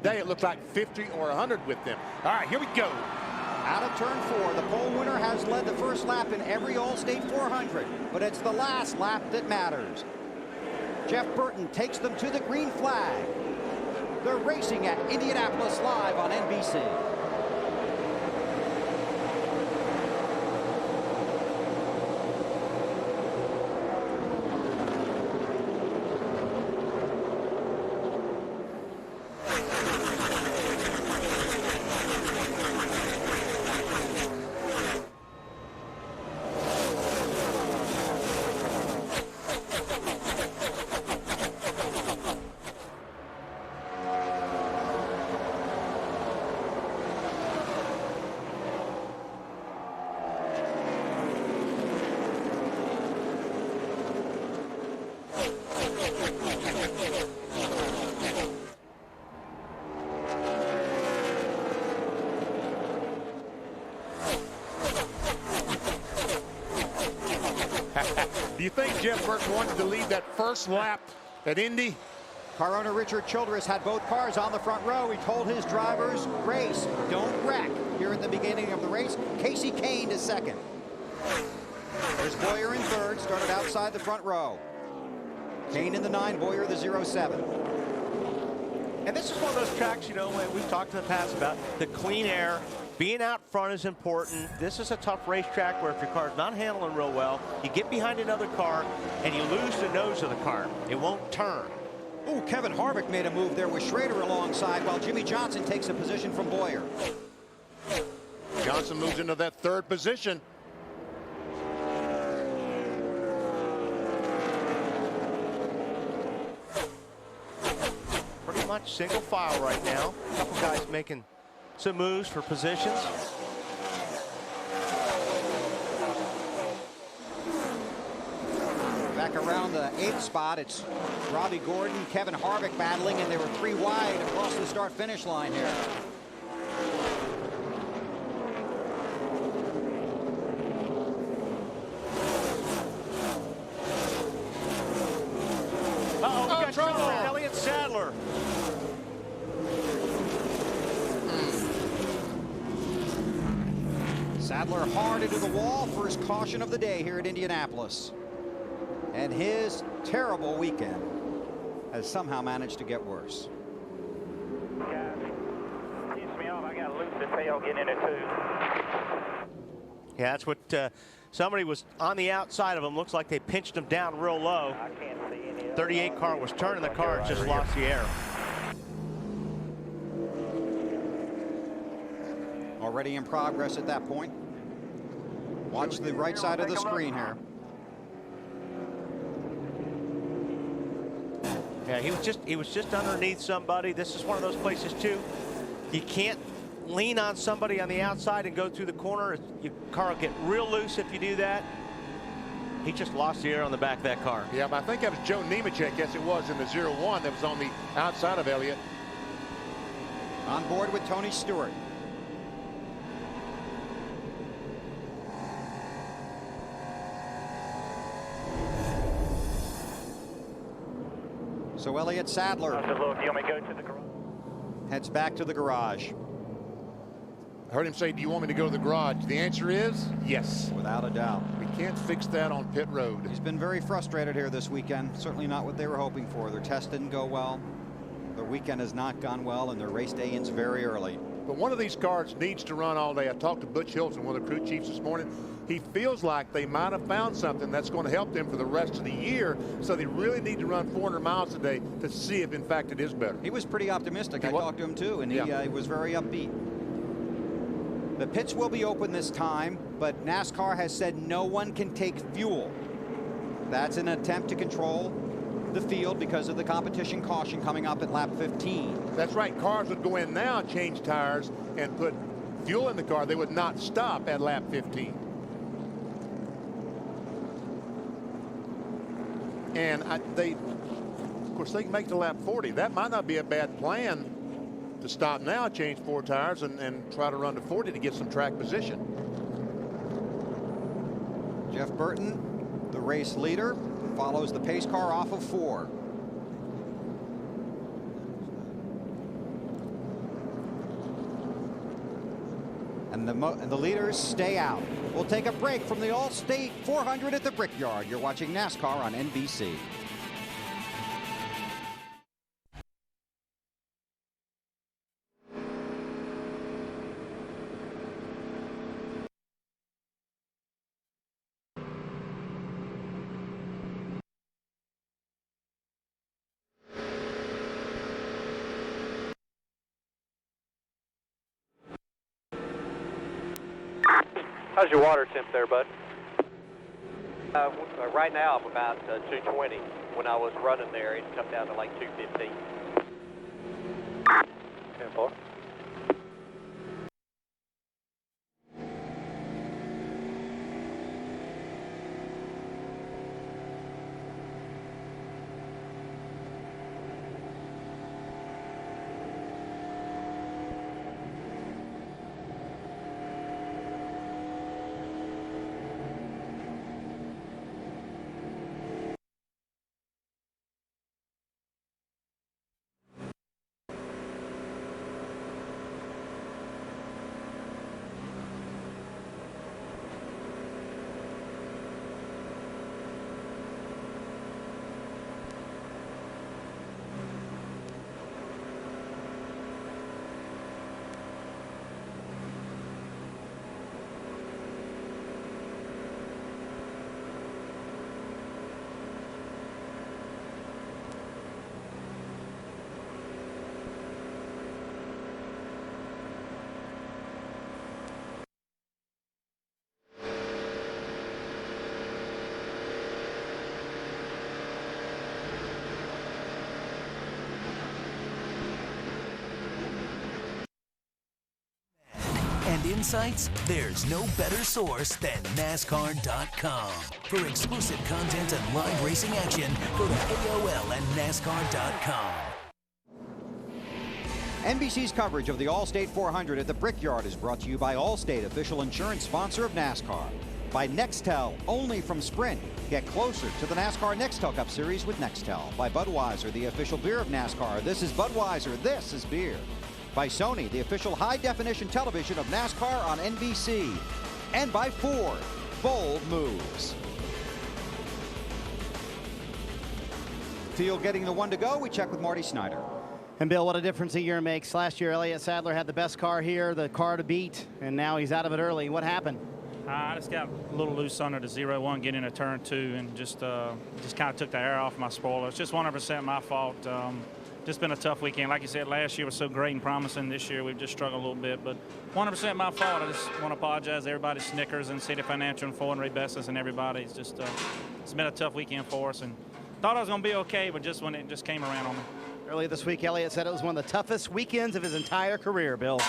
today it looked like 50 or 100 with them. All right, here we go. Out of turn 4, the pole winner has led the first lap in every All-State 400, but it's the last lap that matters. Jeff Burton takes them to the green flag. They're racing at Indianapolis live on NBC. Do you think Jeff Burton wanted to lead that first lap at Indy? Car owner Richard Childress had both cars on the front row. He told his drivers, race, don't wreck. Here at the beginning of the race, Casey Kane to second. There's Boyer in third, started outside the front row. Kane in the 9, Boyer the 07. And this is one of those tracks, you know, we've talked in the past about the clean air. Being out front is important. This is a tough racetrack where if your car's not handling real well, you get behind another car and you lose the nose of the car. It won't turn. Ooh, Kevin Harvick made a move there with Schrader alongside while Jimmy Johnson takes a position from Boyer. Johnson moves into that third position. Pretty much single file right now. A couple guys making some moves for positions. Back around the 8th spot, it's Robbie Gordon, Kevin Harvick battling, and they were 3 wide across the start-finish line here. Uh-oh, we got trouble. Elliott Sadler. Sadler hard into the wall, first caution of the day here at Indianapolis. And his terrible weekend has somehow managed to get worse. Guys, pisses me off. I got to lose the tail getting in it too. Yeah, that's what somebody was on the outside of him. Looks like they pinched him down real low. I can't see any. 38 car was turning the car, and just lost the air. Already in progress at that point. Watch the right side of the screen here. Yeah, he was just underneath somebody. This is one of those places too. You can't lean on somebody on the outside and go through the corner. Your car will get real loose if you do that. He just lost the air on the back of that car. Yeah, but I think that was Joe Nemechek, yes it was, in the 01 that was on the outside of Elliott. On board with Tony Stewart. So Elliott Sadler I said, look, you want me to go to the garage? heads back to the garage. I heard him say, do you want me to go to the garage? The answer is yes. Without a doubt. We can't fix that on pit road. He's been very frustrated here this weekend. Certainly not what they were hoping for. Their test didn't go well. Their weekend has not gone well, and their race day ends very early. But one of these cars needs to run all day. I talked to Butch Hilton, one of the crew chiefs this morning. He feels like they might have found something that's going to help them for the rest of the year. So they really need to run 400 miles a day to see if, in fact, it is better. He was pretty optimistic. I talked to him, too, and he was very upbeat. The pits will be open this time, but NASCAR has said no one can take fuel. That's an attempt to control the field because of the competition caution coming up at lap 15. That's right. Cars would go in now, change tires, and put fuel in the car. They would not stop at lap 15. And of course, they can make the lap 40. That might not be a bad plan to stop now, change 4 tires, and try to run to 40 to get some track position. Jeff Burton, the race leader, follows the pace car off of 4. and the leaders stay out. We'll take a break from the All-State 400 at the Brickyard. You're watching NASCAR on NBC. How's your water temp there, bud? Right now I'm about 220. When I was running there, it come down to like 215. 10-4. And insights, there's no better source than NASCAR.com. For exclusive content and live racing action, go to AOL and NASCAR.com. NBC's coverage of the All-State 400 at the Brickyard is brought to you by Allstate, official insurance sponsor of NASCAR. By Nextel, only from Sprint. Get closer to the NASCAR Nextel Cup Series with Nextel. By Budweiser, the official beer of NASCAR. This is Budweiser, this is beer. By Sony, the official high-definition television of NASCAR on NBC. And by Ford, bold moves. Field getting the one to go. We check with Marty Snyder. And Bill, what a difference a year makes. Last year, Elliott Sadler had the best car here, the car to beat, and now he's out of it early. What happened? I just got a little loose under the 0-1, getting a turn 2, and just kind of took the air off my spoiler. It's just 100% my fault. Just been a tough weekend. Like you said, last year was so great and promising. This year we've just struggled a little bit, but 100% my fault. I just want to apologize to everybody, Snickers and City Financial and Ford and Ray Bessis and everybody. It's just it's been a tough weekend for us, and thought I was going to be okay, but just when it just came around on me. Earlier this week, Elliott said it was one of the toughest weekends of his entire career, Bill.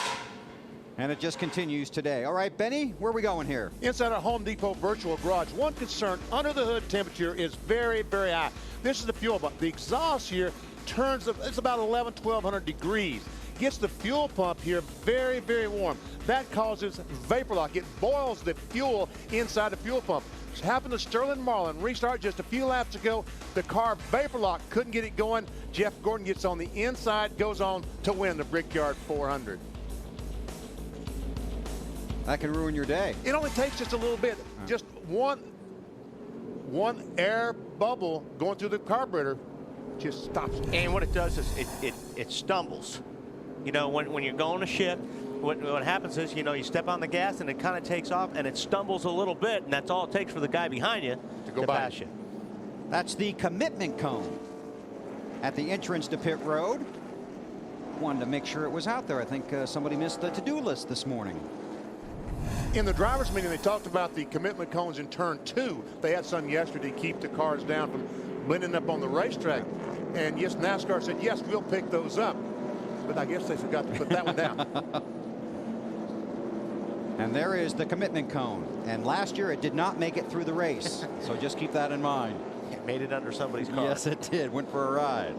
And it just continues today. All right, Benny, where are we going here? Inside our Home Depot virtual garage, one concern, under the hood temperature is very, very high. This is the fuel pump. The exhaust here turns, it's about 1,100 degrees. Gets the fuel pump here very, very warm. That causes vapor lock. It boils the fuel inside the fuel pump. It happened to Sterling Marlin. Restart just a few laps ago. The car vapor lock, couldn't get it going. Jeff Gordon gets on the inside, goes on to win the Brickyard 400. That can ruin your day. It only takes just a little bit. Just one air bubble going through the carburetor just stops it. And what it does is it stumbles. You know, when you're going to shift, what happens is, you know, you step on the gas and it kind of takes off and it stumbles a little bit, and that's all it takes for the guy behind you to pass you. That's the commitment cone at the entrance to pit road. Wanted to make sure it was out there. I think somebody missed the to-do list this morning. In the drivers' meeting, they talked about the commitment cones in turn 2. They had some yesterday to keep the cars down from blending up on the racetrack. And yes, NASCAR said, yes, we'll pick those up. But I guess they forgot to put that one down. And there is the commitment cone. And last year it did not make it through the race. So just keep that in mind. It made it under somebody's car. Yes, it did. Went for a ride.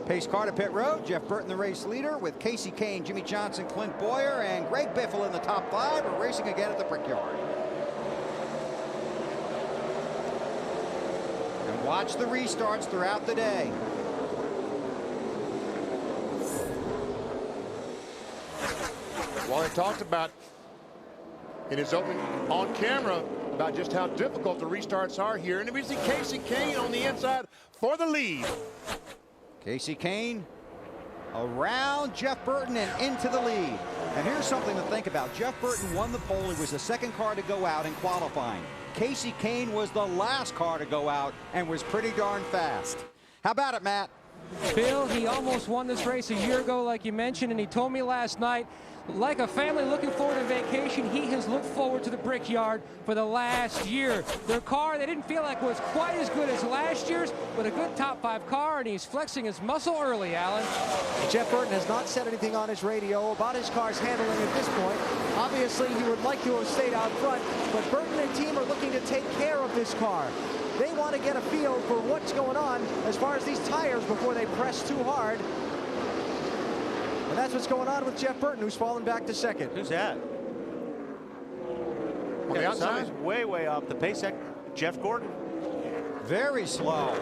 Pace car to pit road. Jeff Burton, the race leader, with Casey Kane, Jimmy Johnson, Clint Boyer, and Greg Biffle in the top 5. We're racing again at the Brickyard. And watch the restarts throughout the day. Well, they talked about in his opening on camera about just how difficult the restarts are here. And we see Kasey Kahne on the inside for the lead. Kasey Kahne around Jeff Burton and into the lead. And here's something to think about. Jeff Burton won the pole. He was the second car to go out in qualifying. Kasey Kahne was the last car to go out and was pretty darn fast. How about it, Matt? Bill, he almost won this race a year ago, like you mentioned, and he told me last night, like a family looking forward to vacation, he has looked forward to the Brickyard for the last year. Their car, they didn't feel like was quite as good as last year's, but a good top 5 car, and he's flexing his muscle early, Alan. Jeff Burton has not said anything on his radio about his car's handling at this point. Obviously, he would like to have stayed out front, but Burton and team are looking to take care of this car. They want to get a feel for what's going on as far as these tires before they press too hard. And that's what's going on with Jeff Burton, who's fallen back to second. Who's that? On the outside? Way off the pace. Jeff Gordon. Very slow.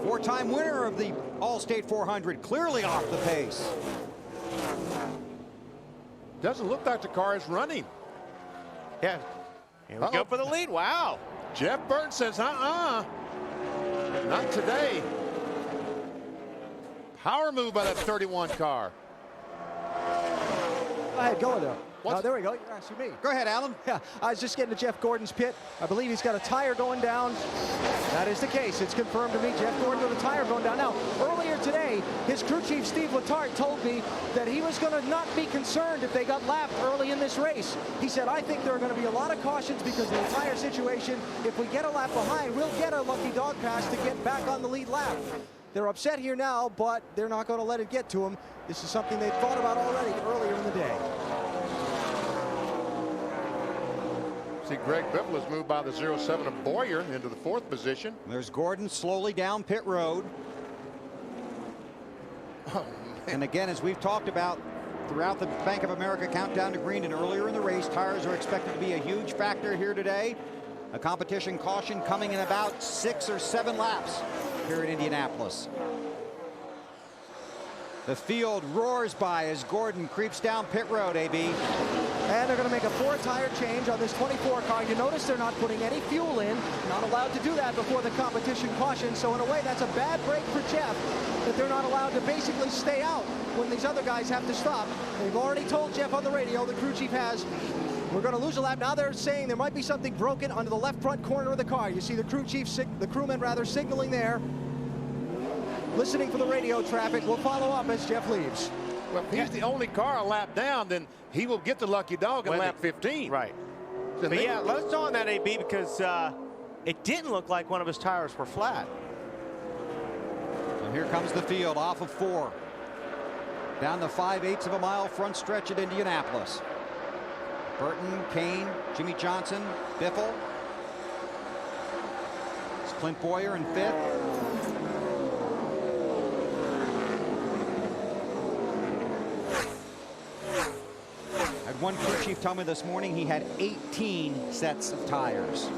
4-time winner of the All-State 400, clearly off the pace. Doesn't look like the car is running. Yeah. Here we go for the lead. Wow. Jeff Burton says, not today. Power move by that 31 car. Go ahead, go there. Oh, there we go. You're asking me. Go ahead, Alan. Yeah, I was just getting to Jeff Gordon's pit. I believe he's got a tire going down. That is the case. It's confirmed to me. Jeff Gordon with a tire going down. Now, earlier today, his crew chief, Steve Letarte, told me that he was going to not be concerned if they got lapped early in this race. He said, I think there are going to be a lot of cautions because of the tire situation. If we get a lap behind, we'll get a lucky dog pass to get back on the lead lap. They're upset here now, but they're not going to let it get to them. This is something they thought about already earlier in the day. See, Greg Biffle has moved by the 07 of Boyer into the 4th position. There's Gordon slowly down pit road. And again, as we've talked about throughout the Bank of America Countdown to Green and earlier in the race, tires are expected to be a huge factor here today. A competition caution coming in about 6 or 7 laps here in Indianapolis. The field roars by as Gordon creeps down pit road, AB. And they're going to make a 4-tire change on this 24 car. You notice they're not putting any fuel in. Not allowed to do that before the competition caution. So in a way, that's a bad break for Jeff, that they're not allowed to basically stay out when these other guys have to stop. They've already told Jeff on the radio, the crew chief has, we're going to lose a lap. Now they're saying there might be something broken under the left front corner of the car. You see the crew chief, the crewman rather, signaling there. Listening for the radio traffic. We'll follow up as Jeff leaves. Well, if he's the only car a lap down, then he will get the lucky dog in lap 15. Right. But yeah, let's go on that, AB, because it didn't look like one of his tires were flat. And here comes the field off of 4. Down the 5/8 of a mile front stretch at Indianapolis. Burton, Kahne, Jimmy Johnson, Biffle. It's Clint Boyer in 5th. One crew chief told me this morning he had 18 sets of tires.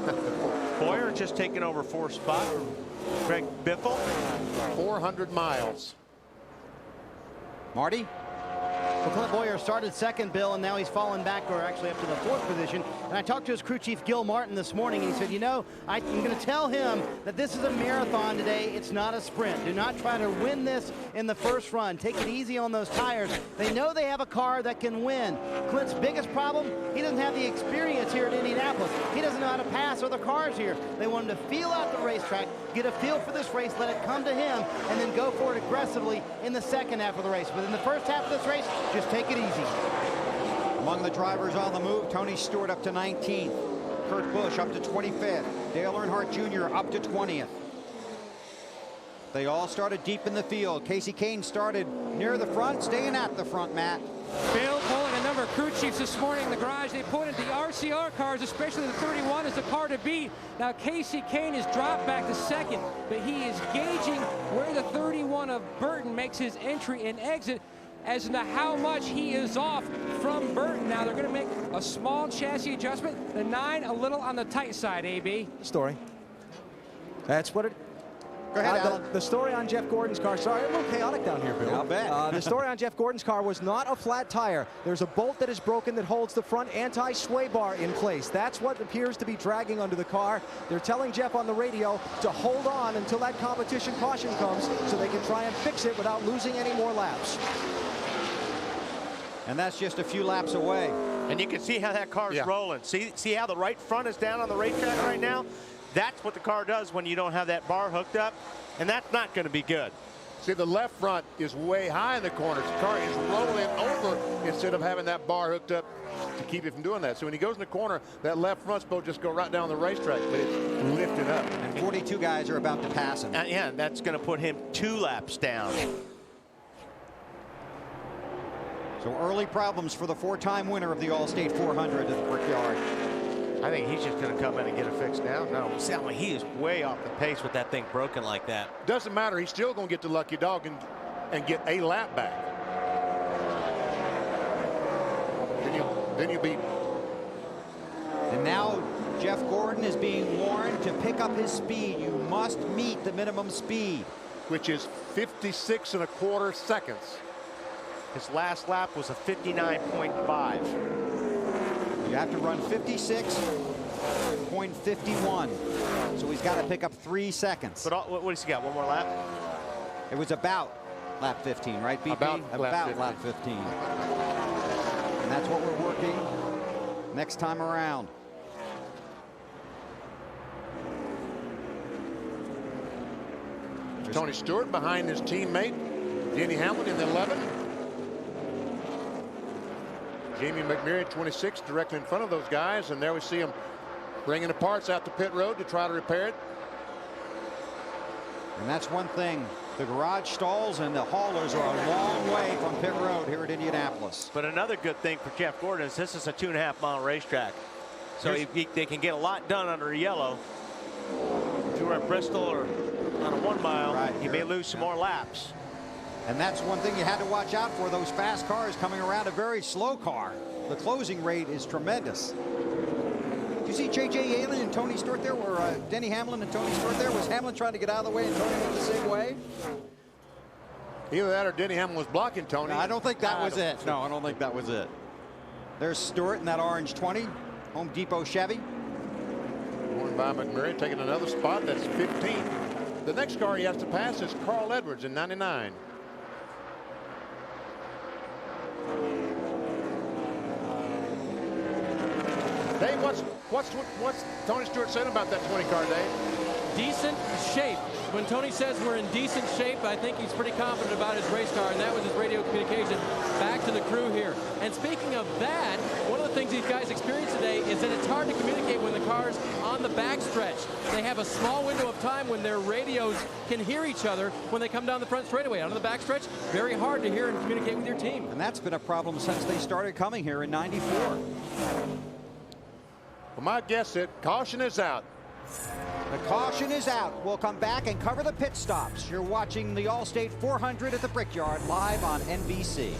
Boyer just taking over 4th spot from Greg Biffle. 400 miles. Marty? Well, Clint Boyer started second, Bill, and now he's fallen back, or actually up to the 4th position. And I talked to his crew chief, Gil Martin, this morning, and he said, you know, I'm going to tell him that this is a marathon today. It's not a sprint. Do not try to win this in the first run. Take it easy on those tires. They know they have a car that can win. Clint's biggest problem, he doesn't have the experience here at Indianapolis. He doesn't know how to pass other cars here. They want him to feel out the racetrack, get a feel for this race, let it come to him, and then go for it aggressively in the second half of the race. But in the first half of this race, just take it easy. Among the drivers on the move, Tony Stewart up to 19th. Kurt Busch up to 25th. Dale Earnhardt Jr. up to 20th. They all started deep in the field. Kasey Kahne started near the front, staying at the front, Matt. Bill polling a number of crew chiefs this morning in the garage. They pointed the RCR cars, especially the 31, as the car to beat. Now Kasey Kahne has dropped back to second, but he is gauging where the 31 of Burton makes his entry and exit as to how much he is off from Burton. Now they're going to make a small chassis adjustment. The 9 a little on the tight side, AB. Story. That's what it. Go ahead, Alan. The story on Jeff Gordon's car, sorry, a little chaotic down here, Bill. I'll bet. The story on Jeff Gordon's car was not a flat tire. There's a bolt that is broken that holds the front anti-sway bar in place. That's what appears to be dragging under the car. They're telling Jeff on the radio to hold on until that competition caution comes so they can try and fix it without losing any more laps. And that's just a few laps away. And you can see how that car's rolling. See how the right front is down on the racetrack right now? That's what the car does when you don't have that bar hooked up, and that's not going to be good. See, the left front is way high in the corners. The car is rolling over instead of having that bar hooked up to keep it from doing that. So when he goes in the corner, that left front's supposed to just go right down the racetrack, but it's lifted up. And 42 guys are about to pass him. Yeah, that's going to put him 2 laps down. So early problems for the 4-time winner of the All-State 400 at the Brickyard. I think he's just going to come in and get it fixed now. No, Selma, he is way off the pace with that thing broken like that. Doesn't matter. He's still going to get the lucky dog and get a lap back. Then you beat. And now Jeff Gordon is being warned to pick up his speed. You must meet the minimum speed, which is 56.25 seconds. His last lap was a 59.5. You have to run 56.51. So he's got to pick up 3 seconds. But what has he got? One more lap? It was about lap 15, right, BP? About lap 15. And that's what we're working next time around. Tony Stewart behind his teammate, Denny Hamlin in the 11. Jamie McMurray, 26, directly in front of those guys. And there we see him bringing the parts out to pit road to try to repair it. And that's one thing. The garage stalls and the haulers are a long way from pit road here at Indianapolis. But another good thing for Jeff Gordon is this is a 2.5-mile racetrack. So they can get a lot done under yellow. If you were at Bristol or on a 1 mile, you may lose some more laps. And that's one thing you had to watch out for, those fast cars coming around a very slow car. The closing rate is tremendous. Did you see J.J. Yaley and Tony Stewart there, or Denny Hamlin and Tony Stewart there? Was Hamlin trying to get out of the way and Tony went the same way? Either that or Denny Hamlin was blocking Tony. No, I don't think that was it. No, I don't think that was it. There's Stewart in that orange 20, Home Depot Chevy. Going by McMurray, taking another spot. That's 15. The next car he has to pass is Carl Edwards in 99. Dave, what's Tony Stewart saying about that 20 car, Dave? Decent shape. When Tony says we're in decent shape, I think he's pretty confident about his race car, and that was his radio communication back to the crew here. And speaking of that, one of the things these guys experienced today is that it's hard to communicate when the car's on the backstretch. They have a small window of time when their radios can hear each other when they come down the front straightaway. On the backstretch, very hard to hear and communicate with your team. And that's been a problem since they started coming here in '94. Well, my guess is caution is out. The caution is out. We'll come back and cover the pit stops. You're watching the All-State 400 at the Brickyard live on NBC.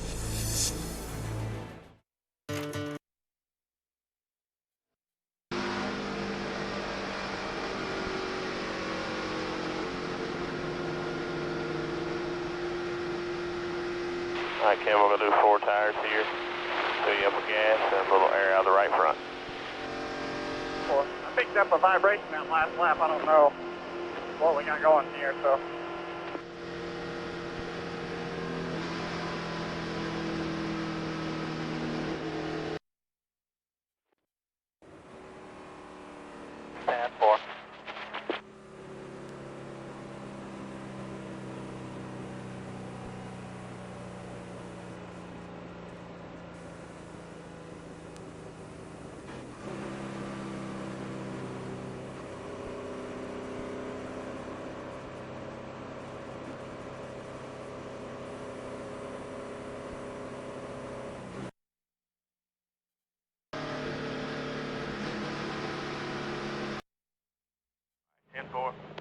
All right, Kim, I'm going to do 4 tires here. Fill you up with gas and a little air out of the right front. Well, I picked up a vibration that last lap. I don't know what we got going here, so. Pass 4.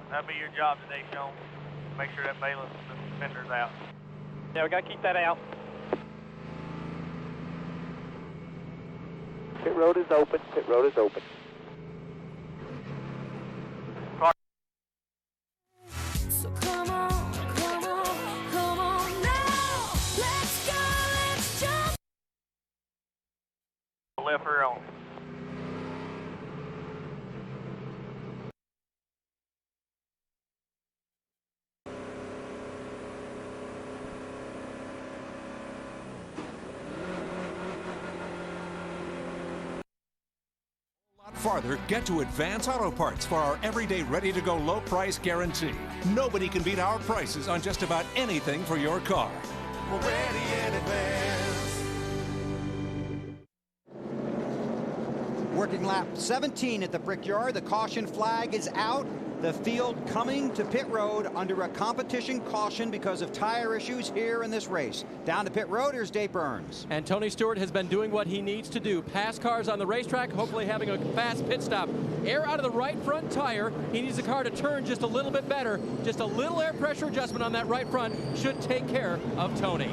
That'll be your job today, Sean. Make sure that balance fender's out. Yeah, we gotta keep that out. Pit road is open. Pit road is open. left rear on. Farther, get to Advance Auto Parts for our everyday ready-to-go low price guarantee. Nobody can beat our prices on just about anything for your car. We're ready in advance. Working lap 17 at the Brickyard. The caution flag is out. The field coming to pit road under a competition caution because of tire issues here in this race. Down to pit road, here's Dave Burns. And Tony Stewart has been doing what he needs to do. Pass cars on the racetrack, hopefully having a fast pit stop. Air out of the right front tire. He needs the car to turn just a little bit better. Just a little air pressure adjustment on that right front should take care of Tony.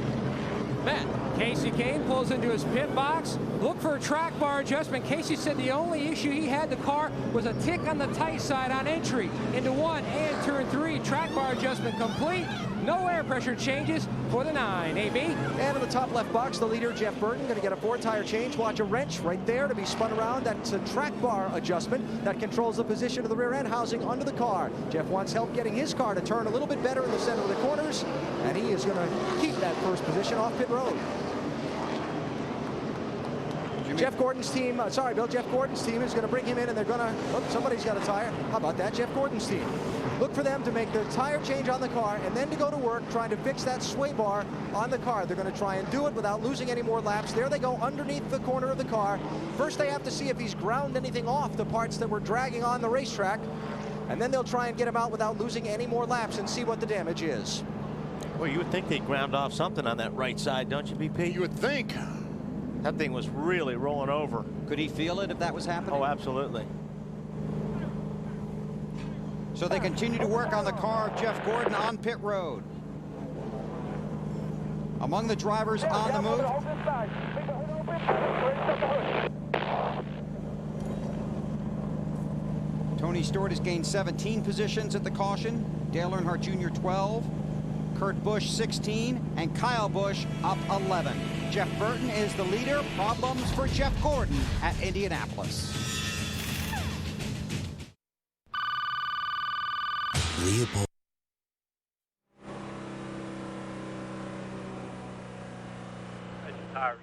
Matt. Casey Kane pulls into his pit box. Look for a track bar adjustment. Casey said the only issue he had the car was a tick on the tight side on entry into 1 and turn 3. Track bar adjustment complete. No air pressure changes for the 9. AB. And in the top left box, the leader, Jeff Burton, going to get a 4-tire change. Watch a wrench right there to be spun around. That's a track bar adjustment that controls the position of the rear end housing under the car. Jeff wants help getting his car to turn a little bit better in the center of the corners, and he is going to keep that first position off pit road. Jeff Gordon's team, Jeff Gordon's team is going to bring him in, and they're going to, oh, somebody's got a tire. How about that? Jeff Gordon's team. Look for them to make the tire change on the car and then to go to work trying to fix that sway bar on the car. They're going to try and do it without losing any more laps. There they go underneath the corner of the car. First they have to see if he's ground anything off the parts that were dragging on the racetrack, and then they'll try and get him out without losing any more laps and see what the damage is. Well, you would think they'd ground off something on that right side, don't you, BP? You would think. That thing was really rolling over. Could he feel it if that was happening? Oh, absolutely. So they continue to work on the car of Jeff Gordon on pit road. Among the drivers on the move. Tony Stewart has gained 17 positions at the caution. Dale Earnhardt Jr. 12. Kurt Busch 16, and Kyle Busch up 11. Jeff Burton is the leader. Problems for Jeff Gordon at Indianapolis. Leopold. That's your tires.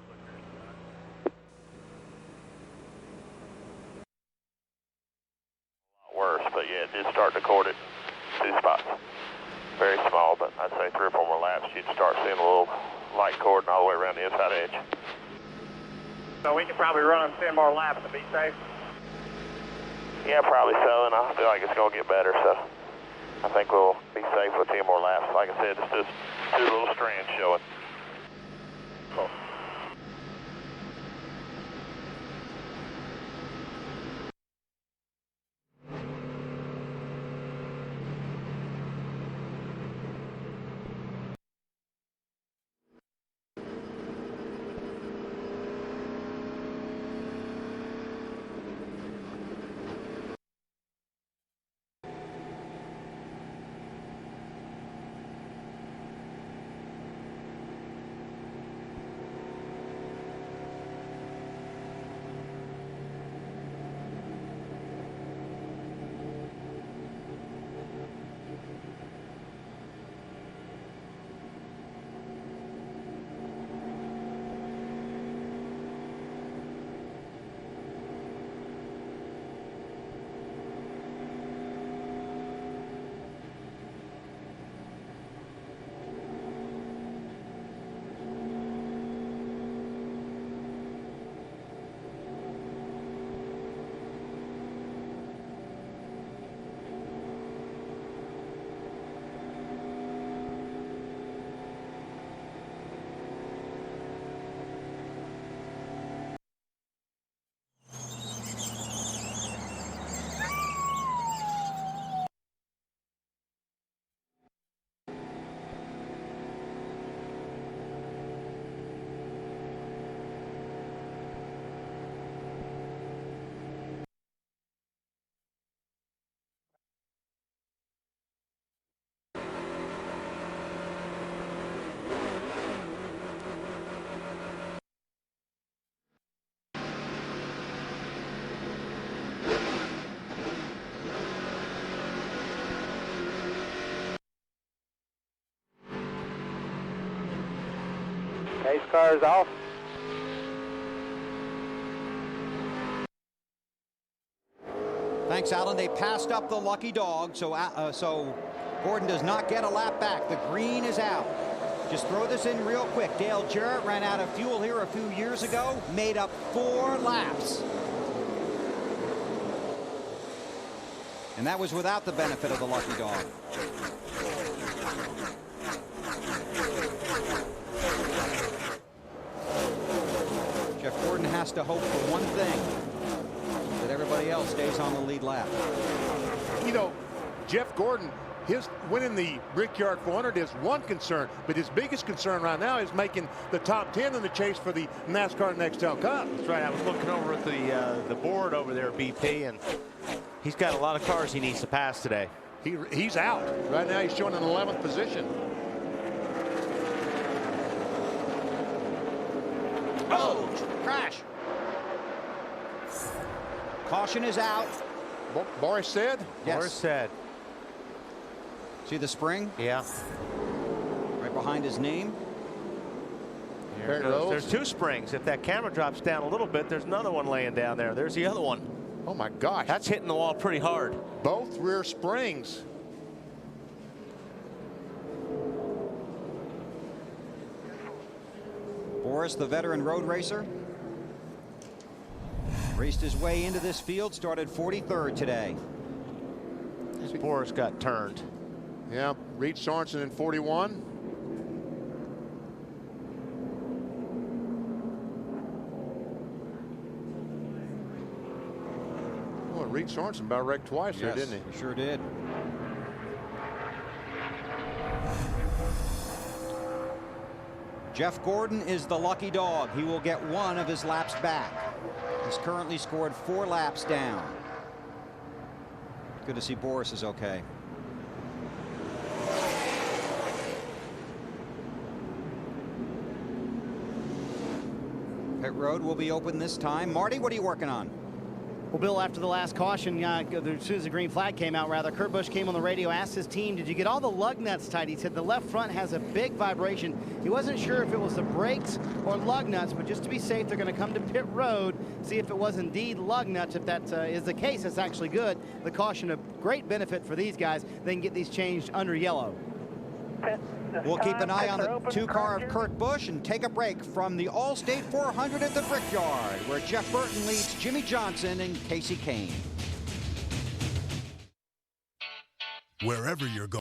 Worse, but yeah, it did start to cord it 2 spots. Very small, but I'd say 3 or 4 more laps, you'd start seeing a little light cording all the way around the inside edge. So we could probably run 10 more laps to be safe? Yeah, probably so, and I feel like it's going to get better, so I think we'll be safe with 10 more laps. Like I said, it's just 2 little strands showing. Cool. tires off. Thanks, Alan. They passed up the lucky dog, so Gordon does not get a lap back. The green is out. Just throw this in real quick. Dale Jarrett ran out of fuel here a few years ago, made up 4 laps. And that was without the benefit of the lucky dog. Jeff Gordon has to hope for one thing, that everybody else stays on the lead lap. You know, Jeff Gordon, his winning the Brickyard 400 is one concern, but his biggest concern right now is making the top 10 in the chase for the NASCAR Nextel Cup. That's right. I was looking over at the board over there, BP, and he's got a lot of cars he needs to pass today. He's out. Right now he's showing an 11th position. Oh, crash. Caution is out. Boris Said? Yes. Boris Said. See the spring? Yeah. Right behind his name. There's 2 springs. If that camera drops down a little bit, there's another one laying down there. There's the other one. Oh my gosh. That's hitting the wall pretty hard. Both rear springs. Boris, the veteran road racer, raced his way into this field, started 43rd today. Boris got turned. Yeah, Reed Sorensen in 41. Well, Reed Sorensen about wrecked twice there, didn't he? Sure did. Jeff Gordon is the lucky dog. He will get 1 of his laps back. He's currently scored 4 laps down. Good to see Boris is okay. Pit road will be open this time. Marty, what are you working on? Well, Bill, after the last caution, as soon as the green flag came out, Kurt Busch came on the radio, asked his team, did you get all the lug nuts tight? He said the left front has a big vibration. He wasn't sure if it was the brakes or lug nuts, but just to be safe, they're going to come to pit road, see if it was indeed lug nuts. If that is the case, that's actually good. The caution, a great benefit for these guys. They can get these changed under yellow. We'll keep an eye on the 2-car of Kurt Busch and take a break from the All-State 400 at the Brickyard, where Jeff Burton leads Jimmy Johnson and Casey Kane. Wherever you're going.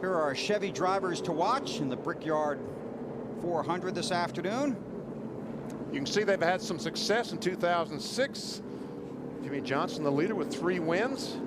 Here are our Chevy drivers to watch in the Brickyard 400 this afternoon. You can see they've had some success in 2006. Jimmy Johnson, the leader, with 3 wins.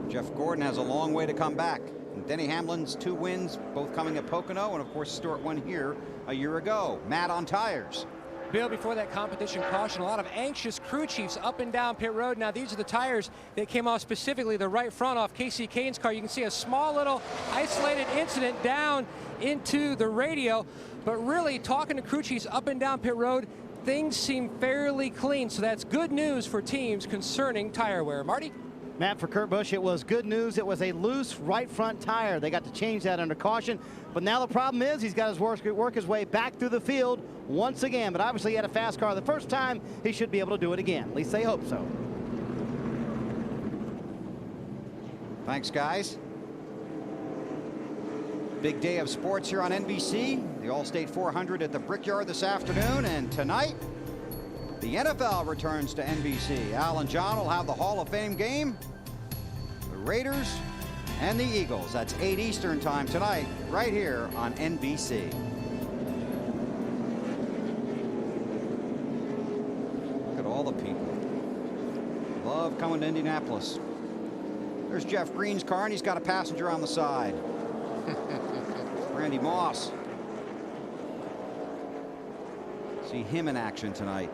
Jeff Gordon has a long way to come back. And Denny Hamlin's 2 wins, both coming at Pocono, and of course Stewart won here a year ago. Matt on tires. Bill, before that competition caution, a lot of anxious crew chiefs up and down pit road. Now, these are the tires that came off, specifically the right front off Casey Kane's car. You can see a small little isolated incident down into the radio, but really talking to crew chiefs up and down pit road, things seem fairly clean. So that's good news for teams concerning tire wear. Marty? Matt, for Kurt Busch, it was good news. It was a loose right front tire. They got to change that under caution. But now the problem is he's got to work his way back through the field once again. But obviously he had a fast car the first time. He should be able to do it again. At least they hope so. Thanks, guys. Big day of sports here on NBC. The All-State 400 at the Brickyard this afternoon. And tonight, the NFL returns to NBC. Al and John will have the Hall of Fame game. The Raiders and the Eagles. That's 8 Eastern time tonight, right here on NBC. Look at all the people. Love coming to Indianapolis. There's Jeff Green's car, and he's got a passenger on the side. Randy Moss. See him in action tonight.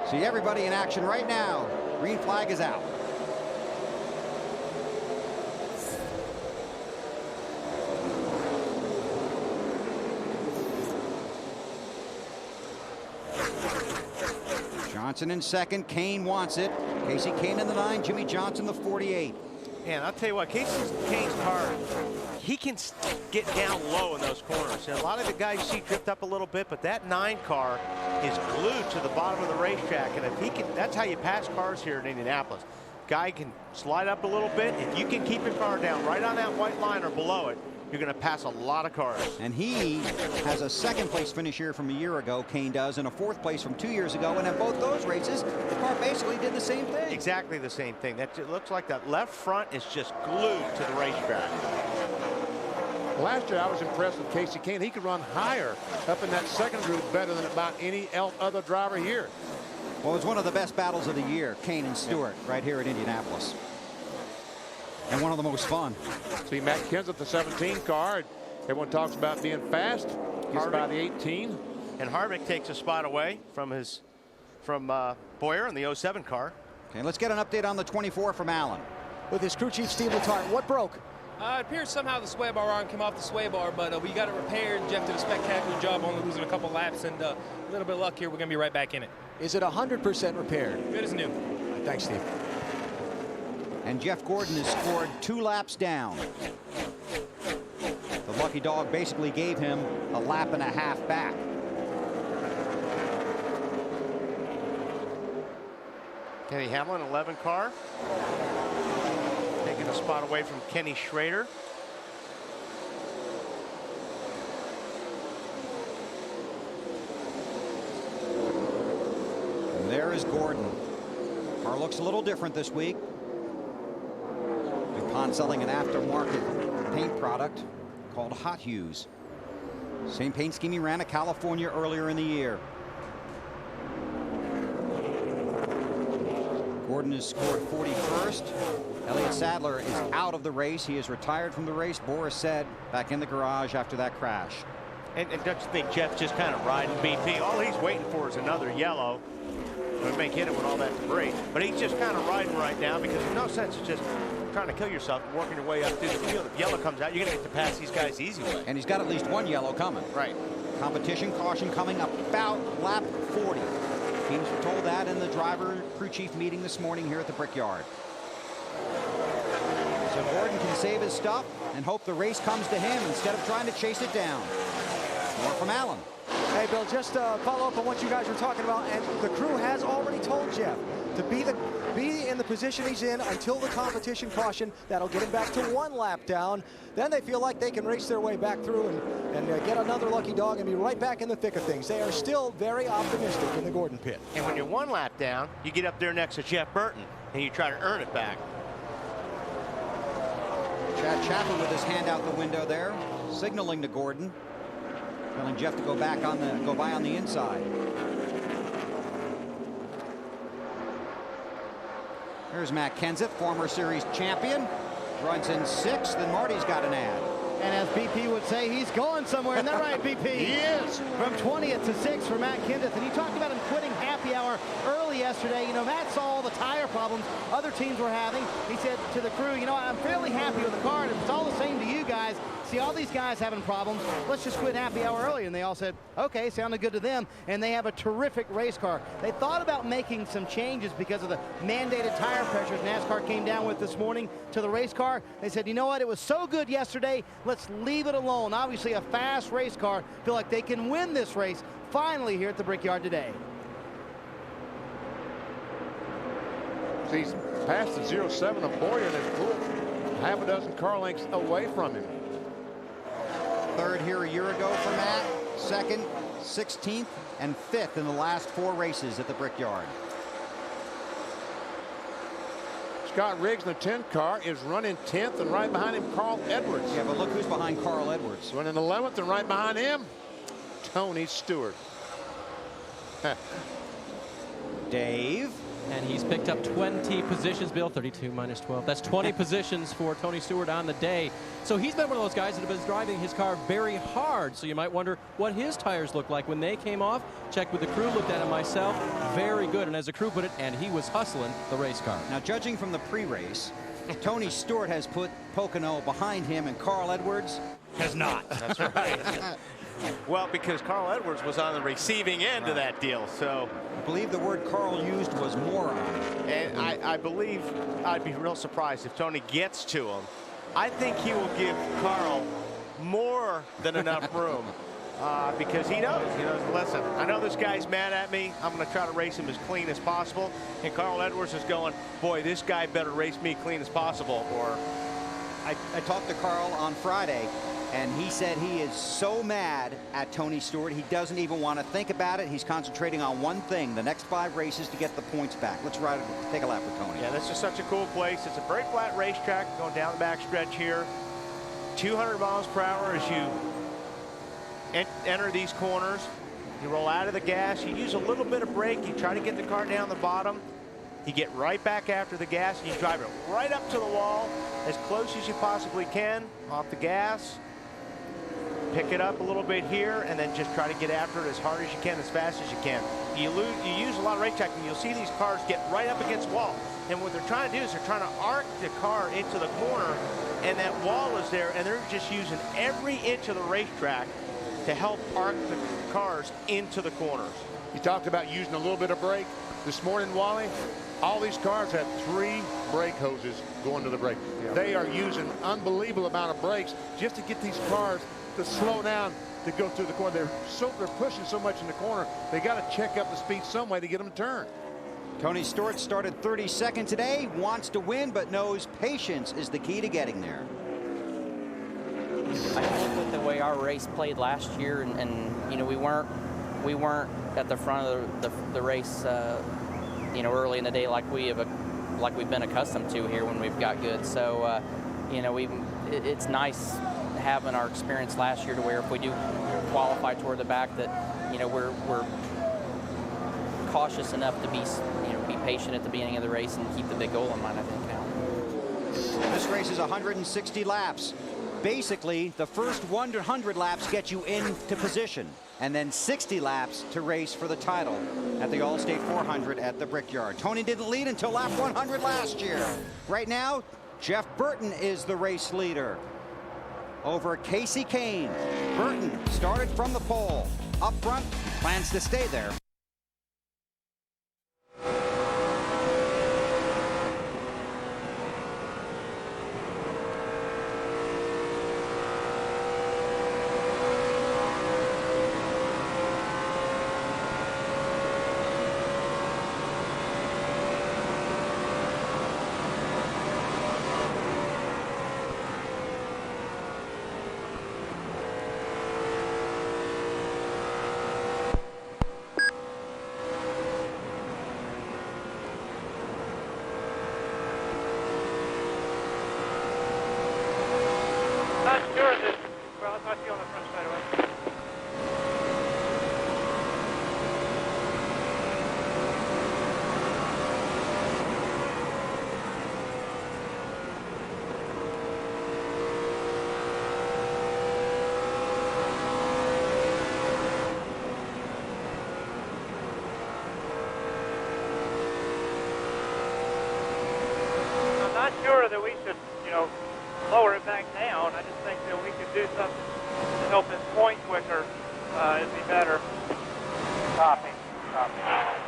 See everybody in action right now. Green flag is out. Johnson in second. Kane wants it. Casey Kane in the 9. Jimmy Johnson the 48. And I'll tell you what, Kane's car, he can get down low in those corners. And a lot of the guys you see tripped up a little bit, but that 9 car is glued to the bottom of the racetrack. And if he can, that's how you pass cars here in Indianapolis. Guy can slide up a little bit. If you can keep your car down right on that white line or below it, you're going to pass a lot of cars. And he has a second place finish here from a year ago, Kane does, and a 4th place from 2 years ago. And in both those races, the car basically did the same thing. Exactly the same thing. That it looks like that left front is just glued to the racetrack. Last year, I was impressed with Casey Kane. He could run higher up in that second group better than about any other driver here. Well, it was one of the best battles of the year, Kane and Stewart, right here at Indianapolis. And one of the most fun. See Matt Kenseth, the 17 car. Everyone talks about being fast. He's by the 18. And Harvick takes a spot away from Boyer in the 07 car. Okay, let's get an update on the 24 from Allen. With his crew chief, Steve Letarte. What broke? It appears somehow the sway bar arm came off the sway bar, but we got it repaired. Jeff did a spectacular job, only losing a couple laps, and a little bit of luck here. We're going to be right back in it. Is it 100% repaired? Good as new. Thanks, Steve. And Jeff Gordon has scored 2 laps down. The lucky dog basically gave him a lap and a half back. Kenny Hamlin, 11 car. Taking a spot away from Kenny Schrader. And there is Gordon. Car looks a little different this week. DuPont selling an aftermarket paint product called Hot Hues. Same paint scheme he ran at California earlier in the year. Gordon has scored 41st. Elliott Sadler is out of the race. He is retired from the race. Boris Said back in the garage after that crash. And don't you think Jeff's just kind of riding BP? All he's waiting for is another yellow. We may hit it with all that debris. But he's just kind of riding right now because there's no sense of just trying to kill yourself and working your way up through the field. If yellow comes out, you're going to get to pass these guys the easy way. And he's got at least 1 yellow coming. Right. Competition caution coming about lap 40. Teams were told that in the driver crew chief meeting this morning here at the Brickyard. So Gordon can save his stuff and hope the race comes to him instead of trying to chase it down. More from Allen. Hey, Bill, just follow up on what you guys were talking about. And the crew has already told Jeff to be in the position he's in until the competition caution. That'll get him back to 1 lap down. Then they feel like they can race their way back through and get another lucky dog and be right back in the thick of things. They are still very optimistic in the Gordon pit. And when you're 1 lap down, you get up there next to Jeff Burton and you try to earn it back. Chad Chapman with his hand out the window there, signaling to Gordon, telling Jeff to go by on the inside. Here's Matt Kenseth, former series champion, runs in 6th, and Marty's got an ad. And as BP would say, he's going somewhere. Isn't that right, BP? He is. From 20th to 6th for Matt Kenseth. And he talked about him quitting happy hour early yesterday. You know, Matt saw all the tire problems other teams were having. He said to the crew, you know, I'm fairly happy with the car. And if it's all the same to you guys, see all these guys having problems, let's just quit happy hour early. And they all said, okay, sounded good to them. And they have a terrific race car. They thought about making some changes because of the mandated tire pressures NASCAR came down with this morning to the race car. They said, you know what, it was so good yesterday, let's leave it alone. Obviously a fast race car, feel like they can win this race finally here at the Brickyard today. He's past the 07 of Boyer and is full half a dozen car lengths away from him. Third here a year ago for Matt, second, 16th, and 5th in the last 4 races at the Brickyard. Scott Riggs in the 10 car is running 10th, and right behind him Carl Edwards. Yeah, but look who's behind Carl Edwards. Running 11th, and right behind him Tony Stewart. Dave. And he's picked up 20 positions, Bill, 32 minus 12. That's 20 positions for Tony Stewart on the day. So he's been one of those guys that have been driving his car very hard. So you might wonder what his tires look like when they came off. Checked with the crew, looked at it myself. Very good. And as the crew put it, and he was hustling the race car. Now, judging from the pre-race, Tony Stewart has put Pocono behind him, and Carl Edwards has not. That's right. Well, because Carl Edwards was on the receiving end of that deal, so. I believe the word Carl used was moron. And I believe I'd be real surprised if Tony gets to him. I think he will give Carl more than enough room because he knows, listen, I know this guy's mad at me. I'm going to try to race him as clean as possible. And Carl Edwards is going, boy, this guy better race me clean as possible. Or I talked to Carl on Friday, and he said he is so mad at Tony Stewart, he doesn't even want to think about it. He's concentrating on one thing, the next 5 races to get the points back. Let's take a lap with Tony. Yeah, this is such a cool place. It's a very flat racetrack going down the back stretch here. 200 miles per hour as you enter these corners. You roll out of the gas. You use a little bit of brake. You try to get the car down the bottom. You get right back after the gas, and you drive it right up to the wall as close as you possibly can off the gas. Pick it up a little bit here, and then just try to get after it as hard as you can, as fast as you can. You use a lot of racetrack, and you'll see these cars get right up against the wall. And what they're trying to do is they're trying to arc the car into the corner, and that wall is there, and they're just using every inch of the racetrack to help arc the cars into the corners. You talked about using a little bit of brake. This morning, Wally, all these cars had 3 brake hoses going to the brake. Yeah. They are using unbelievable amount of brakes just to get these cars to slow down to go through the corner. They're pushing so much in the corner, they got to check up the speed some way to get them to turn. Tony Stewart started 32nd today, wants to win, but knows patience is the key to getting there. I think with the way our race played last year, and you know, we weren't at the front of the race, you know, early in the day like we've been accustomed to here when we've got good. So, you know, it's nice having our experience last year to where if we do qualify toward the back, that you know we're cautious enough to be patient at the beginning of the race and keep the big goal in mind. I think now. This race is 160 laps. Basically, the first 100 laps get you into position, and then 60 laps to race for the title at the All-State 400 at the Brickyard. Tony didn't lead until lap 100 last year. Right now, Jeff Burton is the race leader over Casey Kane. Burton started from the pole. Up front, plans to stay there. lower it back down. I just think that we could do something to help him point quicker. It'd be better. Copy. Copy.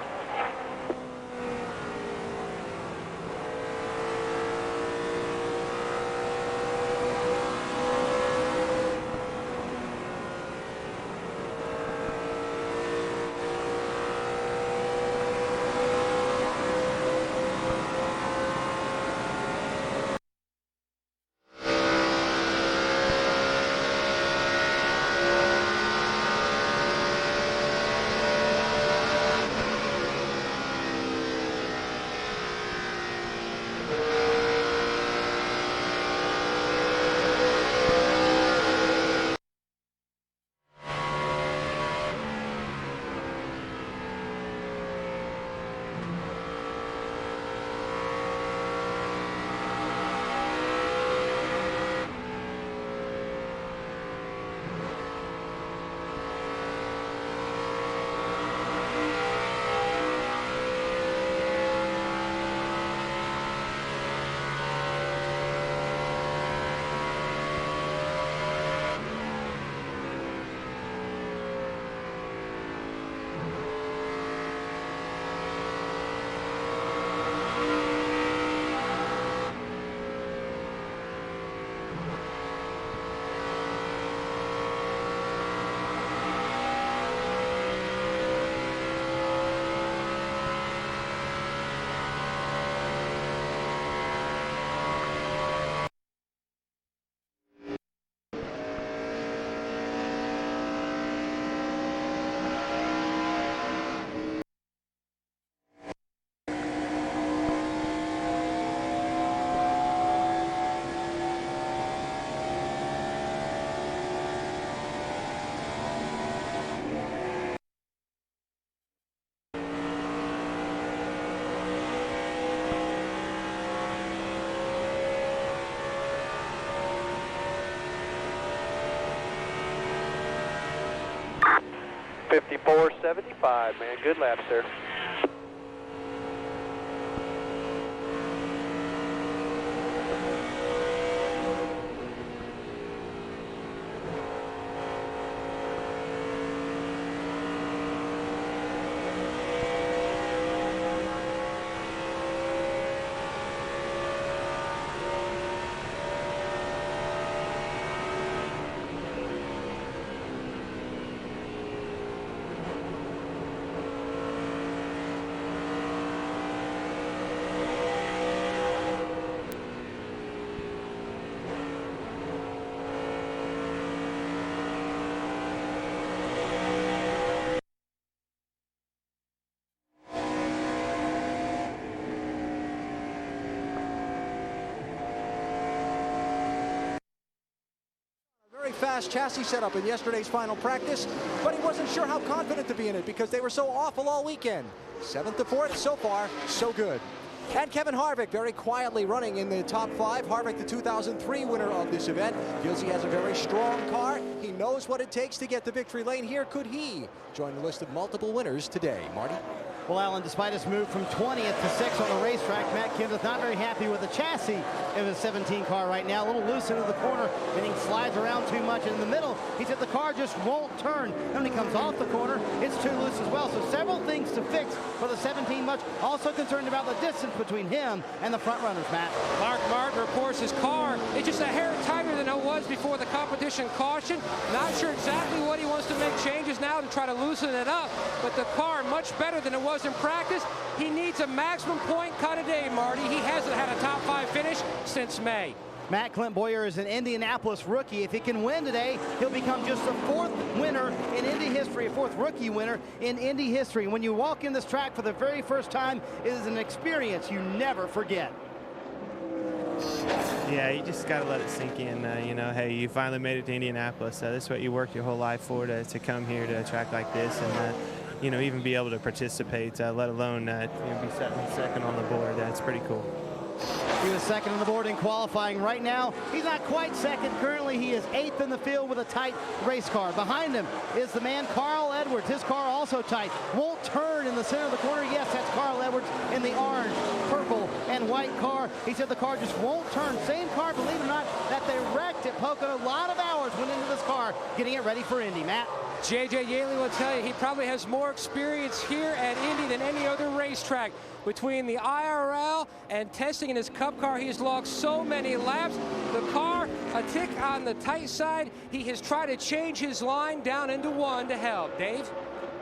.54.75, man. Good lap, sir. Fast chassis setup in yesterday's final practice, but he wasn't sure how confident to be in it because they were so awful all weekend. 7th to 4th so far, so good. And Kevin Harvick very quietly running in the top 5. Harvick, the 2003 winner of this event, feels he has a very strong car. He knows what it takes to get the victory lane here. Could he join the list of multiple winners today? Marty? Well, Alan, despite his move from 20th to 6th on the racetrack, Matt Kenseth not very happy with the chassis of his 17 car right now. A little loose into the corner, meaning slides around too much in the middle. He said the car just won't turn. And when he comes off the corner, it's too loose as well. So several things to fix for the 17 much. Also concerned about the distance between him and the front runners, Matt. Mark Martin reports his car is just a hair tighter than it was before the competition caution. Not sure exactly what he wants to make changes now to try to loosen it up, but the car much better than it was in practice. He needs a maximum point cut a day, Marty. He hasn't had a top 5 finish since May. Matt Clint Boyer is an Indianapolis rookie. If he can win today, he'll become just the 4th winner in Indy history, a 4th rookie winner in Indy history. When you walk in this track for the very first time, it is an experience you never forget. Yeah, you just got to let it sink in. You know, hey, you finally made it to Indianapolis. This is what you worked your whole life for, to come here to a track like this and, you know, even be able to participate, let alone you know, be second on the board. That's pretty cool. He was second on the board in qualifying. Right now, he's not quite second. Currently, he is 8th in the field with a tight race car. Behind him is the man Carl Edwards. His car also tight. Won't turn in the center of the corner. Yes, that's Carl Edwards in the orange, purple, and white car. He said the car just won't turn. Same car, believe it or not, that they wrecked at Pocono. A lot of hours went into this car getting it ready for Indy. Matt? J.J. Yaley will tell you he probably has more experience here at Indy than any other racetrack. Between the IRL and testing in his Cup car, he has logged so many laps. The car, a tick on the tight side. He has tried to change his line down into 1 to help. Dave?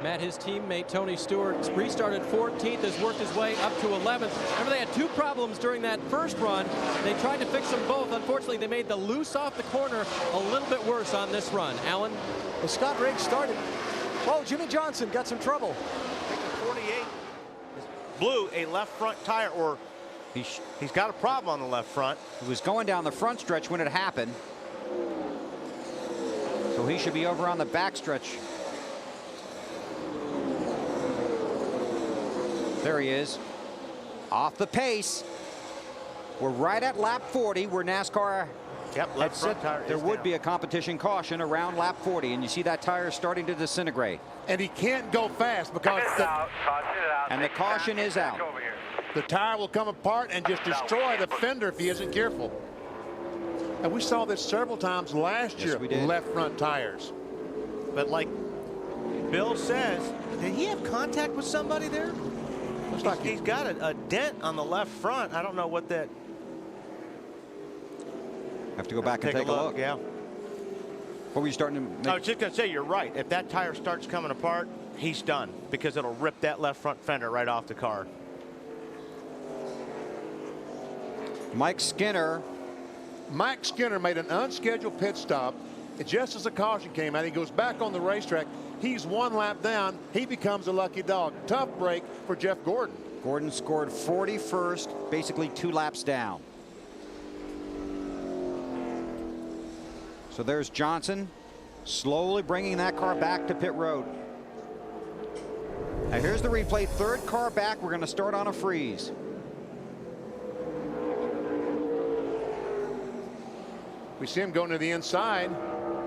Matt, his teammate Tony Stewart restarted 14th, has worked his way up to 11th. Remember, they had 2 problems during that first run. They tried to fix them both. Unfortunately, they made the loose off the corner a little bit worse on this run. Alan? Well, Scott Riggs started. Oh, Jimmy Johnson got some trouble. 48 blew a left front tire, or he's got a problem on the left front. He was going down the front stretch when it happened. So he should be over on the back stretch. There he is, off the pace. We're right at lap 40 where NASCAR had said there would be a competition caution around lap 40, and you see that tire starting to disintegrate. And he can't go fast because the caution is out. The tire will come apart and just destroy the fender if he isn't careful. And we saw this several times last year, left front tires. But like Bill says, did he have contact with somebody there? Looks like he's got a dent on the left front. I don't know what that. Have to go back and take a look. Yeah. What were you starting to make? I was just going to say, you're right. If that tire starts coming apart, he's done, because it'll rip that left front fender right off the car. Mike Skinner made an unscheduled pit stop. Just as the caution came out, he goes back on the racetrack. He's 1 lap down. He becomes a lucky dog. Tough break for Jeff Gordon. Gordon scored 41st, basically 2 laps down. So there's Johnson slowly bringing that car back to pit road. Now here's the replay. 3rd car back. We're going to start on a freeze. We see him going to the inside.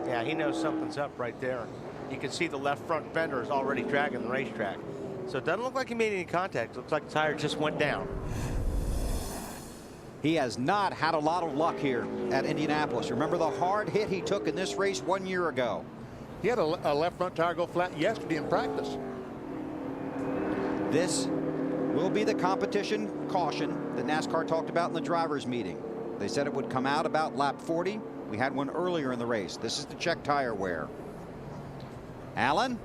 Yeah, he knows something's up right there. You can see the left front fender is already dragging the racetrack. So it doesn't look like he made any contact. It looks like the tire just went down. He has not had a lot of luck here at Indianapolis. Remember the hard hit he took in this race 1 year ago. He had a left front tire go flat yesterday in practice. This will be the competition caution that NASCAR talked about in the drivers' meeting. They said it would come out about lap 40. We had one earlier in the race. This is the check tire wear. Alan?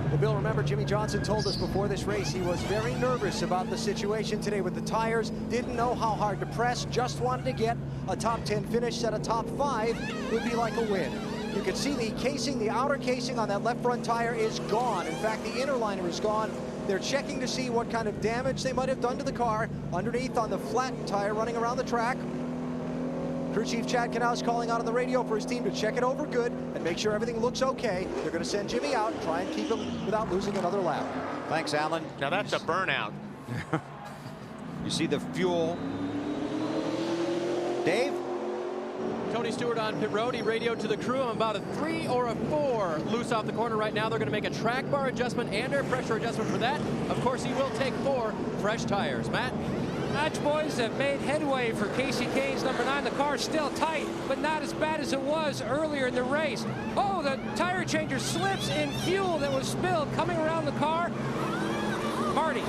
Well, Bill, remember Jimmy Johnson told us before this race he was very nervous about the situation today with the tires. Didn't know how hard to press. Just wanted to get a top 10 finish. Said a top 5 would be like a win. You can see the casing, the outer casing on that left front tire is gone. In fact, the inner liner is gone. They're checking to see what kind of damage they might have done to the car underneath on the flat tire running around the track. Crew Chief Chad Knaus calling out on the radio for his team to check it over good and make sure everything looks okay. They're going to send Jimmy out and try and keep him without losing another lap. Thanks, Alan. Now that's a burnout. You see the fuel. Dave? Tony Stewart on pit road. He radioed to the crew. I'm about a 3 or a 4 loose off the corner right now. They're going to make a track bar adjustment and air pressure adjustment for that. Of course, he will take 4 fresh tires. Matt? Dodge boys have made headway for Casey Kane's number 9. The car's still tight, but not as bad as it was earlier in the race. Oh, the tire changer slips in fuel that was spilled coming around the car. Marty.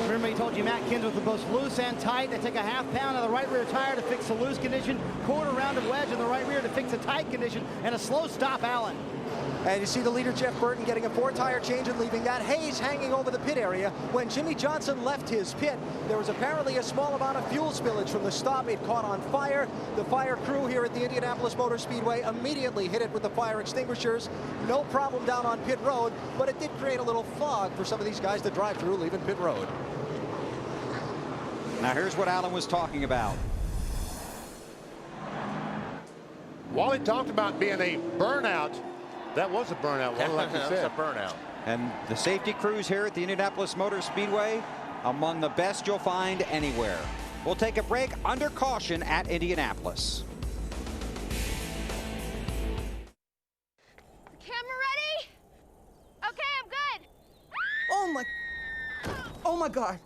Remember, he told you Matt Kins was both loose and tight. They take a half pound of the right rear tire to fix the loose condition, quarter rounded wedge in the right rear to fix the tight condition, and a slow stop, Allen. And you see the leader, Jeff Burton, getting a 4-tire change and leaving that haze hanging over the pit area. When Jimmy Johnson left his pit, there was apparently a small amount of fuel spillage from the stop. It caught on fire. The fire crew here at the Indianapolis Motor Speedway immediately hit it with the fire extinguishers. No problem down on pit road, but it did create a little fog for some of these guys to drive through leaving pit road. Now here's what Alan was talking about. Wally talked about being a burnout. That was a burnout, like you said. That was a burnout. And the safety crews here at the Indianapolis Motor Speedway, among the best you'll find anywhere. We'll take a break under caution at Indianapolis. Oh my God.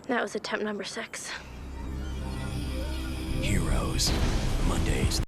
That was attempt number 6. Heroes, Mondays.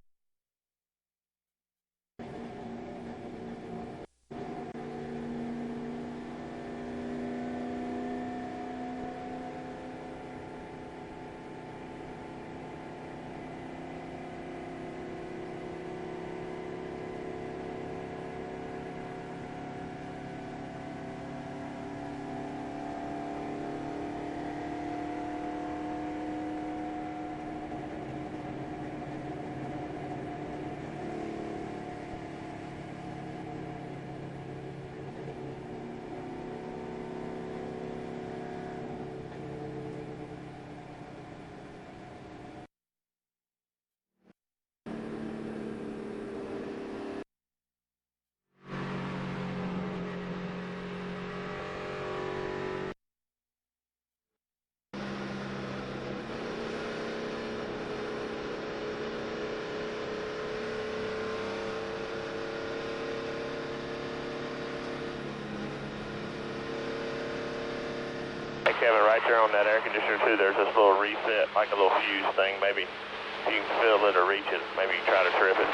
Kevin, right there on that air conditioner too, there's this little reset, like a little fuse thing. Maybe if you can feel it or reach it, maybe you can try to trip it.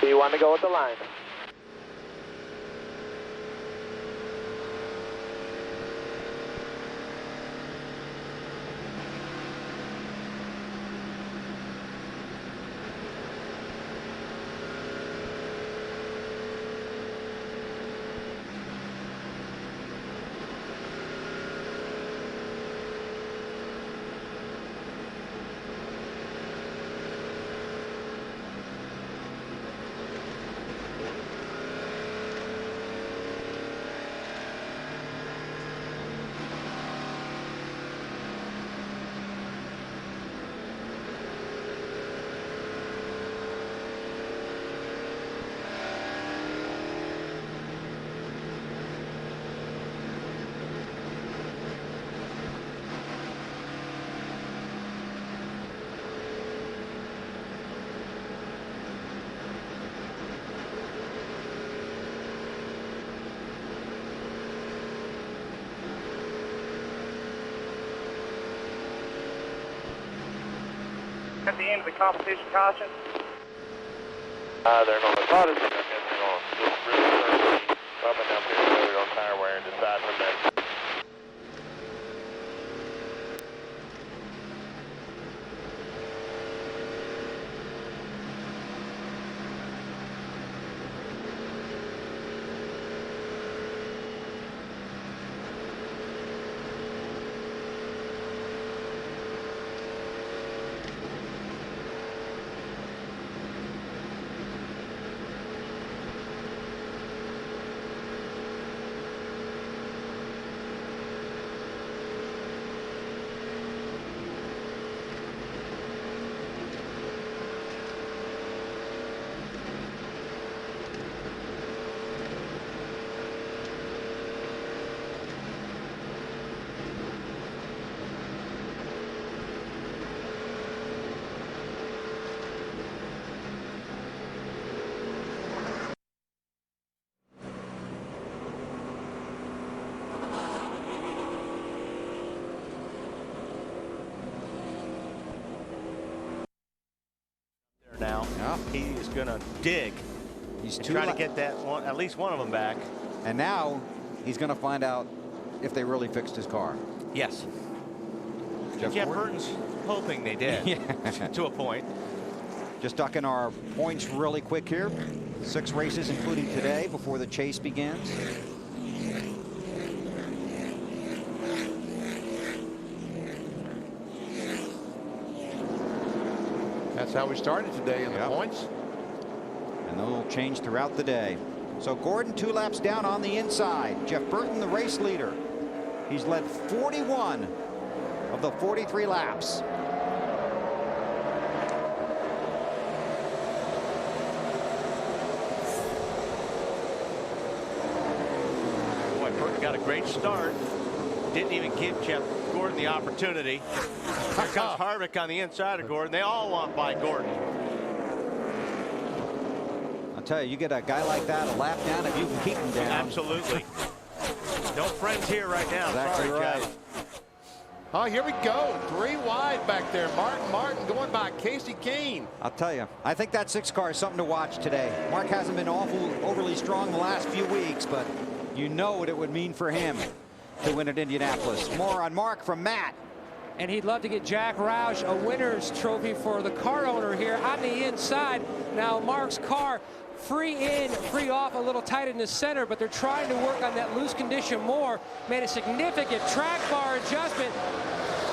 Do you want to go with the line? At the end of the competition caution? They're going to, I guess they're going to just really start bumping down pit road on tire wear and decide from there. Now he is going to dig. He's trying to get that one, at least one of them back. And now he's going to find out if they really fixed his car. Yes. Jeff Burton's hoping they did. Yeah. To a point. Just ducking our points really quick here. 6 races, including today, before the chase begins. That's how we started today in the points. And they'll change throughout the day. So Gordon 2 laps down on the inside. Jeff Burton, the race leader. He's led 41 of the 43 laps. Boy, Burton got a great start. Didn't even give Jeff Gordon the opportunity. Here comes Harvick on the inside of Gordon. They all want by Gordon. I'll tell you, you get a guy like that a lap down if you can keep him down. Absolutely. No friends here right now. Exactly Sorry, right. Jeff. Oh, here we go. 3 wide back there. Martin going by Casey Kane. I'll tell you, I think that 6 car is something to watch today. Mark hasn't been overly strong the last few weeks, but you know what it would mean for him to win at Indianapolis. More on Mark from Matt. And he'd love to get Jack Roush a winner's trophy for the car owner here on the inside. Now Mark's car free in, free off, a little tight in the center, but they're trying to work on that loose condition more. Made a significant track bar adjustment.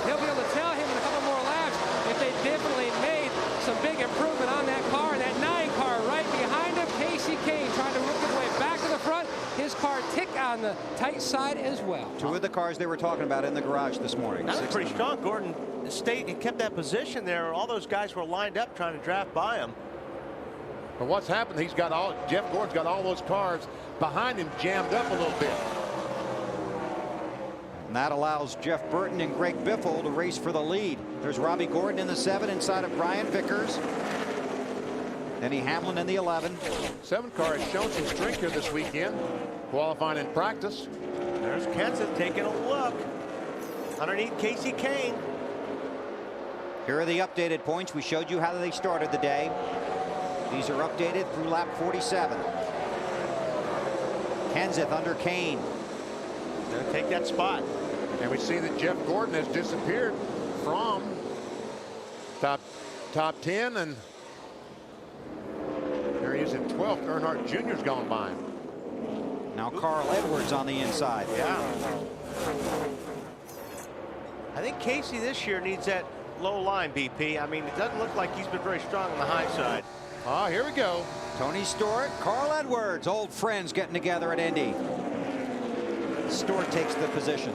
He'll be able to tell him in a couple more laps if they definitely made some big improvement on that car. And that 9 car right behind him, Casey Kane trying to work his way back to the front. His car tick on the tight side as well. 2 of the cars they were talking about in the garage this morning. That was pretty strong. Gordon stayed and kept that position there. All those guys were lined up trying to draft by him. But what's happened, Jeff Gordon's got all those cars behind him jammed up a little bit. And that allows Jeff Burton and Greg Biffle to race for the lead. There's Robbie Gordon in the 7 inside of Brian Vickers. Denny Hamlin in the 11. 7 car has shown some strength here this weekend, qualifying in practice. There's Kenseth taking a look underneath Casey Kane. Here are the updated points. We showed you how they started the day. These are updated through lap 47. Kenseth under Kane. Gonna take that spot. And we see that Jeff Gordon has disappeared from top 10, and there he is in 12th. Earnhardt Jr.'s gone by him. Now Carl Edwards on the inside. Yeah. I think Casey this year needs that low line, BP. I mean, it doesn't look like he's been very strong on the high side. Ah, here we go. Tony Stewart, Carl Edwards, old friends getting together at Indy. Stewart takes the position.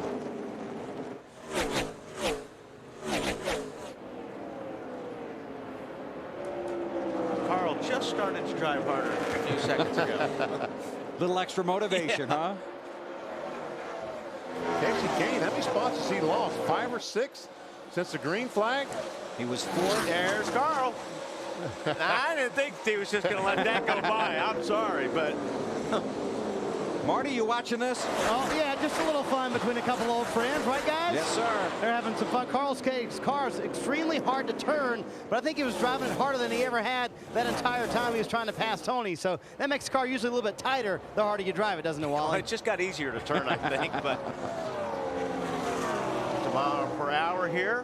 Carl just started to drive harder a few seconds ago. Little extra motivation, huh? Casey Kane, how many spots has he lost? 5 or 6 since the green flag? He was 4th. There's Carl. I didn't think he was just going to let that go by. I'm sorry, but Marty, you watching this? Oh, yeah, just a little fun between a couple old friends, right, guys? Yes, sir. They're having some fun. Carl's car's extremely hard to turn, but I think he was driving harder than he ever had that entire time he was trying to pass Tony. So that makes the car usually a little bit tighter the harder you drive it, doesn't it, Wally? Well, it just got easier to turn, I think. But it's a mile per hour here.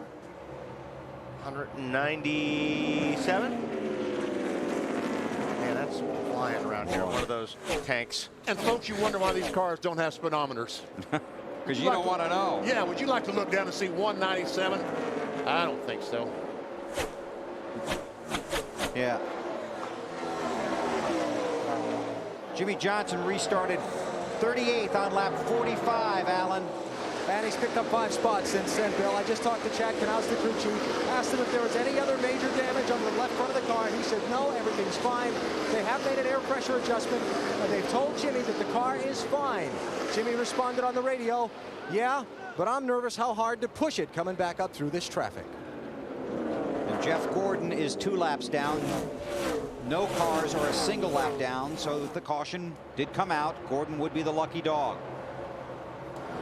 197. Man, that's flying around here. One of those tanks. And folks, you wonder why these cars don't have speedometers. Because you don't want to know. Yeah, would you like to look down and see 197? I don't think so. Yeah. Jimmy Johnson restarted 38th on lap 45, Alan. And he's picked up 5 spots since then, Bill. I just talked to Chad Knaus, the crew chief, asked him if there was any other major damage on the left front of the car, and he said no, everything's fine. They have made an air pressure adjustment, and they've told Jimmy that the car is fine. Jimmy responded on the radio, yeah, but I'm nervous how hard to push it coming back up through this traffic. And Jeff Gordon is 2 laps down. No cars are a single lap down, so the caution did come out. Gordon would be the lucky dog.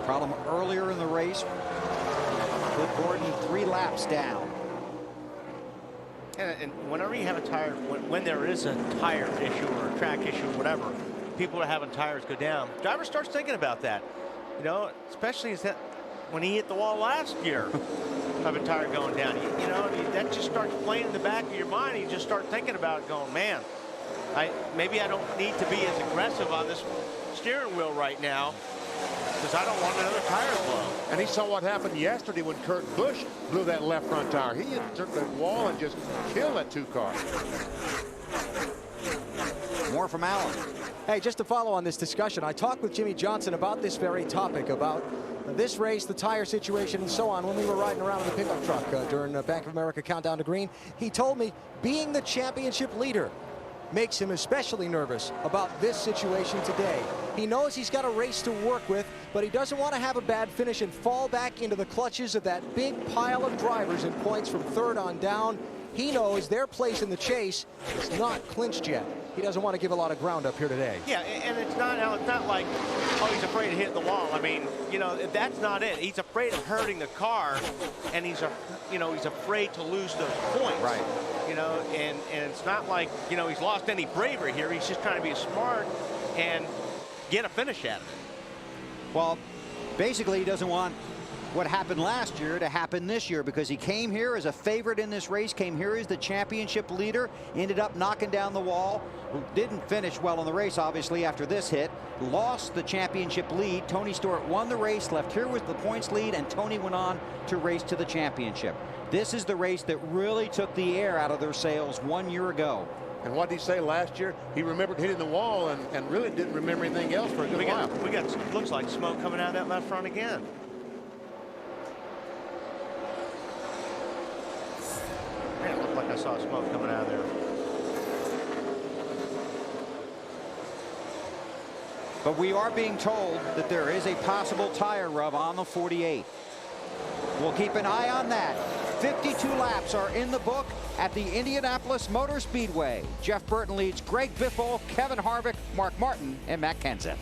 Problem earlier in the race put Gordon 3 laps down. And whenever you have a tire, when there is a tire issue or a track issue or whatever, people are having tires go down. Driver starts thinking about that, you know, especially when he hit the wall last year. of a tire going down. You know, that just starts playing in the back of your mind. You just start thinking about it going, man, maybe I don't need to be as aggressive on this steering wheel right now because I don't want another tire blow. And he saw what happened yesterday when Kurt Busch blew that left front tire. He took the wall and just killed that 2 car. More from Allen. Hey, just to follow on this discussion, I talked with Jimmy Johnson about this very topic, about this race, the tire situation, and so on when we were riding around in the pickup truck during Bank of America Countdown to Green. He told me being the championship leader makes him especially nervous about this situation today. He knows he's got a race to work with, but he doesn't want to have a bad finish and fall back into the clutches of that big pile of drivers in points from 3rd on down. He knows their place in the chase is not clinched yet. He doesn't want to give a lot of ground up here today. Yeah, and it's not like, oh, he's afraid of hitting the wall. I mean, you know, that's not it. He's afraid of hurting the car, and he's afraid to lose those points. Right. You know, and it's not like, you know, he's lost any bravery here. He's just trying to be smart and get a finish at it. Well, basically, he doesn't want what happened last year to happen this year, because he came here as a favorite in this race, came here as the championship leader, ended up knocking down the wall, didn't finish well in the race, obviously, after this hit, lost the championship lead. Tony Stewart won the race, left here with the points lead, and Tony went on to race to the championship. This is the race that really took the air out of their sails 1 year ago. And what did he say last year? He remembered hitting the wall and really didn't remember anything else for a good while. We got, looks like smoke coming out of that left front again. Man, it looked like I saw smoke coming out of there. But we are being told that there is a possible tire rub on the 48. We'll keep an eye on that. 52 laps are in the book at the Indianapolis Motor Speedway. Jeff Burton leads Greg Biffle, Kevin Harvick, Mark Martin, and Matt Kenseth.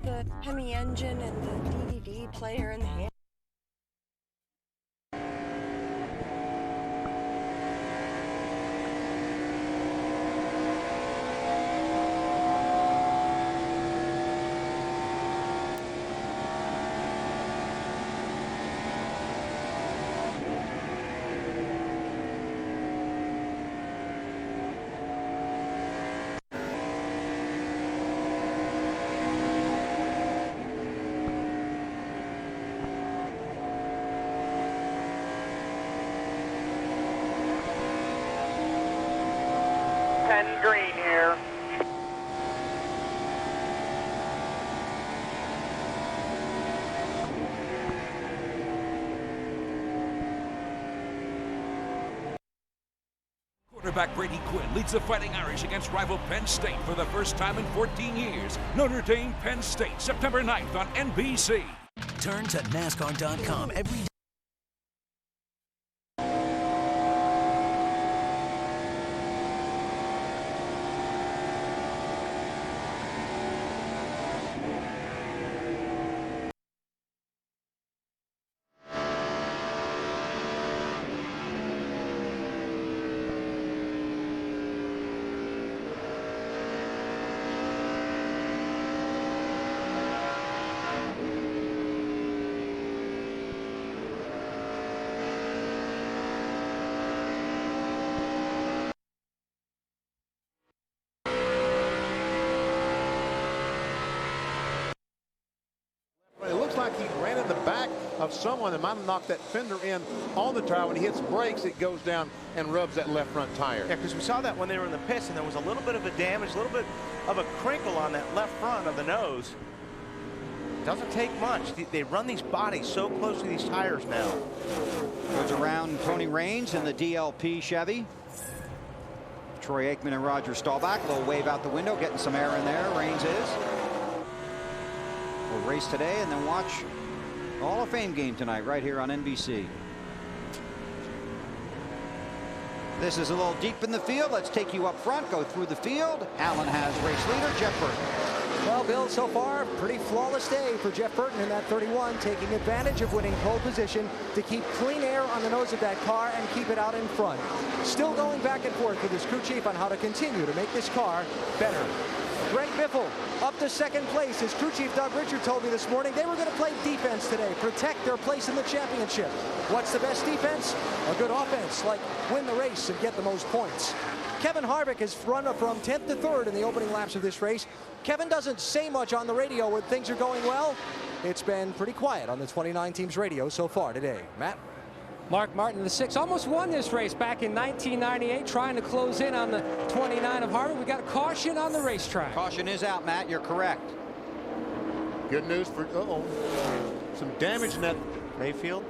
The Hemi engine and the DVD player in the hand. Green here. Quarterback Brady Quinn leads the Fighting Irish against rival Penn State for the first time in 14 years. Notre Dame, Penn State, September 9th on NBC. Turn to NASCAR.com every day. of someone that might have knocked that fender in on the tire. When he hits brakes, it goes down and rubs that left front tire. Yeah, because we saw that when they were in the pits, and there was a little bit of a damage, a little bit of a crinkle on that left front of the nose. Doesn't take much. They run these bodies so close to these tires now. Goes around Tony Raines in the DLP Chevy. Troy Aikman and Roger Staubach. Little wave out the window, getting some air in there. Raines is. We'll race today and then watch the Hall of Fame game tonight right here on NBC. This is a little deep in the field. Let's take you up front, go through the field. Allen has race leader Jeff Burton. Well, Bill, so far, pretty flawless day for Jeff Burton in that 31, taking advantage of winning pole position to keep clean air on the nose of that car and keep it out in front. Still going back and forth with his crew chief on how to continue to make this car better. Greg Biffle up to second place. His crew chief Doug Richard told me this morning they were going to play defense today, protect their place in the championship. What's the best defense? A good offense, like win the race and get the most points. Kevin Harvick has run from 10th to 3rd in the opening laps of this race. Kevin doesn't say much on the radio when things are going well. It's been pretty quiet on the 29 team's radio so far today. Matt? Mark Martin, the 6, almost won this race back in 1998, trying to close in on the 29 of Harvick. We got a caution on the racetrack. Caution is out, Matt. You're correct. Good news for, some damage in that Mayfield.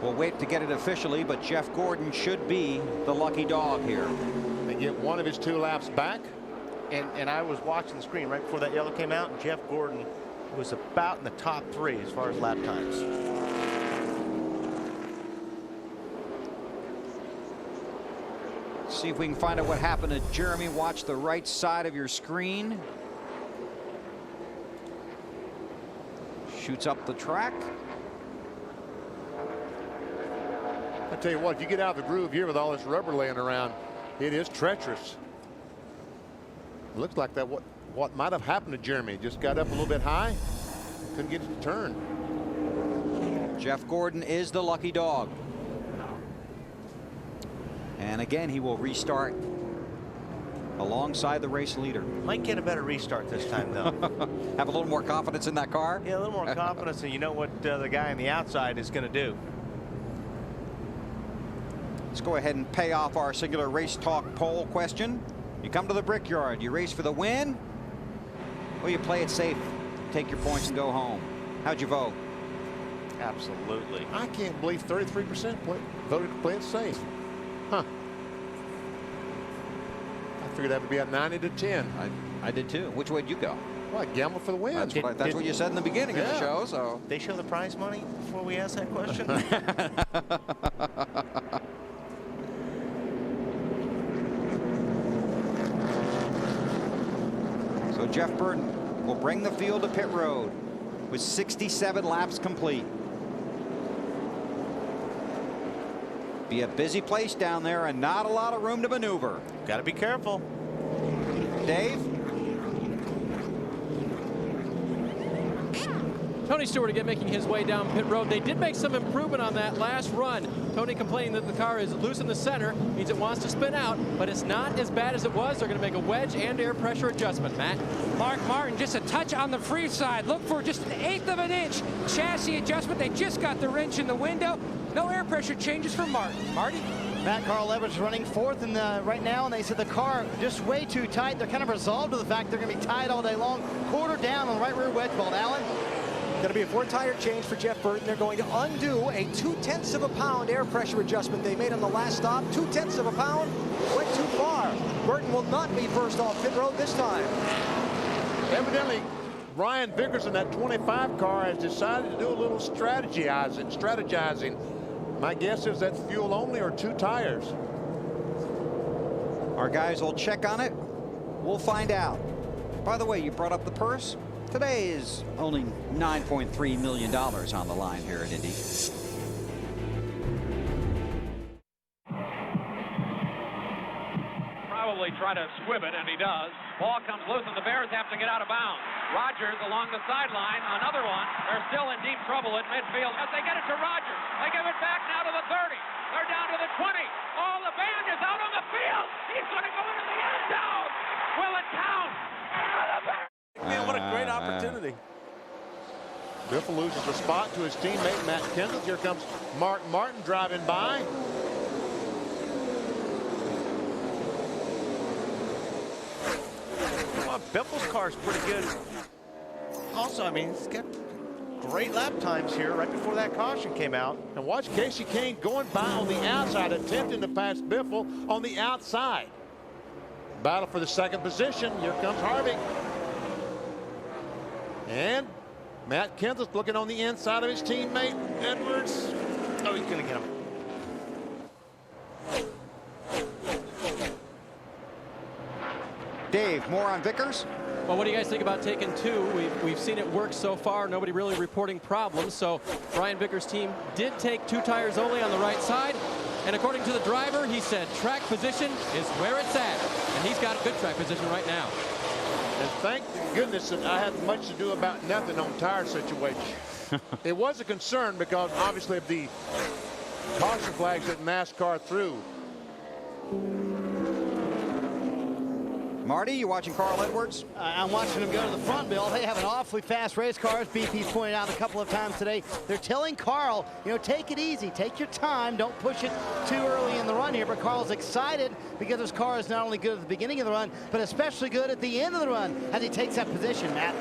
We'll wait to get it officially, but Jeff Gordon should be the lucky dog here. They get one of his 2 laps back. And I was watching the screen right before that yellow came out, and Jeff Gordon was about in the top 3 as far as lap times. See if we can find out what happened to Jeremy. Watch the right side of your screen. Shoots up the track. I tell you what, if you get out of the groove here with all this rubber laying around, it is treacherous. It looks like that what might have happened to Jeremy. Just got up a little bit high, couldn't get it to turn. Jeff Gordon is the lucky dog. And again, he will restart alongside the race leader. Might get a better restart this time, though. Have a little more confidence in that car? Yeah, a little more confidence, and you know what the guy on the outside is going to do. Let's go ahead and pay off our singular race talk poll question. You come to the Brickyard, you race for the win, or you play it safe, take your points and go home. How'd you vote? Absolutely. I can't believe 33% voted to play it safe. Huh. I figured that would be a 90 to 10. I did too. Which way did you go? Well, I gambled for the win. That's what you said in the beginning of the show. So they show the prize money before we ask that question. So Jeff Burton will bring the field to pit road with 67 laps complete. Be a busy place down there and not a lot of room to maneuver. Got to be careful. Dave? Tony Stewart again making his way down pit road. They did make some improvement on that last run. Tony complaining that the car is loose in the center, means it wants to spin out, but it's not as bad as it was. They're going to make a wedge and air pressure adjustment. Matt? Mark Martin just a touch on the free side. Look for just 1/8 of an inch chassis adjustment. They just got the wrench in the window. No air pressure changes for Martin. Marty? Matt Carl Edwards running 4th in right now, and they said the car just way too tight. They're kind of resolved to the fact they're going to be tied all day long. Quarter down on the right rear wedge bolt. Allen? Going to be a 4-tire change for Jeff Burton. They're going to undo a 0.2 of a pound air pressure adjustment they made on the last stop. 0.2 of a pound went too far. Burton will not be first off pit road this time. Evidently, Ryan Vickers in that 25 car has decided to do a little strategizing. My guess is that's fuel only or 2 tires. Our guys will check on it. We'll find out. By the way, you brought up the purse. Today is only $9.3 million on the line here at Indy. Probably try to squib it, and he does. Ball comes loose, and the Bears have to get out of bounds. Rogers along the sideline, another one. They're still in deep trouble at midfield as they get it to Rogers. They give it back now to the 30. They're down to the 20. Oh, the band is out on the field. He's going to go into the end zone. Will it count? Man, what a great opportunity. Biffle loses a spot to his teammate Matt Kenseth. Here comes Mark Martin driving by. Well, Biffle's car's pretty good. Also, I mean, it's got great lap times here right before that caution came out. And watch Casey Kane going by on the outside, attempting to pass Biffle on the outside. Battle for the second position. Here comes Harvick. And Matt Kenseth looking on the inside of his teammate Edwards. Oh, he's going to get him. Dave, more on Vickers? Well, what do you guys think about taking two? We've seen it work so far. Nobody really reporting problems. So Brian Vickers' team did take 2 tires only on the right side. And according to the driver, he said track position is where it's at. And he's got a good track position right now. And thank goodness that I had much to do about nothing on tire situation. It was a concern because obviously of the caution flags that NASCAR threw. Marty, you watching Carl Edwards? I'm watching him go to the front, Bill. They have an awfully fast race car, as BP's pointed out a couple of times today. They're telling Carl, you know, take it easy, take your time, don't push it too early in the run here. But Carl's excited because his car is not only good at the beginning of the run, but especially good at the end of the run as he takes that position, Matt.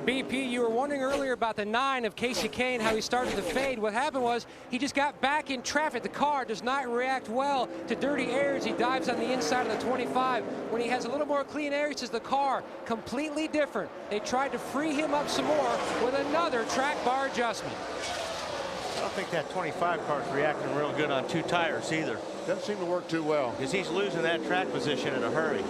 BP, you were wondering earlier about the 9 of Casey Kane, how he started to fade. What happened was he just got back in traffic. The car does not react well to dirty air as he dives on the inside of the 25. When he has a little more clean air, he says the car completely different. They tried to free him up some more with another track bar adjustment. I don't think that 25 car's reacting real good on 2 tires either. Doesn't seem to work too well. Because he's losing that track position in a hurry.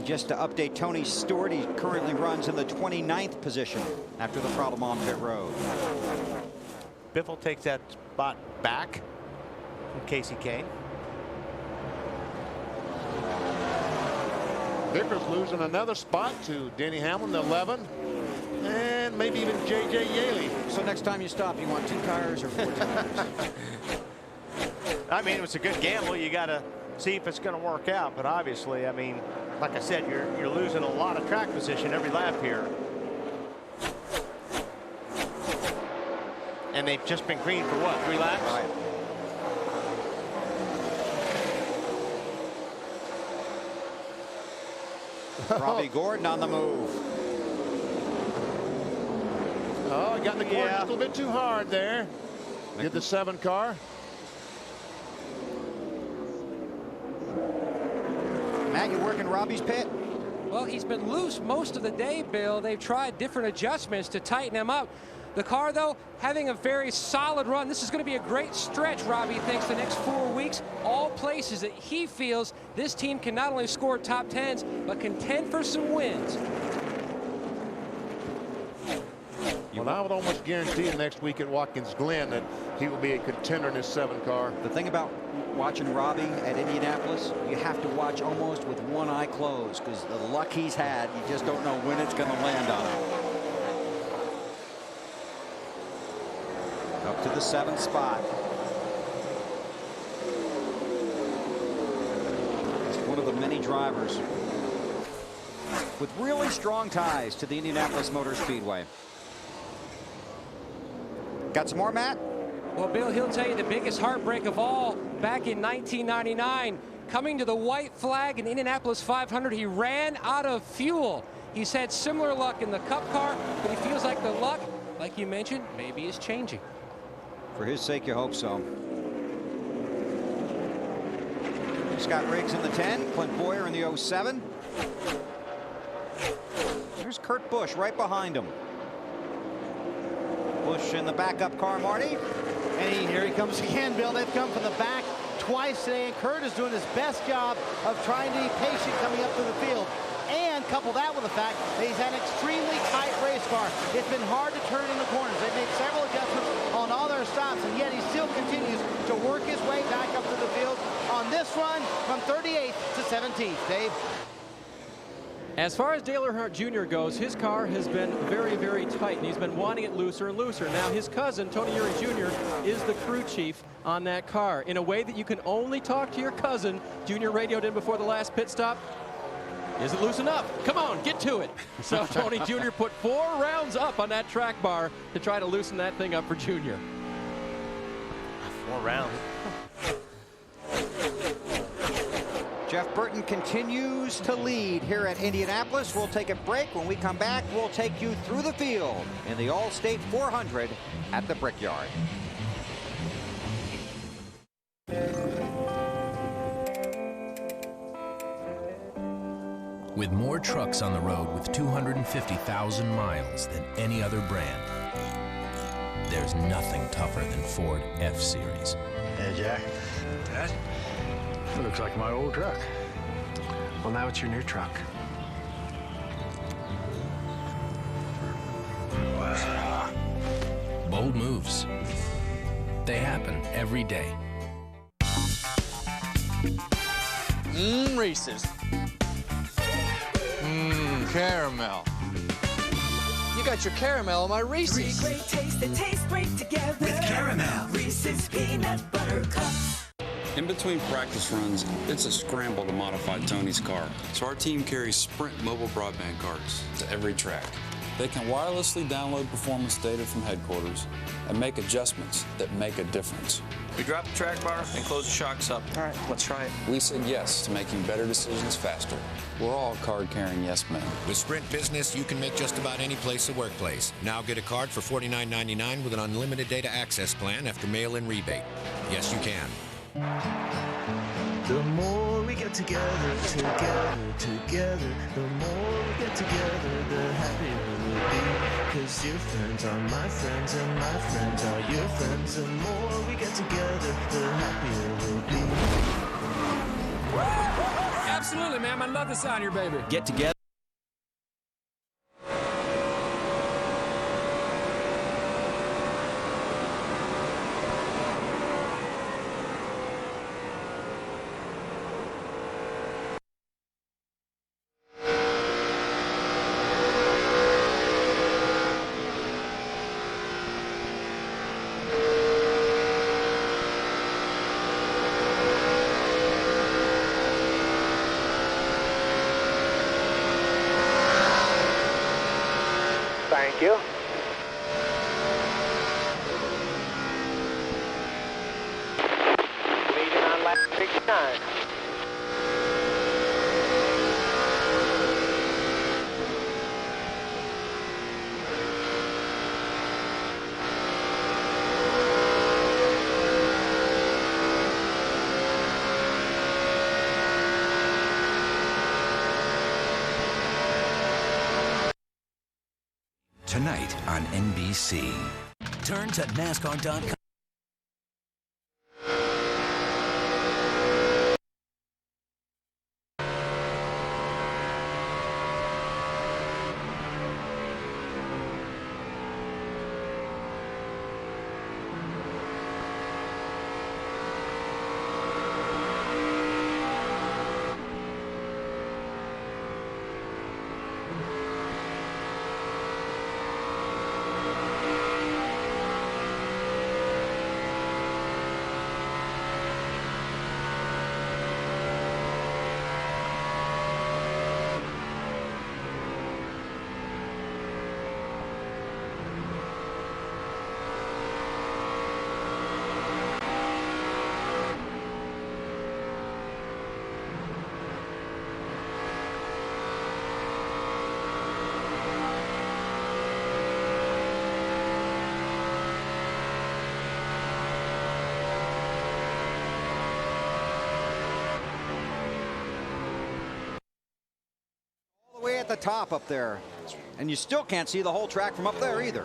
Just to update Tony Stewart, he currently runs in the 29th position after the problem on pit road. Biffle takes that spot back from Casey Kane. Vickers losing another spot to Denny Hamlin, 11. And maybe even J.J. Yaley. So next time you stop, you want 2 tires or 4 tires? I mean, it was a good gamble. You got to see if it's going to work out. But obviously, I mean, like I said, you're losing a lot of track position every lap here. And they've just been green for what, 3 laps? Right. Robbie Gordon on the move. Oh, he got the corner just a little bit too hard there. Did the 7 car. Matt, you working Robbie's pit? Well, he's been loose most of the day, Bill. They've tried different adjustments to tighten him up. The car, though, having a very solid run. This is going to be a great stretch, Robbie thinks, the next 4 weeks. All places that he feels this team can not only score top 10s, but contend for some wins. Well, I would almost guarantee next week at Watkins Glen that he will be a contender in his 7 car. The thing about watching Robbie at Indianapolis, you have to watch almost with one eye closed because the luck he's had, you just don't know when it's going to land on him. Up to the 7th spot. He's one of the many drivers with really strong ties to the Indianapolis Motor Speedway. Got some more, Matt? Well, Bill, he'll tell you the biggest heartbreak of all back in 1999. Coming to the white flag in Indianapolis 500, he ran out of fuel. He's had similar luck in the Cup car, but he feels like the luck, like you mentioned, maybe is changing. For his sake, you hope so. Scott Riggs in the 10, Clint Boyer in the 07. There's Kurt Busch right behind him. Busch in the backup car, Marty. And here he comes again, Bill. They've come from the back twice today, and Kurt is doing his best job of trying to be patient coming up to the field. And couple that with the fact that he's had an extremely tight race car. It's been hard to turn in the corners. They've made several adjustments on all their stops, and yet he still continues to work his way back up to the field on this run from 38th to 17th. Dave? As far as Dale Earnhardt Jr. goes, his car has been very, very tight, and he's been wanting it looser and looser. Now, his cousin, Tony Eury Jr., is the crew chief on that car in a way that you can only talk to your cousin. Junior radioed in before the last pit stop. Is it loose enough? Come on, get to it. So Tony Jr. put 4 rounds up on that track bar to try to loosen that thing up for Jr. 4 rounds. Jeff Burton continues to lead here at Indianapolis. We'll take a break. When we come back, we'll take you through the field in the All-State 400 at the Brickyard. With more trucks on the road with 250,000 miles than any other brand, there's nothing tougher than Ford F-Series. Hey, Jack. Dad? It looks like my old truck. Well, now it's your new truck. Wow. Bold moves. They happen every day. Reese's. Caramel. You got your caramel on my Reese's. 3 great tastes that taste great together. With caramel. Reese's Peanut Butter Cups. In between practice runs, it's a scramble to modify Tony's car. So our team carries Sprint mobile broadband cards to every track. They can wirelessly download performance data from headquarters and make adjustments that make a difference. We drop the track bar and close the shocks up. All right, let's try it. We said yes to making better decisions faster. We're all card-carrying yes men. With Sprint Business, you can make just about any place a workplace. Now get a card for $49.99 with an unlimited data access plan after mail-in rebate. Yes, you can. The more we get together, the more we get together, the happier we'll be. 'Cause your friends are my friends and my friends are your friends. The more we get together, the happier we'll be. Absolutely, ma'am. I love the sound of your baby. Get together. Thank you. Leading on lap 69. Tonight on NBC. Turn to NASCAR.com. Way at the top up there, and you still can't see the whole track from up there either.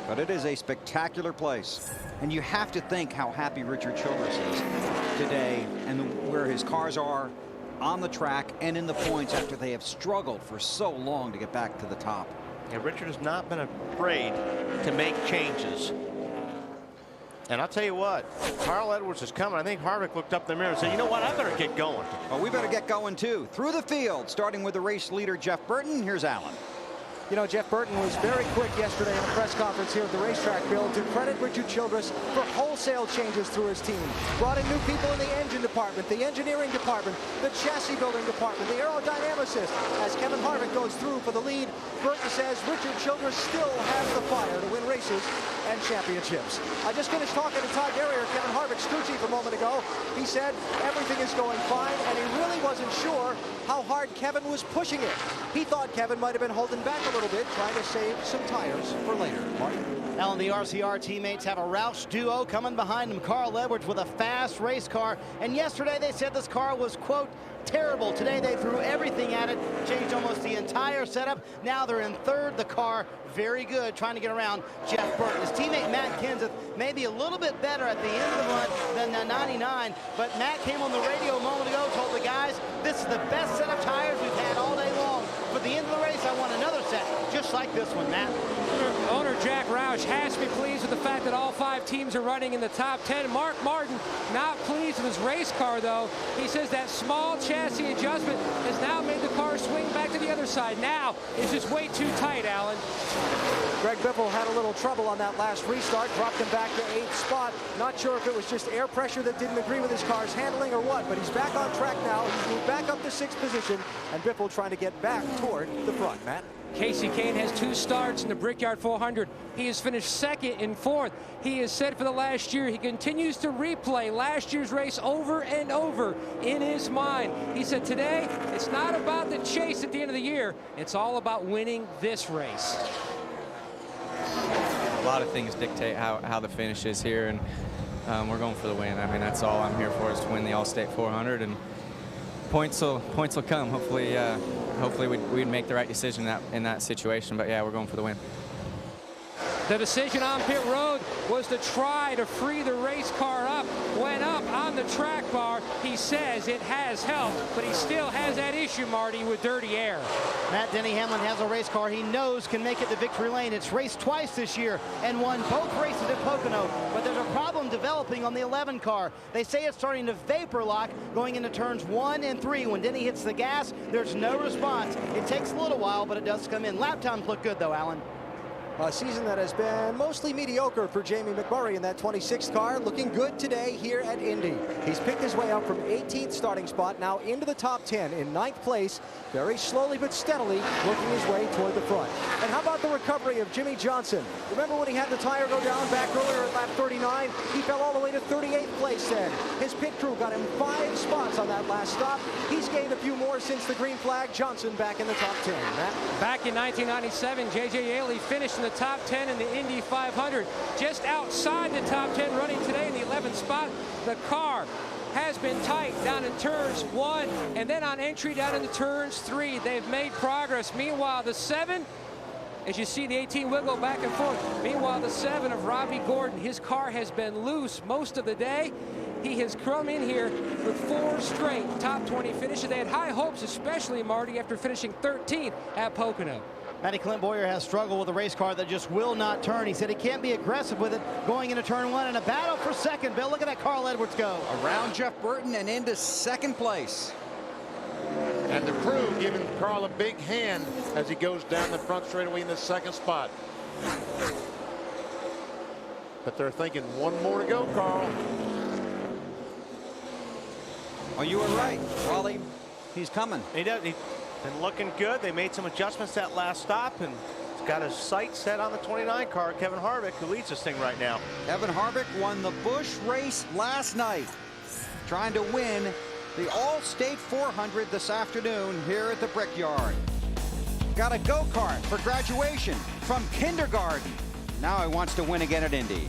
But it is a spectacular place, and you have to think how happy Richard Childress is today and where his cars are on the track and in the points after they have struggled for so long to get back to the top. Yeah, Richard has not been afraid to make changes. And I'll tell you what, Carl Edwards is coming. I think Harvick looked up in the mirror and said, you know what, I better get going. Well, we better get going too. Through the field, starting with the race leader, Jeff Burton. Here's Alan. You know, Jeff Burton was very quick yesterday in a press conference here at the racetrack, Bill, to credit Richard Childress for wholesale changes through his team. Brought in new people in the engine department, the engineering department, the chassis building department, the aerodynamicist. As Kevin Harvick goes through for the lead, Burton says Richard Childress still has the fire to win races and championships. I just finished talking to Todd Derrier, Kevin Harvick's crew chief, a moment ago. He said everything is going fine, and he really wasn't sure how hard Kevin was pushing it. He thought Kevin might have been holding back a little bit, trying to save some tires for later. Mark? Alan, the RCR teammates have a Roush duo coming behind them. Carl Edwards with a fast race car. And yesterday they said this car was, quote, terrible. Today they threw everything at it, changed almost the entire setup. Now they're in third. The car very good, trying to get around Jeff Burton. His teammate Matt Kenseth maybe a little bit better at the end of the run than the 99, but Matt came on the radio a moment ago, told the guys, this is the best set of tires we've had all day long. For the end of the race, I want another set, just like this one, Matt. Owner Jack Roush has to be pleased with the fact that all 5 teams are running in the top 10. Mark Martin not pleased with his race car, though. He says that small chassis adjustment has now made the car swing back to the other side. Now it's just way too tight, Alan. Greg Biffle had a little trouble on that last restart, dropped him back to 8th spot. Not sure if it was just air pressure that didn't agree with his car's handling or what, but he's back on track now. He's moved back up to 6th position, and Biffle trying to get back toward the front. Matt? Casey Kane has 2 starts in the Brickyard 400. He has finished 2nd and 4th. He has said for the last year he continues to replay last year's race over and over in his mind. He said today it's not about the chase at the end of the year. It's all about winning this race. A lot of things dictate how the finish is here, and we're going for the win. I mean, that's all I'm here for, is to win the All-State 400, and points will come. Hopefully we'd make the right decision in that situation. But yeah, we're going for the win. The decision on pit road was to try to free the race car up. Went up on the track bar. He says it has helped, but he still has that issue, Marty, with dirty air. Matt Denny Hamlin has a race car he knows can make it to victory lane. It's raced twice this year and won both races at Pocono, but there's a problem developing on the 11 car. They say it's starting to vapor lock going into turns 1 and 3. When Denny hits the gas, there's no response. It takes a little while, but it does come in. Lap times look good, though, Alan. A season that has been mostly mediocre for Jamie McMurray in that 26th car. Looking good today here at Indy. He's picked his way up from 18th starting spot, now into the top 10 in 9th place. Very slowly but steadily working his way toward the front. And how about the recovery of Jimmy Johnson? Remember when he had the tire go down back earlier at lap 39? He fell all the way to 38th place then. His pit crew got him 5 spots on that last stop. He's gained a few more since the green flag. Johnson back in the top 10. Matt? Back in 1997, J.J. Yaley finished in the top 10 in the Indy 500. Just outside the top 10 running today in the 11th spot. The car has been tight down in turns 1 and then on entry down into turns 3. They've made progress. Meanwhile, the 7, as you see the 18 wiggle back and forth. Meanwhile, the 7 of Robbie Gordon, his car has been loose most of the day. He has come in here with 4 straight top 20 finishes. They had high hopes, especially Marty, after finishing 13th at Pocono. Matty Clint Boyer has struggled with a race car that just will not turn. He said he can't be aggressive with it going into turn 1 in a battle for second. Bill, look at that Carl Edwards go. Around Jeff Burton and into 2nd place. And the crew giving Carl a big hand as he goes down the front straightaway in the 2nd spot. But they're thinking 1 more to go, Carl. Oh, you were right, Wally. He's coming. He does. He's been looking good. They made some adjustments that last stop, and he's got his sights set on the 29 car, Kevin Harvick, who leads this thing right now. Kevin Harvick won the Busch race last night, trying to win the All-State 400 this afternoon here at the Brickyard. Got a go-kart for graduation from kindergarten. Now he wants to win again at Indy.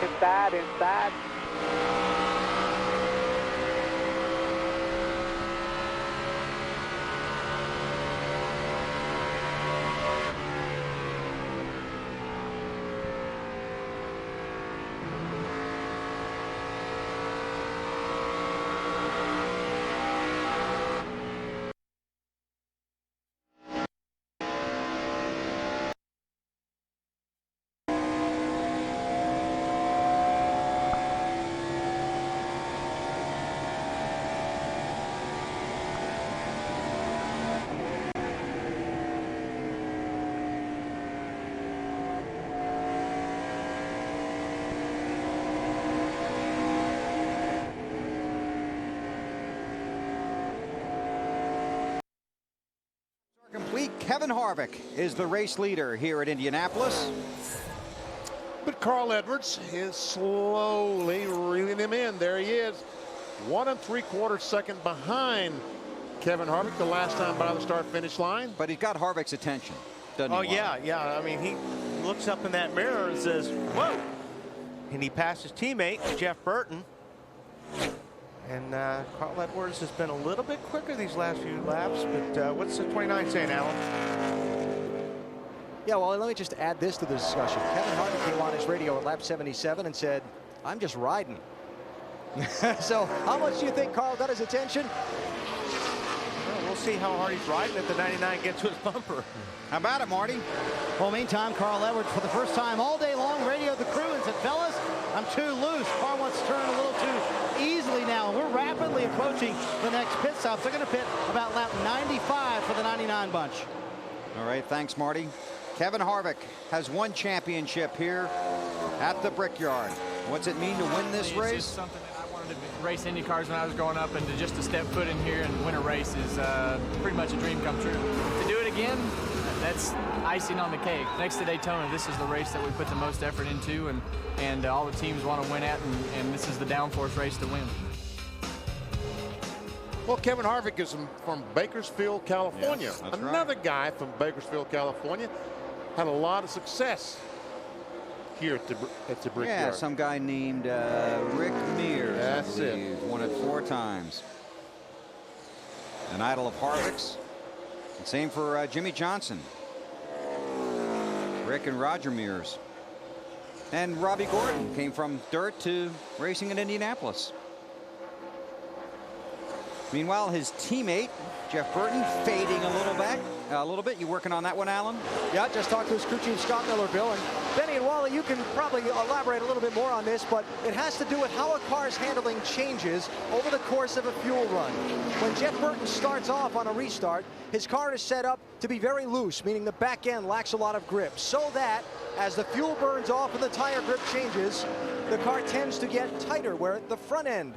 Inside. Complete. Kevin Harvick is the race leader here at Indianapolis. But Carl Edwards is slowly reeling him in. There he is, 1 3/4 seconds behind Kevin Harvick the last time by the start-finish line. But he's got Harvick's attention, doesn't he? Yeah. I mean, he looks up in that mirror and says, whoa. And he passed his teammate, Jeff Burton. And Carl Edwards has been a little bit quicker these last few laps, but what's the 29 saying, Alan? Yeah, well, let me just add this to the discussion. Kevin Harvick came on his radio at lap 77 and said, I'm just riding. So how much do you think Carl got his attention? Well, we'll see how hard he's riding if the 99 gets to his bumper. How about it, Marty? Well, meantime, Carl Edwards, for the first time all day long, radioed the crew and said, fellas, I'm too loose. Car wants to turn a little too easily now. We're rapidly approaching the next pit stop. They're going to pit about lap 95 for the 99 bunch. All right, thanks, Marty. Kevin Harvick has one championship here at the Brickyard. What's it mean to win this race? It's just something that I wanted to race Indy cars when I was growing up, and to step foot in here and win a race is pretty much a dream come true. To do it again, that's icing on the cake. Next to Daytona, this is the race that we put the most effort into, and all the teams want to win at, and this is the downforce race to win. Well, Kevin Harvick is from Bakersfield, California. Yes, that's Another guy from Bakersfield, California, had a lot of success here at the Brickyard. Yeah, some guy named Rick Mears. That's it. Won it 4 times. An idol of Harvick's. And same for Jimmy Johnson. Rick and Roger Mears. And Robbie Gordon came from dirt to racing in Indianapolis. Meanwhile, his teammate, Jeff Burton, fading a little bit. You working on that one, Alan? Yeah, just talked to his crew chief, Scott Miller, Bill. And Benny and Wally, you can probably elaborate a little bit more on this, but it has to do with how a car's handling changes over the course of a fuel run. When Jeff Burton starts off on a restart, his car is set up to be very loose, meaning the back end lacks a lot of grip, so that as the fuel burns off and the tire grip changes, the car tends to get tighter, where the front end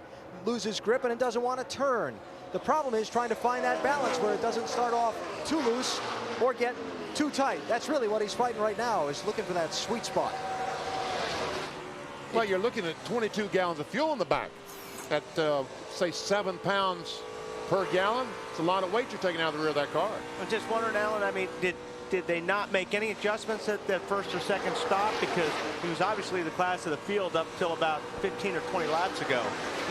loses grip and it doesn't want to turn. The problem is trying to find that balance where it doesn't start off too loose or get too tight. That's really what he's fighting right now, is looking for that sweet spot. Well, you're looking at 22 gallons of fuel in the back at, say, 7 pounds per gallon. It's a lot of weight you're taking out of the rear of that car. I'm just wondering, Alan, I mean, did they not make any adjustments at that first or second stop? Because he was obviously the class of the field up till about 15 or 20 laps ago.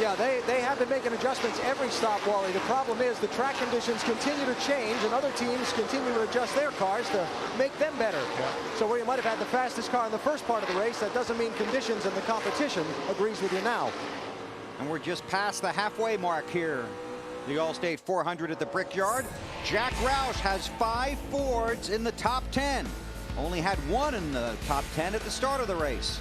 Yeah, they have been making adjustments every stop, Wally. The problem is the track conditions continue to change, and other teams continue to adjust their cars to make them better. Yeah. So where you might have had the fastest car in the first part of the race, that doesn't mean conditions and the competition agrees with you now. And we're just past the halfway mark here. The Allstate 400 at the Brickyard. Jack Roush has 5 Fords in the top 10. Only had 1 in the top 10 at the start of the race.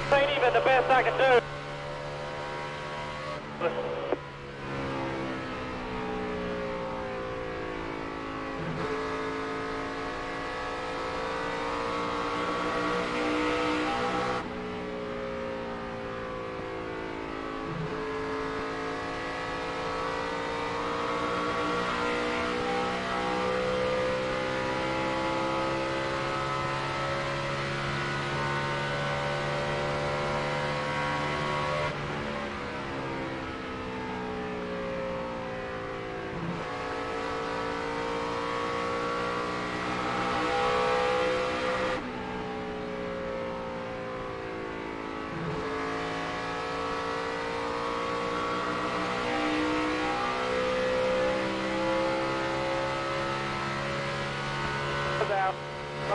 Ain't even the best I can do.